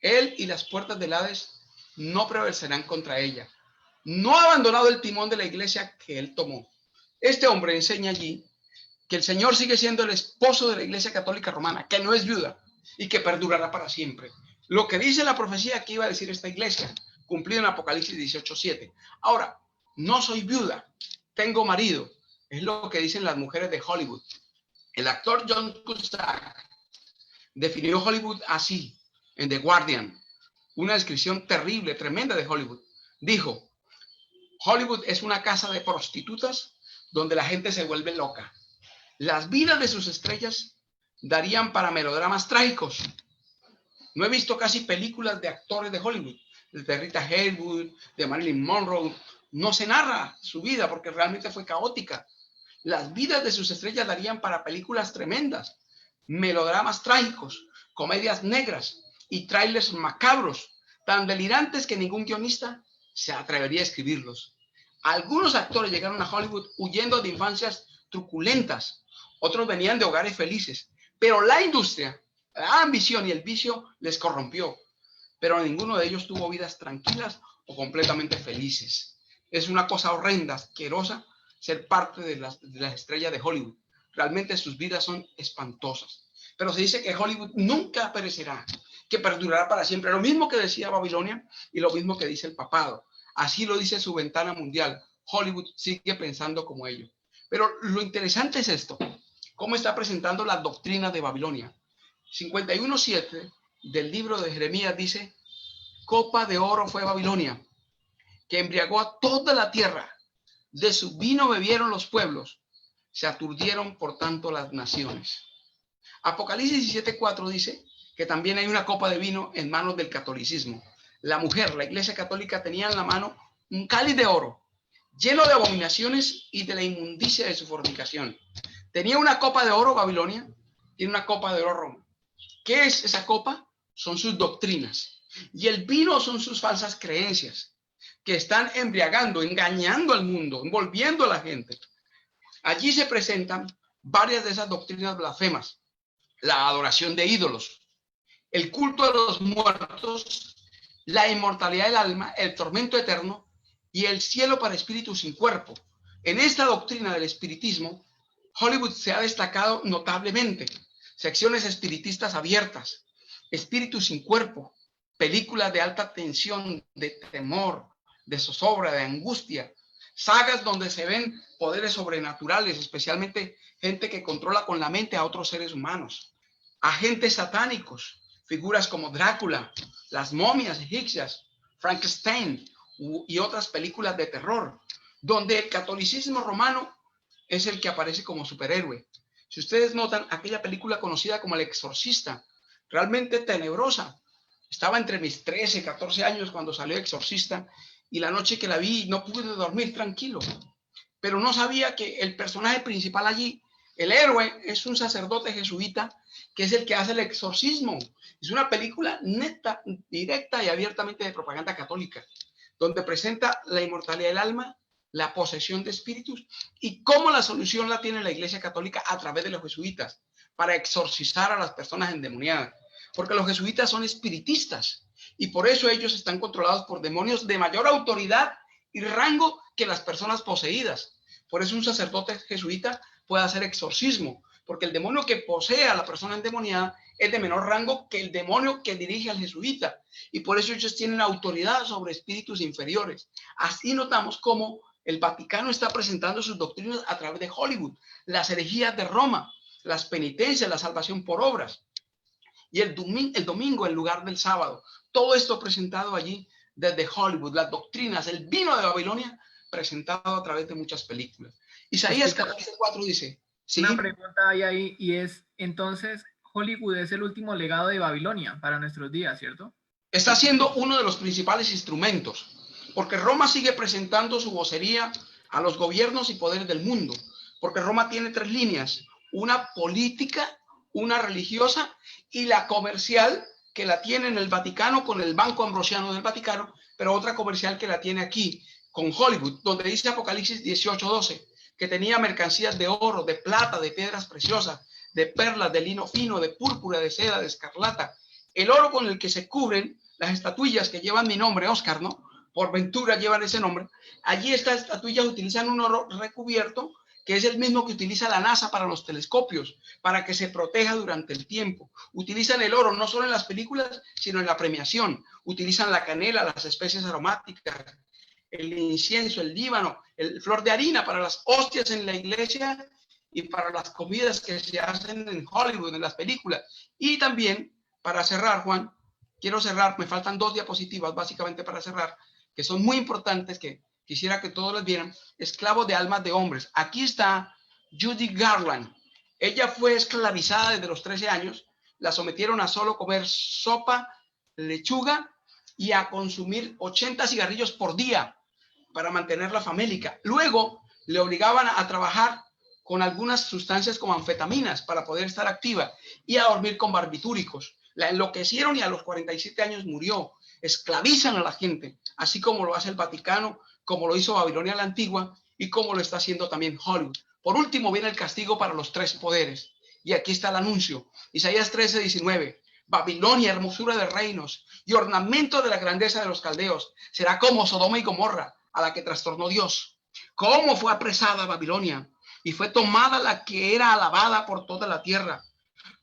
él y las puertas del Hades no prevalecerán contra ella. No ha abandonado el timón de la iglesia que él tomó. Este hombre enseña allí que el Señor sigue siendo el esposo de la Iglesia Católica Romana, que no es viuda y que perdurará para siempre. Lo que dice la profecía que iba a decir esta iglesia, cumplido en Apocalipsis 18:7. Ahora, no soy viuda, tengo marido. Es lo que dicen las mujeres de Hollywood. El actor John Cusack definió Hollywood así, en The Guardian, una descripción terrible, tremenda de Hollywood. Dijo, Hollywood es una casa de prostitutas donde la gente se vuelve loca. Las vidas de sus estrellas darían para melodramas trágicos. No he visto casi películas de actores de Hollywood, de Rita Hayworth, de Marilyn Monroe. No se narra su vida porque realmente fue caótica. Las vidas de sus estrellas darían para películas tremendas, melodramas trágicos, comedias negras y trailers macabros, tan delirantes que ningún guionista se atrevería a escribirlos. Algunos actores llegaron a Hollywood huyendo de infancias truculentas, otros venían de hogares felices, pero la industria, la ambición y el vicio les corrompió, pero ninguno de ellos tuvo vidas tranquilas o completamente felices. Es una cosa horrenda, asquerosa, ser parte de las estrellas de Hollywood. Realmente sus vidas son espantosas. Pero se dice que Hollywood nunca perecerá, que perdurará para siempre. Lo mismo que decía Babilonia y lo mismo que dice el papado. Así lo dice su ventana mundial. Hollywood sigue pensando como ellos. Pero lo interesante es esto. Cómo está presentando las doctrinas de Babilonia. 51:7 del libro de Jeremías dice, copa de oro fue Babilonia, que embriagó a toda la tierra. De su vino bebieron los pueblos, se aturdieron por tanto las naciones. Apocalipsis 17:4 dice que también hay una copa de vino en manos del catolicismo. La mujer, la iglesia católica, tenía en la mano un cáliz de oro, lleno de abominaciones y de la inmundicia de su fornicación. Tenía una copa de oro Babilonia y una copa de oro Roma. ¿Qué es esa copa? Son sus doctrinas. Y el vino son sus falsas creencias, que están embriagando, engañando al mundo, envolviendo a la gente. Allí se presentan varias de esas doctrinas blasfemas. La adoración de ídolos, el culto a los muertos, la inmortalidad del alma, el tormento eterno y el cielo para espíritus sin cuerpo. En esta doctrina del espiritismo, Hollywood se ha destacado notablemente. Secciones espiritistas abiertas, espíritus sin cuerpo, películas de alta tensión, de temor, de zozobra, de angustia, sagas donde se ven poderes sobrenaturales, especialmente gente que controla con la mente a otros seres humanos, agentes satánicos, figuras como Drácula, las momias egipcias, Frankenstein y otras películas de terror, donde el catolicismo romano es el que aparece como superhéroe. Si ustedes notan, aquella película conocida como El Exorcista, realmente tenebrosa. Estaba entre mis 13, 14 años cuando salió Exorcista y la noche que la vi no pude dormir tranquilo. Pero no sabía que el personaje principal allí, el héroe, es un sacerdote jesuita que es el que hace el exorcismo. Es una película neta, directa y abiertamente de propaganda católica, donde presenta la inmortalidad del alma, la posesión de espíritus y cómo la solución la tiene la Iglesia Católica a través de los jesuitas para exorcizar a las personas endemoniadas. Porque los jesuitas son espiritistas y por eso ellos están controlados por demonios de mayor autoridad y rango que las personas poseídas. Por eso un sacerdote jesuita puede hacer exorcismo, porque el demonio que posee a la persona endemoniada es de menor rango que el demonio que dirige al jesuita. Y por eso ellos tienen autoridad sobre espíritus inferiores. Así notamos cómo el Vaticano está presentando sus doctrinas a través de Hollywood, las herejías de Roma, las penitencias, la salvación por obras. Y el domingo en lugar del sábado. Todo esto presentado allí desde Hollywood, las doctrinas, el vino de Babilonia, presentado a través de muchas películas. Isaías 14:4 dice... ¿sí? Una pregunta hay ahí y es, entonces, Hollywood es el último legado de Babilonia para nuestros días, ¿cierto? Está siendo uno de los principales instrumentos. porque Roma sigue presentando su vocería a los gobiernos y poderes del mundo, porque Roma tiene tres líneas, una política, una religiosa y la comercial, que la tiene en el Vaticano con el Banco Ambrosiano del Vaticano, pero otra comercial que la tiene aquí con Hollywood, donde dice Apocalipsis 18:12, que tenía mercancías de oro, de plata, de piedras preciosas, de perlas, de lino fino, de púrpura, de seda, de escarlata. El oro con el que se cubren las estatuillas que llevan mi nombre, Oscar, ¿no? Por ventura llevan ese nombre. Allí estas estatuillas utilizan un oro recubierto, que es el mismo que utiliza la NASA para los telescopios, para que se proteja durante el tiempo. Utilizan el oro no solo en las películas, sino en la premiación. Utilizan la canela, las especies aromáticas, el incienso, el líbano, el flor de harina para las hostias en la iglesia y para las comidas que se hacen en Hollywood, en las películas. Y también, para cerrar, Juan, quiero cerrar, me faltan 2 diapositivas básicamente para cerrar, que son muy importantes, que quisiera que todos las vieran. Esclavo de almas de hombres. Aquí está Judy Garland. Ella fue esclavizada desde los 13 años, la sometieron a solo comer sopa, lechuga y a consumir 80 cigarrillos por día para mantenerla famélica. Luego le obligaban a trabajar con algunas sustancias como anfetaminas para poder estar activa y a dormir con barbitúricos. La enloquecieron y a los 47 años murió. Esclavizan a la gente, así como lo hace el Vaticano, como lo hizo Babilonia la Antigua y como lo está haciendo también Hollywood. Por último viene el castigo para los 3 poderes. Y aquí está el anuncio. Isaías 13:19. Babilonia, hermosura de reinos y ornamento de la grandeza de los caldeos, será como Sodoma y Gomorra, a la que trastornó Dios. ¿Cómo fue apresada Babilonia? Y fue tomada la que era alabada por toda la tierra.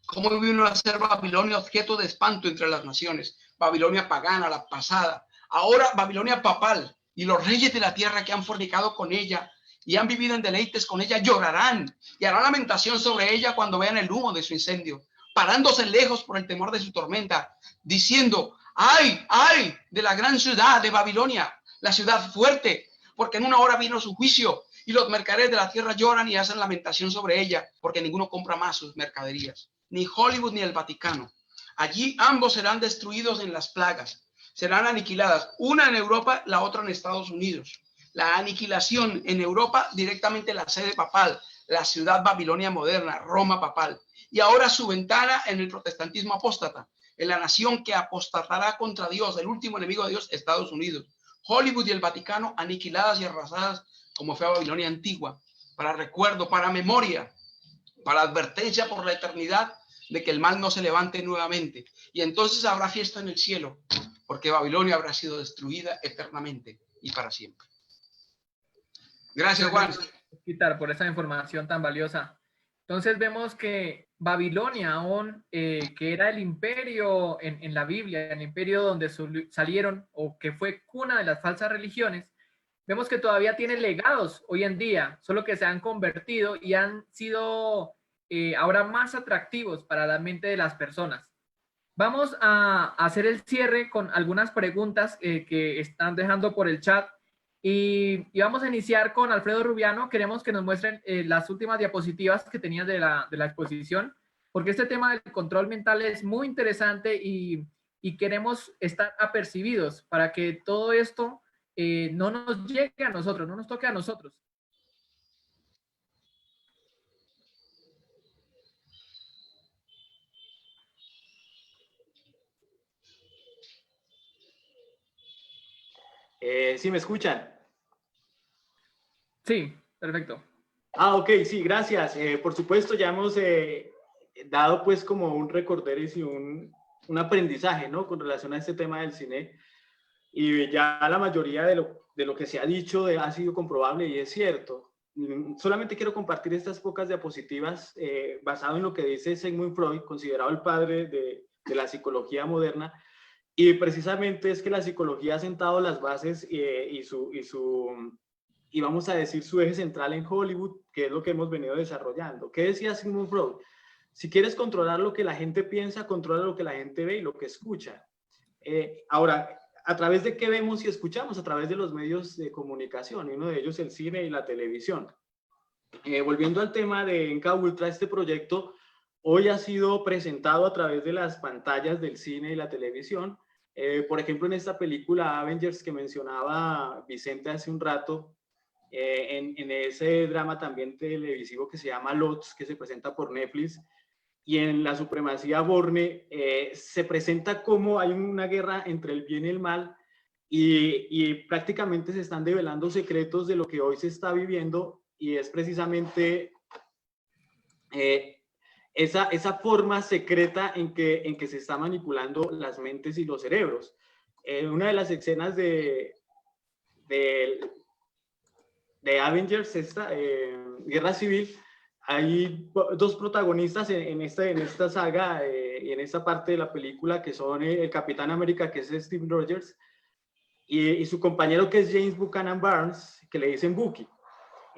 ¿Cómo vino a ser Babilonia objeto de espanto entre las naciones? Babilonia pagana, la pasada. Ahora Babilonia papal, y los reyes de la tierra que han fornicado con ella y han vivido en deleites con ella llorarán y harán lamentación sobre ella cuando vean el humo de su incendio, parándose lejos por el temor de su tormenta, diciendo: ¡ay, ay de la gran ciudad de Babilonia, la ciudad fuerte! Porque en una hora vino su juicio y los mercaderes de la tierra lloran y hacen lamentación sobre ella, porque ninguno compra más sus mercaderías, ni Hollywood ni el Vaticano. Allí ambos serán destruidos en las plagas, serán aniquiladas, una en Europa, la otra en Estados Unidos. La aniquilación en Europa, directamente la sede papal, la ciudad Babilonia moderna, Roma papal. Y ahora su ventana en el protestantismo apóstata, en la nación que apostatará contra Dios, el último enemigo de Dios, Estados Unidos. Hollywood y el Vaticano aniquiladas y arrasadas como fue Babilonia antigua, para recuerdo, para memoria, para advertencia por la eternidad de que el mal no se levante nuevamente. Y entonces habrá fiesta en el cielo, porque Babilonia habrá sido destruida eternamente y para siempre. Gracias, Juan. Por esa información tan valiosa. Entonces vemos que Babilonia aún, que era el imperio en la Biblia, el imperio donde salieron o que fue cuna de las falsas religiones, vemos que todavía tiene legados hoy en día, solo que se han convertido y han sido ahora más atractivos para la mente de las personas. Vamos a hacer el cierre con algunas preguntas que están dejando por el chat y vamos a iniciar con Alfredo Rubiano. Queremos que nos muestren las últimas diapositivas que tenían de la exposición, porque este tema del control mental es muy interesante y queremos estar apercibidos para que todo esto no nos llegue a nosotros, no nos toque a nosotros. ¿Sí me escuchan? Sí, perfecto. Ok, sí, gracias. Por supuesto, ya hemos dado pues como un recorderis y un aprendizaje, ¿no? Con relación a este tema del cine. Y ya la mayoría de lo que se ha dicho ha sido comprobable y es cierto. Solamente quiero compartir estas pocas diapositivas basado en lo que dice Sigmund Freud, considerado el padre de la psicología moderna. Y precisamente es que la psicología ha sentado las bases y vamos a decir su eje central en Hollywood, que es lo que hemos venido desarrollando. ¿Qué decía Sigmund Freud? Si quieres controlar lo que la gente piensa, controla lo que la gente ve y lo que escucha. Ahora, ¿a través de qué vemos y escuchamos? A través de los medios de comunicación, y uno de ellos el cine y la televisión. Volviendo al tema de MK Ultra, este proyecto hoy ha sido presentado a través de las pantallas del cine y la televisión, Por ejemplo, en esta película Avengers que mencionaba Vicente hace un rato, en ese drama también televisivo que se llama LOTS, que se presenta por Netflix, y en La Supremacía Bourne, se presenta como hay una guerra entre el bien y el mal, y prácticamente se están develando secretos de lo que hoy se está viviendo, y es precisamente esa forma secreta en que se está manipulando las mentes y los cerebros. Una de las escenas de Avengers, esta Guerra Civil, hay dos protagonistas en esta saga y en esta parte de la película, que son el Capitán América, que es Steve Rogers, y su compañero, que es James Buchanan Barnes, que le dicen Bucky.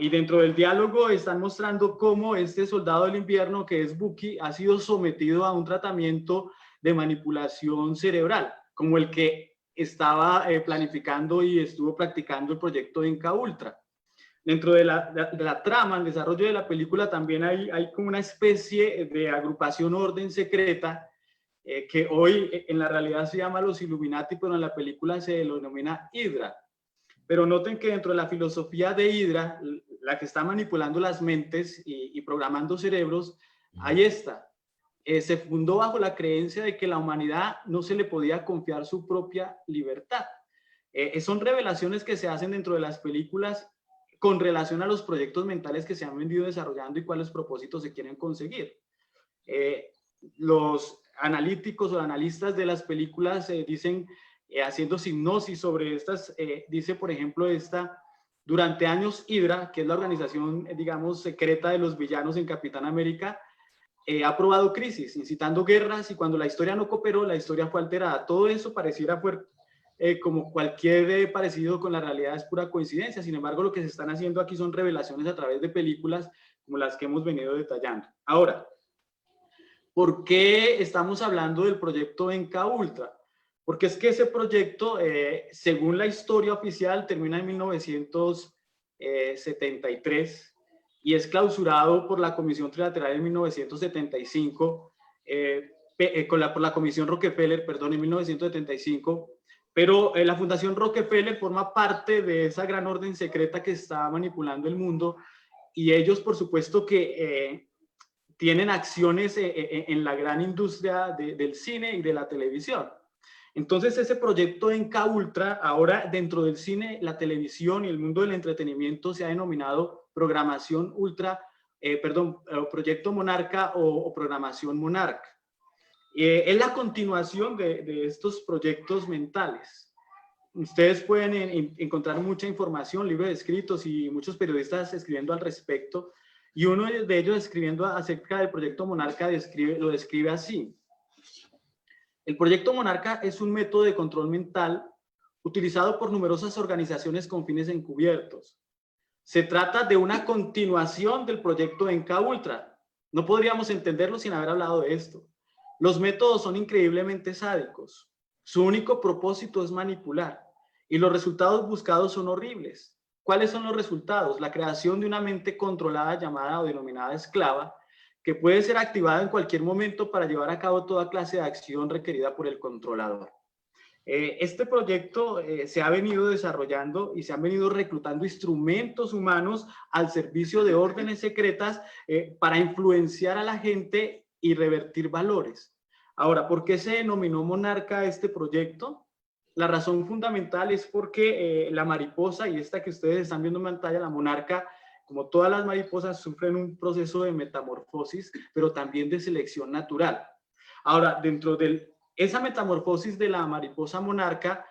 Y dentro del diálogo están mostrando cómo este soldado del invierno, que es Bucky, ha sido sometido a un tratamiento de manipulación cerebral, como el que estaba planificando y estuvo practicando el proyecto de Inca Ultra. Dentro de la trama, el desarrollo de la película, también hay como una especie de agrupación orden secreta que hoy en la realidad se llama los Illuminati, pero en la película se lo denomina Hydra. Pero noten que dentro de la filosofía de Hydra, la que está manipulando las mentes y programando cerebros, ahí está. Se fundó bajo la creencia de que la humanidad no se le podía confiar su propia libertad. Son revelaciones que se hacen dentro de las películas con relación a los proyectos mentales que se han venido desarrollando y cuáles propósitos se quieren conseguir. Los analíticos o analistas de las películas dicen, haciendo hipnosis sobre estas, dice por ejemplo durante años Hydra, que es la organización digamos secreta de los villanos en Capitán América, ha probado crisis, incitando guerras, y cuando la historia no cooperó, la historia fue alterada. Todo eso pareciera como cualquier parecido con la realidad es pura coincidencia. Sin embargo, lo que se están haciendo aquí son revelaciones a través de películas como las que hemos venido detallando. Ahora, ¿por qué estamos hablando del proyecto Inca Ultra? Porque es que ese proyecto, según la historia oficial, termina en 1973 y es clausurado por la Comisión Trilateral en 1975, por la Comisión Rockefeller, perdón, en 1975. Pero la Fundación Rockefeller forma parte de esa gran orden secreta que está manipulando el mundo, y ellos, por supuesto, que tienen acciones en la gran industria del cine y de la televisión. Entonces, ese proyecto Inca Ultra, ahora dentro del cine, la televisión y el mundo del entretenimiento, se ha denominado programación ultra, proyecto Monarca o programación Monarca. Es la continuación de estos proyectos mentales. Ustedes pueden encontrar mucha información, libros escritos y muchos periodistas escribiendo al respecto, y uno de ellos escribiendo acerca del proyecto Monarca lo describe así. El proyecto Monarca es un método de control mental utilizado por numerosas organizaciones con fines encubiertos. Se trata de una continuación del proyecto Inca Ultra. No podríamos entenderlo sin haber hablado de esto. Los métodos son increíblemente sádicos. Su único propósito es manipular, y los resultados buscados son horribles. ¿Cuáles son los resultados? La creación de una mente controlada llamada o denominada esclava, que puede ser activada en cualquier momento para llevar a cabo toda clase de acción requerida por el controlador. Este proyecto se ha venido desarrollando y se han venido reclutando instrumentos humanos al servicio de órdenes secretas para influenciar a la gente y revertir valores. Ahora, ¿por qué se denominó Monarca este proyecto? La razón fundamental es porque la mariposa, y esta que ustedes están viendo en pantalla, la monarca, como todas las mariposas, sufren un proceso de metamorfosis, pero también de selección natural. Ahora, dentro de esa metamorfosis de la mariposa monarca,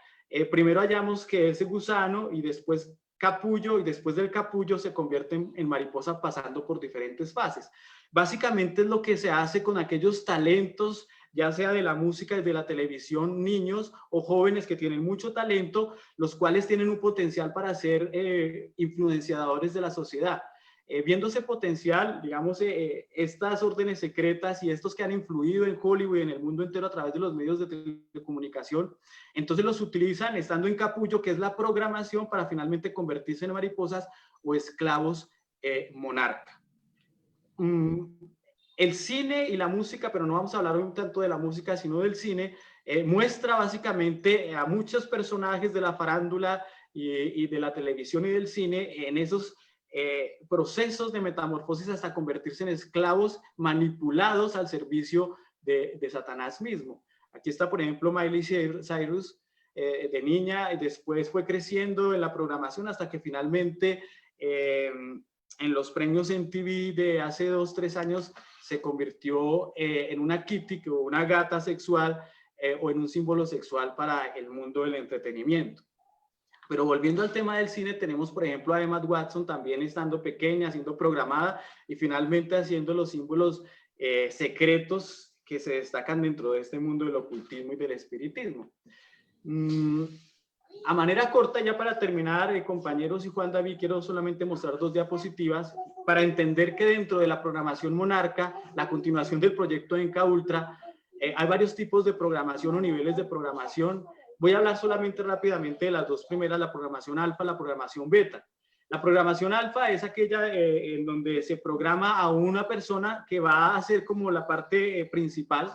primero hallamos que ese gusano y después capullo, y después del capullo se convierte en mariposa, pasando por diferentes fases. Básicamente es lo que se hace con aquellos talentos, ya sea de la música y de la televisión, niños o jóvenes que tienen mucho talento, los cuales tienen un potencial para ser influenciadores de la sociedad. Viendo ese potencial, digamos, estas órdenes secretas y estos que han influido en Hollywood y en el mundo entero a través de los medios de telecomunicación, entonces los utilizan estando en capullo, que es la programación, para finalmente convertirse en mariposas o esclavos monarca. El cine y la música, pero no vamos a hablar un tanto de la música, sino del cine, muestra básicamente a muchos personajes de la farándula y de la televisión y del cine en esos procesos de metamorfosis hasta convertirse en esclavos manipulados al servicio de Satanás mismo. Aquí está, por ejemplo, Miley Cyrus, de niña, y después fue creciendo en la programación hasta que finalmente en los premios MTV de hace 2-3 años se convirtió en una kitty o una gata sexual o en un símbolo sexual para el mundo del entretenimiento. Pero volviendo al tema del cine, tenemos por ejemplo a Emma Watson también estando pequeña, siendo programada y finalmente haciendo los símbolos secretos que se destacan dentro de este mundo del ocultismo y del espiritismo. A manera corta, ya para terminar, compañeros y Juan David, quiero solamente mostrar 2 diapositivas para entender que dentro de la programación Monarca, la continuación del proyecto Enka Ultra, hay varios tipos de programación o niveles de programación. Voy a hablar solamente rápidamente de las 2 primeras, la programación alfa, la programación beta. La programación alfa es aquella en donde se programa a una persona que va a hacer como la parte principal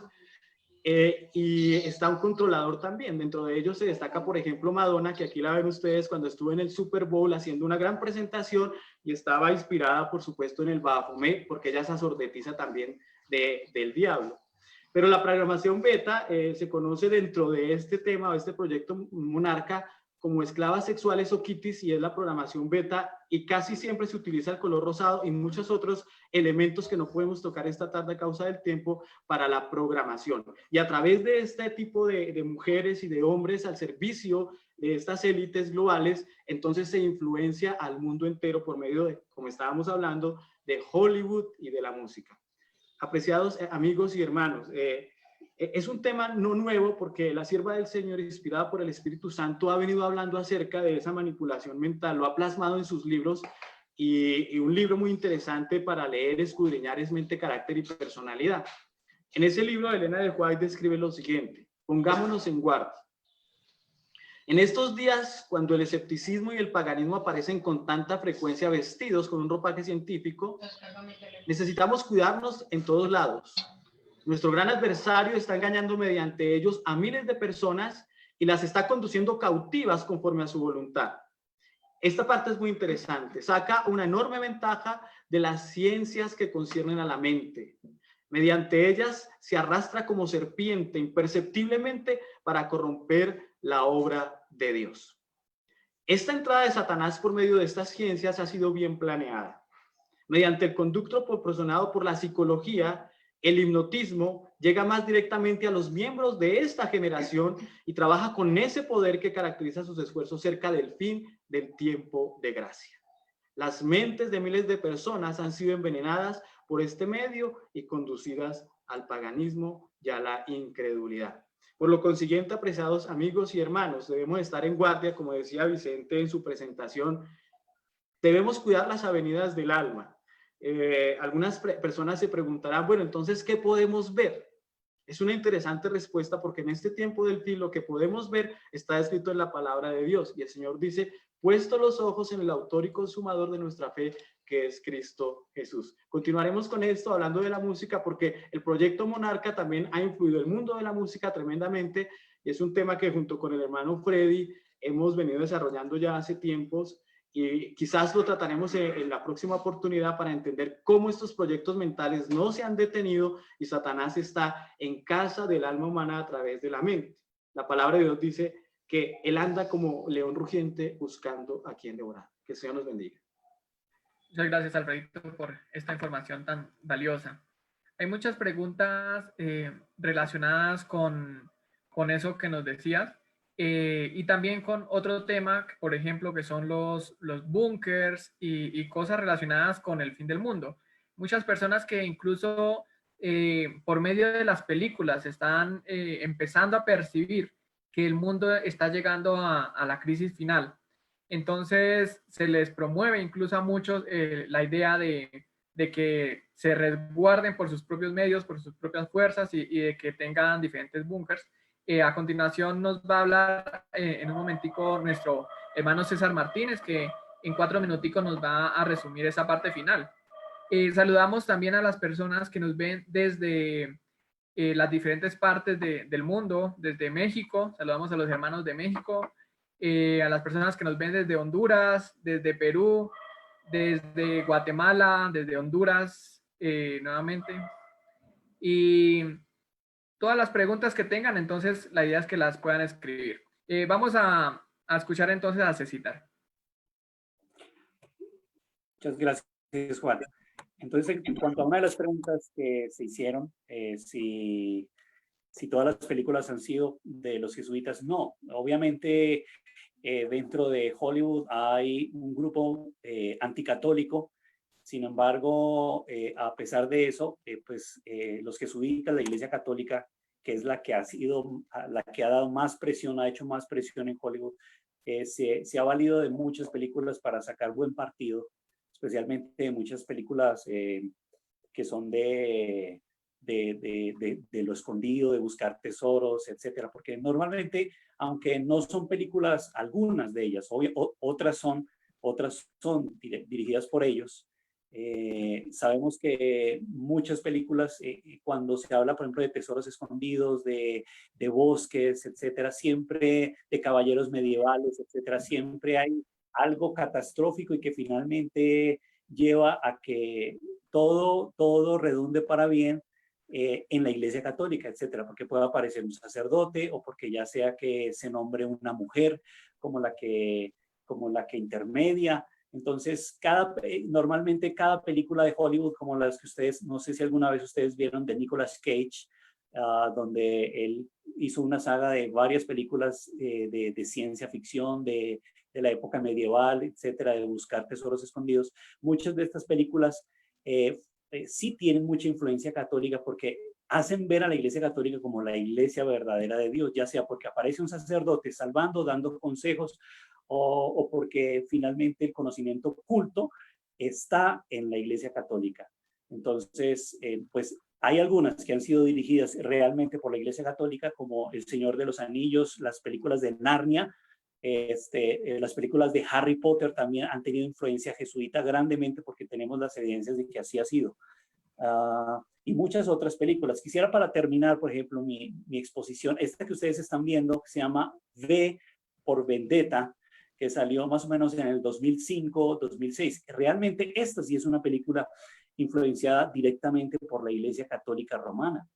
y está un controlador también. Dentro de ellos se destaca, por ejemplo, Madonna, que aquí la ven ustedes cuando estuvo en el Super Bowl haciendo una gran presentación y estaba inspirada, por supuesto, en el Baphomet, porque ella es sacerdotisa también del diablo. Pero la programación beta se conoce dentro de este tema o este proyecto Monarca como esclavas sexuales o kitties, y es la programación beta, y casi siempre se utiliza el color rosado y muchos otros elementos que no podemos tocar esta tarde a causa del tiempo para la programación. Y a través de este tipo de mujeres y de hombres al servicio de estas élites globales, entonces se influencia al mundo entero por medio de, como estábamos hablando, de Hollywood y de la música. Apreciados amigos y hermanos, es un tema no nuevo porque la sierva del Señor, inspirada por el Espíritu Santo, ha venido hablando acerca de esa manipulación mental, lo ha plasmado en sus libros, y un libro muy interesante para leer, escudriñar es Mente, Carácter y Personalidad. En ese libro, Elena de White describe lo siguiente: pongámonos en guardia. En estos días, cuando el escepticismo y el paganismo aparecen con tanta frecuencia vestidos con un ropaje científico, necesitamos cuidarnos en todos lados. Nuestro gran adversario está engañando mediante ellos a miles de personas y las está conduciendo cautivas conforme a su voluntad. Esta parte es muy interesante. Saca una enorme ventaja de las ciencias que conciernen a la mente. Mediante ellas se arrastra como serpiente imperceptiblemente para corromper la obra de Dios. Esta entrada de Satanás por medio de estas ciencias ha sido bien planeada. Mediante el conducto proporcionado por la psicología, el hipnotismo llega más directamente a los miembros de esta generación y trabaja con ese poder que caracteriza sus esfuerzos cerca del fin del tiempo de gracia. Las mentes de miles de personas han sido envenenadas por este medio y conducidas al paganismo y a la incredulidad. Por lo consiguiente, apreciados amigos y hermanos, debemos estar en guardia, como decía Vicente en su presentación. Debemos cuidar las avenidas del alma. Algunas personas se preguntarán, bueno, entonces, ¿qué podemos ver? Es una interesante respuesta porque en este tiempo del fin lo que podemos ver está escrito en la palabra de Dios. Y el Señor dice, puesto los ojos en el autor y consumador de nuestra fe, que es Cristo Jesús. Continuaremos con esto hablando de la música porque el proyecto Monarca también ha influido el mundo de la música tremendamente y es un tema que junto con el hermano Freddy hemos venido desarrollando ya hace tiempos. Y quizás lo trataremos en la próxima oportunidad para entender cómo estos proyectos mentales no se han detenido y Satanás está en casa del alma humana a través de la mente. La palabra de Dios dice que él anda como león rugiente buscando a quien devorar. Que el Señor nos bendiga. Muchas gracias, Alfredito, por esta información tan valiosa. Hay muchas preguntas relacionadas con eso que nos decías. Y también con otro tema, por ejemplo, que son los búnkers y cosas relacionadas con el fin del mundo. Muchas personas que incluso por medio de las películas están empezando a percibir que el mundo está llegando a la crisis final. Entonces se les promueve incluso a muchos la idea de que se resguarden por sus propios medios, por sus propias fuerzas y de que tengan diferentes búnkers. A continuación nos va a hablar en un momentico nuestro hermano César Martínez, que en 4 minuticos nos va a resumir esa parte final. Saludamos también a las personas que nos ven desde las diferentes partes del mundo, desde México, saludamos a los hermanos de México, a las personas que nos ven desde Honduras, desde Perú, desde Guatemala, desde Honduras, nuevamente. Y todas las preguntas que tengan, entonces la idea es que las puedan escribir. Vamos a escuchar entonces a Cecitar. Muchas gracias, Juan. Entonces, en cuanto a una de las preguntas que se hicieron, si todas las películas han sido de los jesuitas, no. Obviamente, dentro de Hollywood hay un grupo anticatólico. Sin embargo, a pesar de eso, los jesuitas, la Iglesia Católica, que es la que ha dado más presión, ha hecho más presión en Hollywood, se ha valido de muchas películas para sacar buen partido, especialmente de muchas películas que son de lo escondido, de buscar tesoros, etcétera, porque normalmente, aunque no son películas, algunas de ellas, otras son dirigidas por ellos. Sabemos que muchas películas, cuando se habla, por ejemplo, de tesoros escondidos, de bosques, etcétera, siempre de caballeros medievales, etcétera, siempre hay algo catastrófico y que finalmente lleva a que todo redunde para bien en la Iglesia Católica, etcétera, porque puede aparecer un sacerdote o porque ya sea que se nombre una mujer como la que intermedia. Entonces, normalmente cada película de Hollywood, como las que ustedes, no sé si alguna vez ustedes vieron de Nicolas Cage, donde él hizo una saga de varias películas de ciencia ficción, de la época medieval, etcétera, de buscar tesoros escondidos. Muchas de estas películas sí tienen mucha influencia católica porque hacen ver a la Iglesia Católica como la iglesia verdadera de Dios, ya sea porque aparece un sacerdote salvando, dando consejos, o porque finalmente el conocimiento oculto está en la Iglesia Católica. Entonces, pues hay algunas que han sido dirigidas realmente por la Iglesia Católica, como El Señor de los Anillos, las películas de Narnia, las películas de Harry Potter también han tenido influencia jesuita grandemente porque tenemos las evidencias de que así ha sido. Y muchas otras películas. Quisiera, para terminar, por ejemplo, mi exposición, esta que ustedes están viendo, que se llama V por Vendetta, que salió más o menos en el 2005, 2006. Realmente esta sí es una película influenciada directamente por la Iglesia Católica Romana.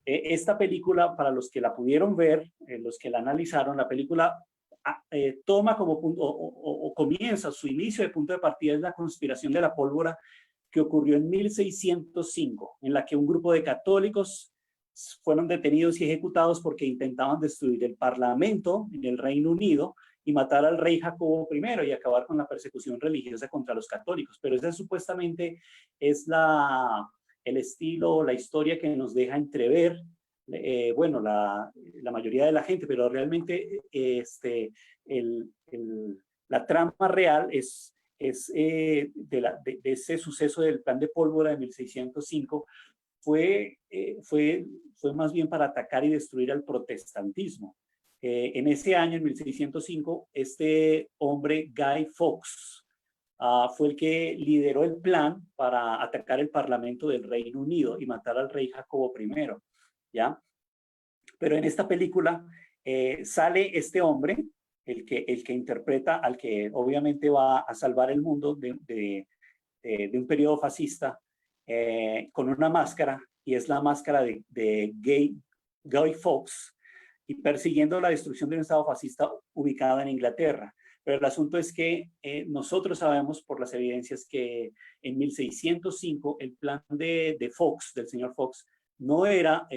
Esta película, para los que la pudieron ver, los que la analizaron, la película toma como punto, o comienza su inicio de punto de partida es la conspiración de la pólvora que ocurrió en 1605, en la que un grupo de católicos fueron detenidos y ejecutados porque intentaban destruir el Parlamento en el Reino Unido y matar al rey Jacobo I y acabar con la persecución religiosa contra los católicos. Pero esa supuestamente es el estilo, la historia que nos deja entrever, bueno, la mayoría de la gente, pero realmente la trama real es de ese suceso del plan de pólvora de 1605 fue más bien para atacar y destruir al protestantismo. En ese año, en 1605, este hombre, Guy Fawkes, fue el que lideró el plan para atacar el Parlamento del Reino Unido y matar al rey Jacobo I, ¿ya? Pero en esta película sale este hombre, el que interpreta al que obviamente va a salvar el mundo de un periodo fascista, con una máscara, y es la máscara de Guy Fawkes, y persiguiendo la destrucción de un estado fascista ubicado en Inglaterra. Pero el asunto es que nosotros sabemos por las evidencias que en 1605 el plan de Fawkes, del señor Fawkes, no era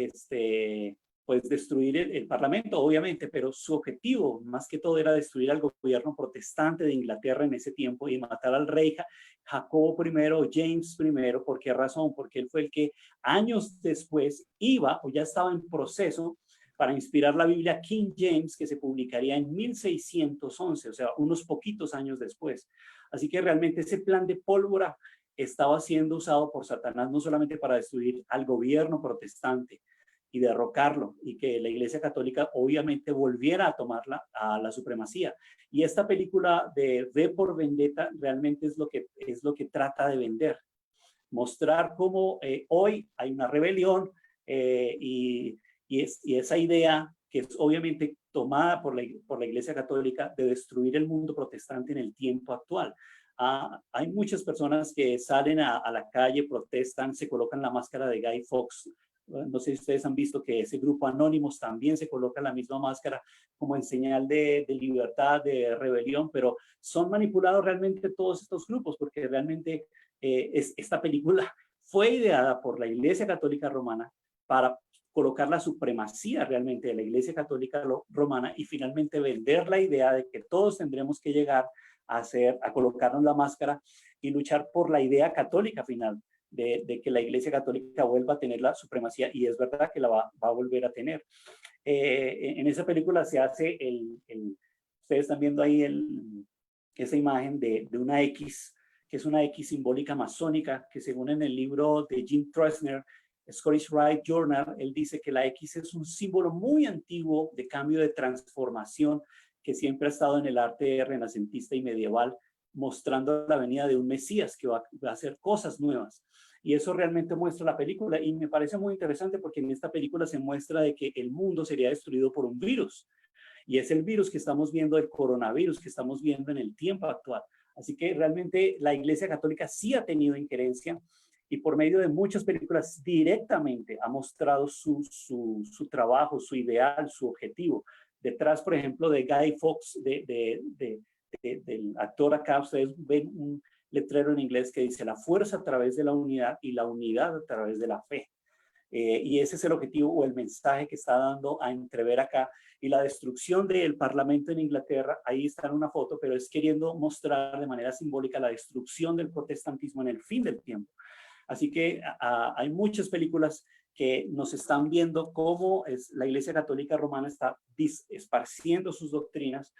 pues destruir el Parlamento, obviamente, pero su objetivo más que todo era destruir al gobierno protestante de Inglaterra en ese tiempo y matar al rey Jacobo I, James I. ¿Por qué razón? Porque él fue el que años después iba o ya estaba en proceso para inspirar la Biblia King James, que se publicaría en 1611, o sea, unos poquitos años después. Así que realmente ese plan de pólvora estaba siendo usado por Satanás no solamente para destruir al gobierno protestante y derrocarlo, y que la Iglesia Católica obviamente volviera a tomar la supremacía. Y esta película de V por Vendetta realmente es lo que trata de vender. Mostrar cómo hoy hay una rebelión, y esa idea que es obviamente tomada por la Iglesia Católica de destruir el mundo protestante en el tiempo actual. Hay muchas personas que salen a la calle, protestan, se colocan la máscara de Guy Fawkes. No sé si ustedes han visto que ese grupo Anónimos también se coloca la misma máscara como en señal de libertad, de rebelión, pero son manipulados realmente todos estos grupos porque realmente esta película fue ideada por la Iglesia Católica Romana para colocar la supremacía realmente de la Iglesia Católica Romana y finalmente vender la idea de que todos tendremos que llegar a colocarnos la máscara y luchar por la idea católica final de que la Iglesia Católica vuelva a tener la supremacía, y es verdad que la va a volver a tener. En esa película se hace ustedes están viendo ahí esa imagen de una X, que es una X simbólica masónica, que según en el libro de Jim Tressner, Scottish Rite Journal, él dice que la X es un símbolo muy antiguo de cambio, de transformación, que siempre ha estado en el arte renacentista y medieval, mostrando la venida de un Mesías que va a hacer cosas nuevas. Y eso realmente muestra la película, y me parece muy interesante porque en esta película se muestra de que el mundo sería destruido por un virus, y es el virus que estamos viendo, el coronavirus que estamos viendo en el tiempo actual. Así que realmente la Iglesia Católica sí ha tenido injerencia, y por medio de muchas películas directamente ha mostrado su trabajo, su ideal, su objetivo. Detrás, por ejemplo, de Guy Fawkes, del actor acá, ustedes ven un letrero en inglés que dice la fuerza a través de la unidad y la unidad a través de la fe. Y ese es el objetivo o el mensaje que está dando a entrever acá. Y la destrucción del Parlamento en Inglaterra, ahí está en una foto, pero es queriendo mostrar de manera simbólica la destrucción del protestantismo en el fin del tiempo. Así que hay muchas películas que nos están viendo cómo la Iglesia Católica Romana está esparciendo sus doctrinas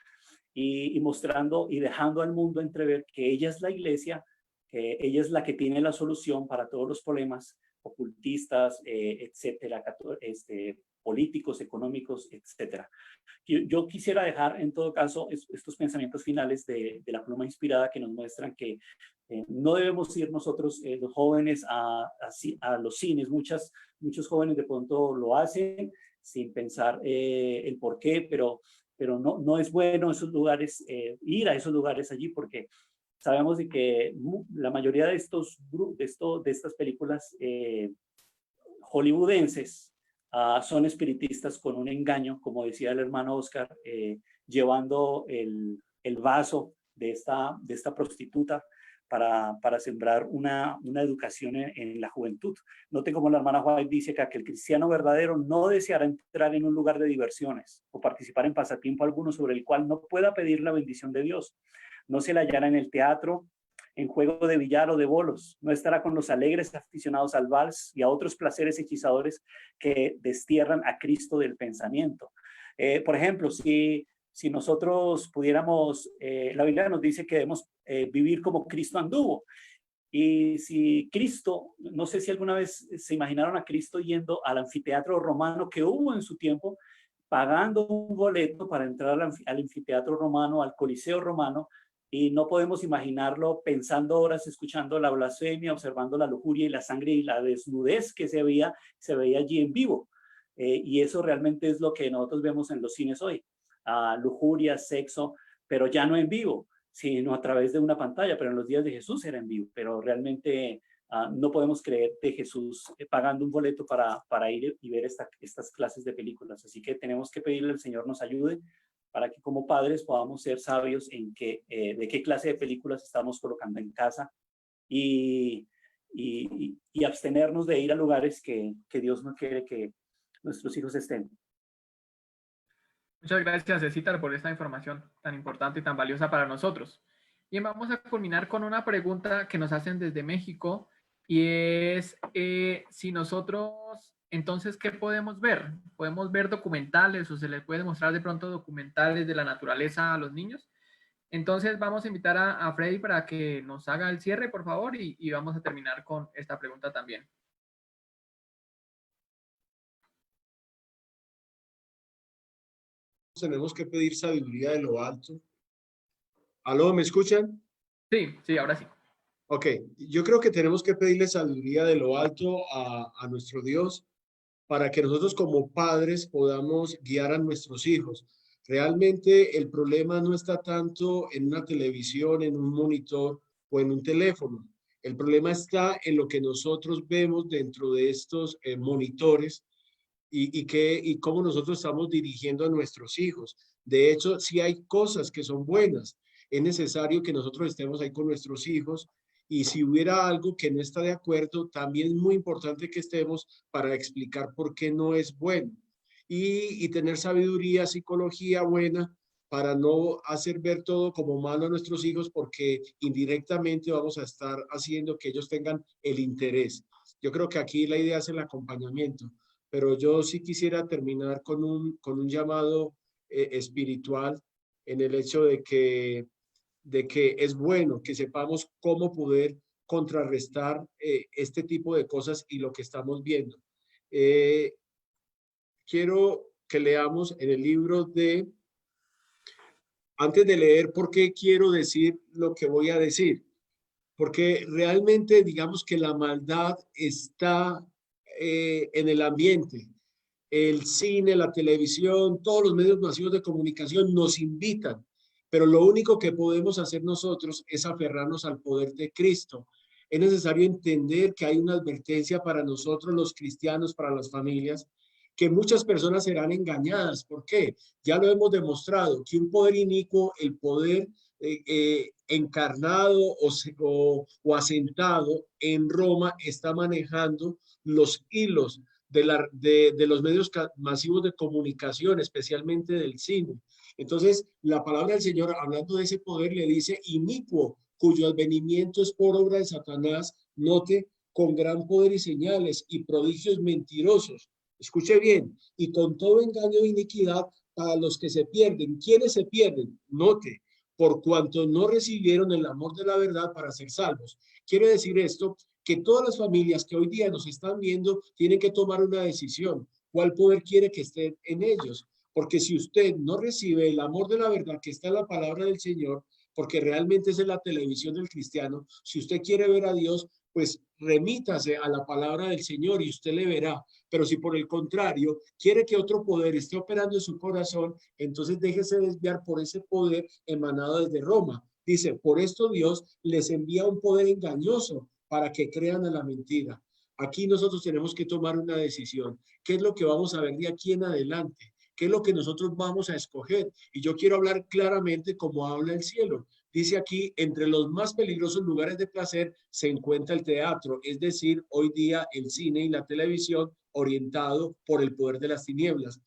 y mostrando y dejando al mundo entrever que ella es la Iglesia, que ella es la que tiene la solución para todos los problemas ocultistas, etcétera, políticos, económicos, etcétera. Yo quisiera dejar en todo caso estos pensamientos finales de la pluma inspirada que nos muestran que no debemos ir nosotros, los jóvenes, a los cines. Muchos jóvenes de pronto lo hacen sin pensar el por qué, pero no es bueno esos lugares, ir a esos lugares allí, porque sabemos de que la mayoría de estas películas hollywoodenses son espiritistas con un engaño, como decía el hermano Oscar, llevando el vaso de esta prostituta para sembrar una educación en la juventud. Noten como la hermana White dice que el cristiano verdadero no deseará entrar en un lugar de diversiones o participar en pasatiempo alguno sobre el cual no pueda pedir la bendición de Dios. No se la hallará en el teatro, en juego de billar o de bolos. No estará con los alegres aficionados al vals y a otros placeres hechizadores que destierran a Cristo del pensamiento. Por ejemplo, si nosotros pudiéramos, la Biblia nos dice que debemos vivir como Cristo anduvo. Y si Cristo, no sé si alguna vez se imaginaron a Cristo yendo al anfiteatro romano que hubo en su tiempo, pagando un boleto para entrar al anfiteatro romano, al Coliseo romano, y no podemos imaginarlo pensando horas, escuchando la blasfemia, observando la lujuria y la sangre y la desnudez que se veía allí en vivo. Y eso realmente es lo que nosotros vemos en los cines hoy. Lujuria, sexo, pero ya no en vivo, sino a través de una pantalla. Pero en los días de Jesús era en vivo, pero realmente no podemos creer de Jesús pagando un boleto para ir y ver estas clases de películas. Así que tenemos que pedirle al Señor nos ayude para que como padres podamos ser sabios en de qué clase de películas estamos colocando en casa y abstenernos de ir a lugares que Dios no quiere que nuestros hijos estén. Muchas gracias, Cecitar, por esta información tan importante y tan valiosa para nosotros. Bien, vamos a culminar con una pregunta que nos hacen desde México, y es si nosotros, entonces, ¿qué podemos ver? ¿Podemos ver documentales o se les puede mostrar de pronto documentales de la naturaleza a los niños? Entonces vamos a invitar a Freddy para que nos haga el cierre, por favor, y vamos a terminar con esta pregunta también. Tenemos que pedir sabiduría de lo alto. ¿Aló, me escuchan? Sí, ahora sí. Ok, yo creo que tenemos que pedirle sabiduría de lo alto a nuestro Dios, para que nosotros como padres podamos guiar a nuestros hijos. Realmente el problema no está tanto en una televisión, en un monitor o en un teléfono. El problema está en lo que nosotros vemos dentro de estos monitores y cómo nosotros estamos dirigiendo a nuestros hijos. De hecho, sí hay cosas que son buenas. Es necesario que nosotros estemos ahí con nuestros hijos y si hubiera algo que no está de acuerdo, también es muy importante que estemos para explicar por qué no es bueno y tener sabiduría, psicología buena para no hacer ver todo como malo a nuestros hijos porque indirectamente vamos a estar haciendo que ellos tengan el interés. Yo creo que aquí la idea es el acompañamiento, pero yo sí quisiera terminar con un llamado espiritual en el hecho de que es bueno que sepamos cómo poder contrarrestar este tipo de cosas y lo que estamos viendo. Quiero que leamos en el libro de, antes de leer, ¿por qué quiero decir lo que voy a decir? Porque realmente digamos que la maldad está en el ambiente. El cine, la televisión, todos los medios masivos de comunicación nos invitan, pero lo único que podemos hacer nosotros es aferrarnos al poder de Cristo. Es necesario entender que hay una advertencia para nosotros los cristianos, para las familias, que muchas personas serán engañadas. ¿Por qué? Ya lo hemos demostrado, que un poder inicuo, el poder encarnado o asentado en Roma, está manejando los hilos de los medios masivos de comunicación, especialmente del cine. Entonces, la palabra del Señor, hablando de ese poder, le dice inicuo, cuyo advenimiento es por obra de Satanás, note, con gran poder y señales y prodigios mentirosos. Escuche bien, y con todo engaño e iniquidad para los que se pierden. ¿Quiénes se pierden? Note, por cuanto no recibieron el amor de la verdad para ser salvos. Quiere decir esto, que todas las familias que hoy día nos están viendo tienen que tomar una decisión. ¿Cuál poder quiere que esté en ellos? Porque si usted no recibe el amor de la verdad que está en la palabra del Señor, porque realmente es en la televisión del cristiano, si usted quiere ver a Dios, pues remítase a la palabra del Señor y usted le verá. Pero si por el contrario quiere que otro poder esté operando en su corazón, entonces déjese desviar por ese poder emanado desde Roma. Dice, por esto Dios les envía un poder engañoso para que crean a la mentira. Aquí nosotros tenemos que tomar una decisión. ¿Qué es lo que vamos a ver de aquí en adelante? ¿Qué es lo que nosotros vamos a escoger? Y yo quiero hablar claramente como habla el cielo. Dice aquí, entre los más peligrosos lugares de placer se encuentra el teatro, es decir, hoy día el cine y la televisión orientado por el poder de las tinieblas.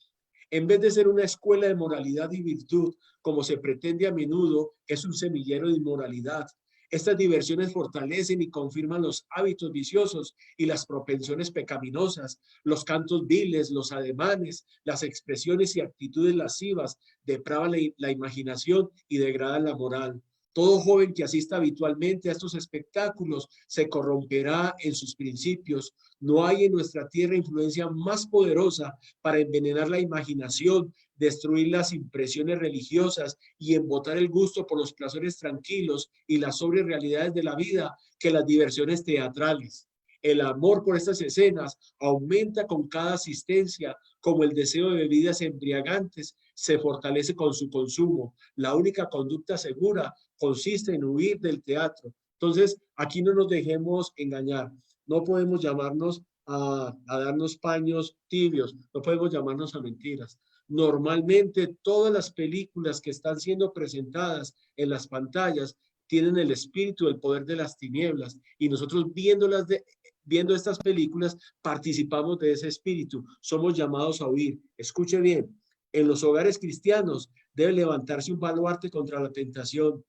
En vez de ser una escuela de moralidad y virtud, como se pretende a menudo, es un semillero de inmoralidad. Estas diversiones fortalecen y confirman los hábitos viciosos y las propensiones pecaminosas, los cantos viles, los ademanes, las expresiones y actitudes lascivas, depravan la imaginación y degradan la moral. Todo joven que asista habitualmente a estos espectáculos se corromperá en sus principios. No hay en nuestra tierra influencia más poderosa para envenenar la imaginación, destruir las impresiones religiosas y embotar el gusto por los placeres tranquilos y las sobrias realidades de la vida que las diversiones teatrales. El amor por estas escenas aumenta con cada asistencia, como el deseo de bebidas embriagantes se fortalece con su consumo. La única conducta segura consiste en huir del teatro. Entonces, aquí no nos dejemos engañar. No podemos llamarnos a darnos paños tibios, no podemos llamarnos a mentiras. Normalmente todas las películas que están siendo presentadas en las pantallas tienen el espíritu, el poder de las tinieblas, y nosotros viendo estas películas participamos de ese espíritu. Somos llamados a huir. Escuche bien, en los hogares cristianos debe levantarse un baluarte contra la tentación.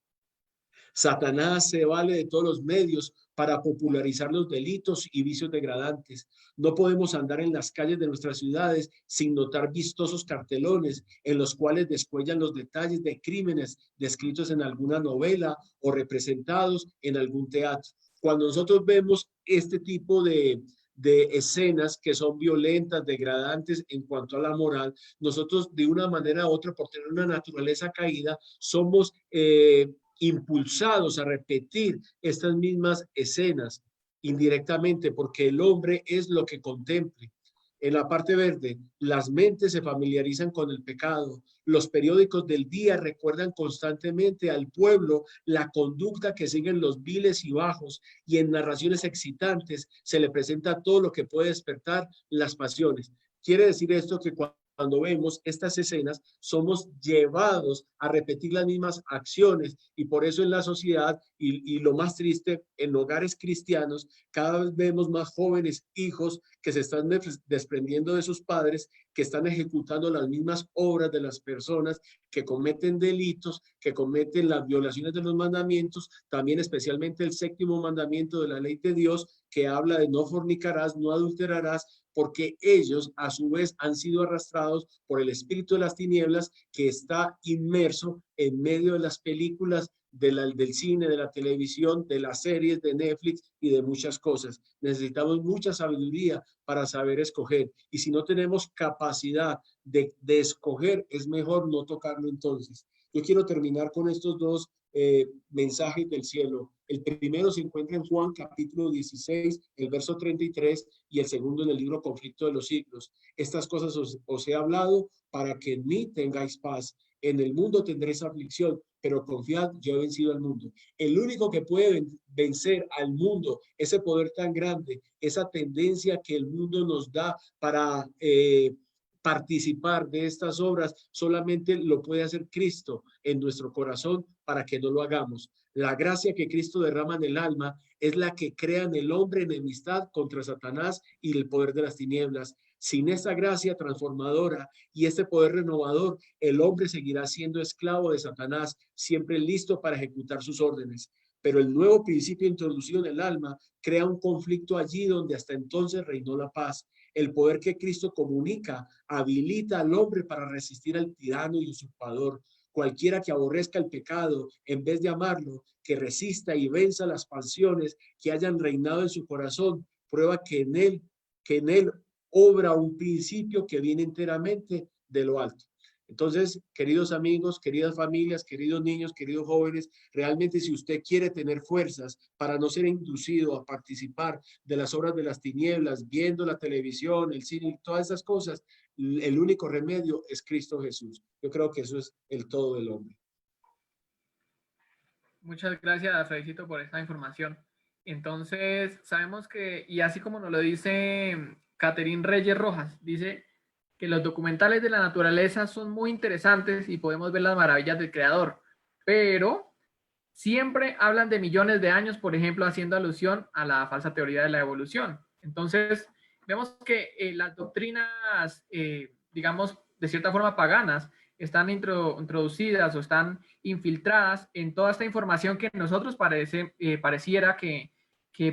Satanás se vale de todos los medios para popularizar los delitos y vicios degradantes. No podemos andar en las calles de nuestras ciudades sin notar vistosos cartelones en los cuales descuellan los detalles de crímenes descritos en alguna novela o representados en algún teatro. Cuando nosotros vemos este tipo de escenas que son violentas, degradantes en cuanto a la moral, nosotros de una manera u otra, por tener una naturaleza caída, somos impulsados a repetir estas mismas escenas indirectamente, porque el hombre es lo que contemple. En la parte verde, las mentes se familiarizan con el pecado. Los periódicos del día recuerdan constantemente al pueblo la conducta que siguen los viles y bajos, y en narraciones excitantes se le presenta todo lo que puede despertar las pasiones. Quiere decir esto que cuando vemos estas escenas, somos llevados a repetir las mismas acciones, y por eso en la sociedad, y lo más triste, en hogares cristianos, cada vez vemos más jóvenes hijos que se están desprendiendo de sus padres, que están ejecutando las mismas obras de las personas, que cometen delitos, que cometen las violaciones de los mandamientos, también especialmente el 7º mandamiento de la ley de Dios, que habla de no fornicarás, no adulterarás, porque ellos a su vez han sido arrastrados por el espíritu de las tinieblas que está inmerso en medio de las películas del cine, de la televisión, de las series, de Netflix y de muchas cosas. Necesitamos mucha sabiduría para saber escoger, y si no tenemos capacidad de escoger, es mejor no tocarlo entonces. Yo quiero terminar con estos dos mensajes del cielo. El primero se encuentra en Juan capítulo 16, el verso 33, y el segundo en el libro Conflicto de los Siglos. Estas cosas os he hablado para que en mí tengáis paz. En el mundo tendréis aflicción, pero confiad, yo he vencido al mundo. El único que puede vencer al mundo, ese poder tan grande, esa tendencia que el mundo nos da para participar de estas obras, solamente lo puede hacer Cristo en nuestro corazón para que no lo hagamos. La gracia que Cristo derrama en el alma es la que crea en el hombre enemistad contra Satanás y el poder de las tinieblas. Sin esa gracia transformadora y este poder renovador, el hombre seguirá siendo esclavo de Satanás, siempre listo para ejecutar sus órdenes. Pero el nuevo principio introducido en el alma crea un conflicto allí donde hasta entonces reinó la paz. El poder que Cristo comunica habilita al hombre para resistir al tirano y usurpador. Cualquiera que aborrezca el pecado, en vez de amarlo, que resista y venza las pasiones que hayan reinado en su corazón, prueba que en él obra un principio que viene enteramente de lo alto. Entonces, queridos amigos, queridas familias, queridos niños, queridos jóvenes, realmente si usted quiere tener fuerzas para no ser inducido a participar de las obras de las tinieblas, viendo la televisión, el cine, todas esas cosas, el único remedio es Cristo Jesús. Yo creo que eso es el todo del hombre. Muchas gracias, Fredicito, por esta información. Entonces, sabemos que, y así como nos lo dice Catherine Reyes Rojas, dice que los documentales de la naturaleza son muy interesantes y podemos ver las maravillas del creador, pero siempre hablan de millones de años, por ejemplo, haciendo alusión a la falsa teoría de la evolución. Entonces, vemos que las doctrinas, digamos, de cierta forma paganas, están introducidas o están infiltradas en toda esta información que nosotros pareciera que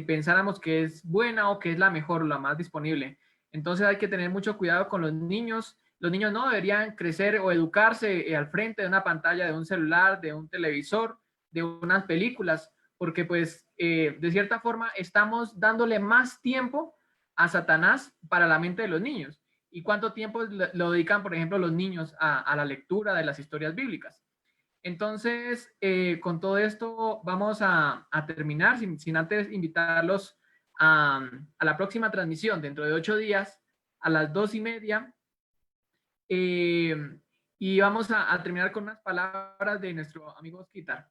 pensáramos que es buena o que es la mejor o la más disponible. Entonces hay que tener mucho cuidado con los niños. Los niños no deberían crecer o educarse al frente de una pantalla, de un celular, de un televisor, de unas películas, porque pues de cierta forma estamos dándole más tiempo a Satanás para la mente de los niños. ¿Y cuánto tiempo lo dedican, por ejemplo, los niños a la lectura de las historias bíblicas? Entonces, con todo esto vamos a terminar, sin antes invitarlos a la próxima transmisión dentro de 8 días a las 2:30, y vamos a terminar con unas palabras de nuestro amigo Osquitar.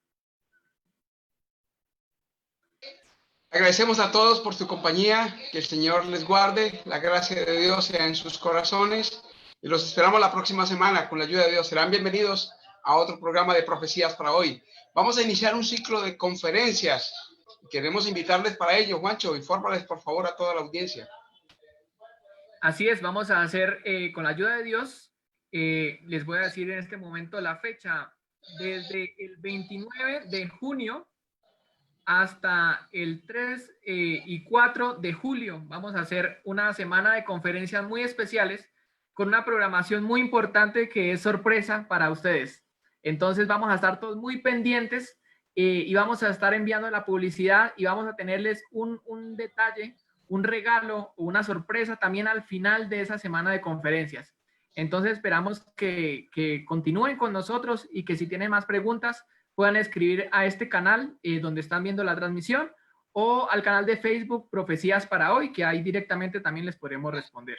Agradecemos a todos por su compañía, que el Señor les guarde, la gracia de Dios sea en sus corazones, y los esperamos la próxima semana con la ayuda de Dios. Serán bienvenidos a otro programa de profecías para hoy. Vamos a iniciar un ciclo de conferencias. Queremos invitarles para ello. Juancho, infórmales por favor a toda la audiencia. Así es, vamos a hacer con la ayuda de Dios, les voy a decir en este momento la fecha, desde el 29 de junio hasta el 3 y 4 de julio. Vamos a hacer una semana de conferencias muy especiales con una programación muy importante que es sorpresa para ustedes. Entonces vamos a estar todos muy pendientes y vamos a estar enviando la publicidad y vamos a tenerles un detalle, un regalo o una sorpresa también al final de esa semana de conferencias. Entonces esperamos que continúen con nosotros y que si tienen más preguntas puedan escribir a este canal donde están viendo la transmisión, o al canal de Facebook Profecías para Hoy, que ahí directamente también les podremos responder.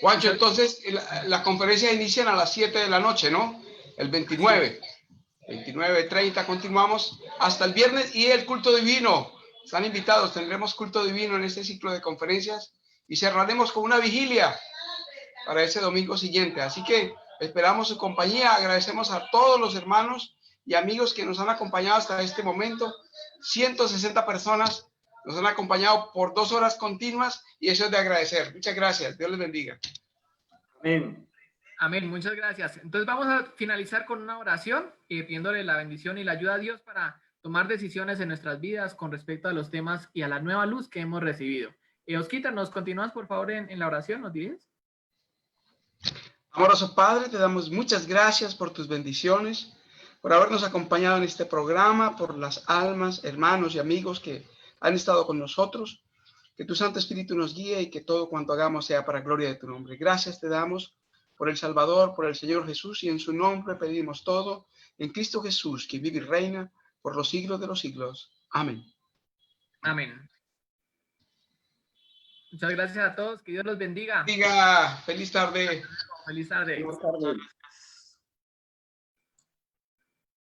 Juancho, entonces la conferencia inicia a las 7 de la noche, ¿no? El 29. 29:30 continuamos hasta el viernes y el culto divino. Están invitados, tendremos culto divino en este ciclo de conferencias y cerraremos con una vigilia para ese domingo siguiente. Así que esperamos su compañía, agradecemos a todos los hermanos y amigos que nos han acompañado hasta este momento. 160 personas nos han acompañado por 2 horas continuas y eso es de agradecer. Muchas gracias, Dios les bendiga. Amén. Amén, muchas gracias. Entonces vamos a finalizar con una oración, pidiéndole la bendición y la ayuda a Dios para tomar decisiones en nuestras vidas con respecto a los temas y a la nueva luz que hemos recibido. Osquita, ¿nos continúas por favor en la oración? ¿Nos dices? Amoroso Padre, te damos muchas gracias por tus bendiciones, por habernos acompañado en este programa, por las almas, hermanos y amigos que han estado con nosotros. Que tu Santo Espíritu nos guíe y que todo cuanto hagamos sea para gloria de tu nombre. Gracias te damos por el Salvador, por el Señor Jesús, y en su nombre pedimos todo, en Cristo Jesús, que vive y reina por los siglos de los siglos. Amén. Amén. Muchas gracias a todos, que Dios los bendiga. Feliz tarde. Feliz tarde. Buenas tardes.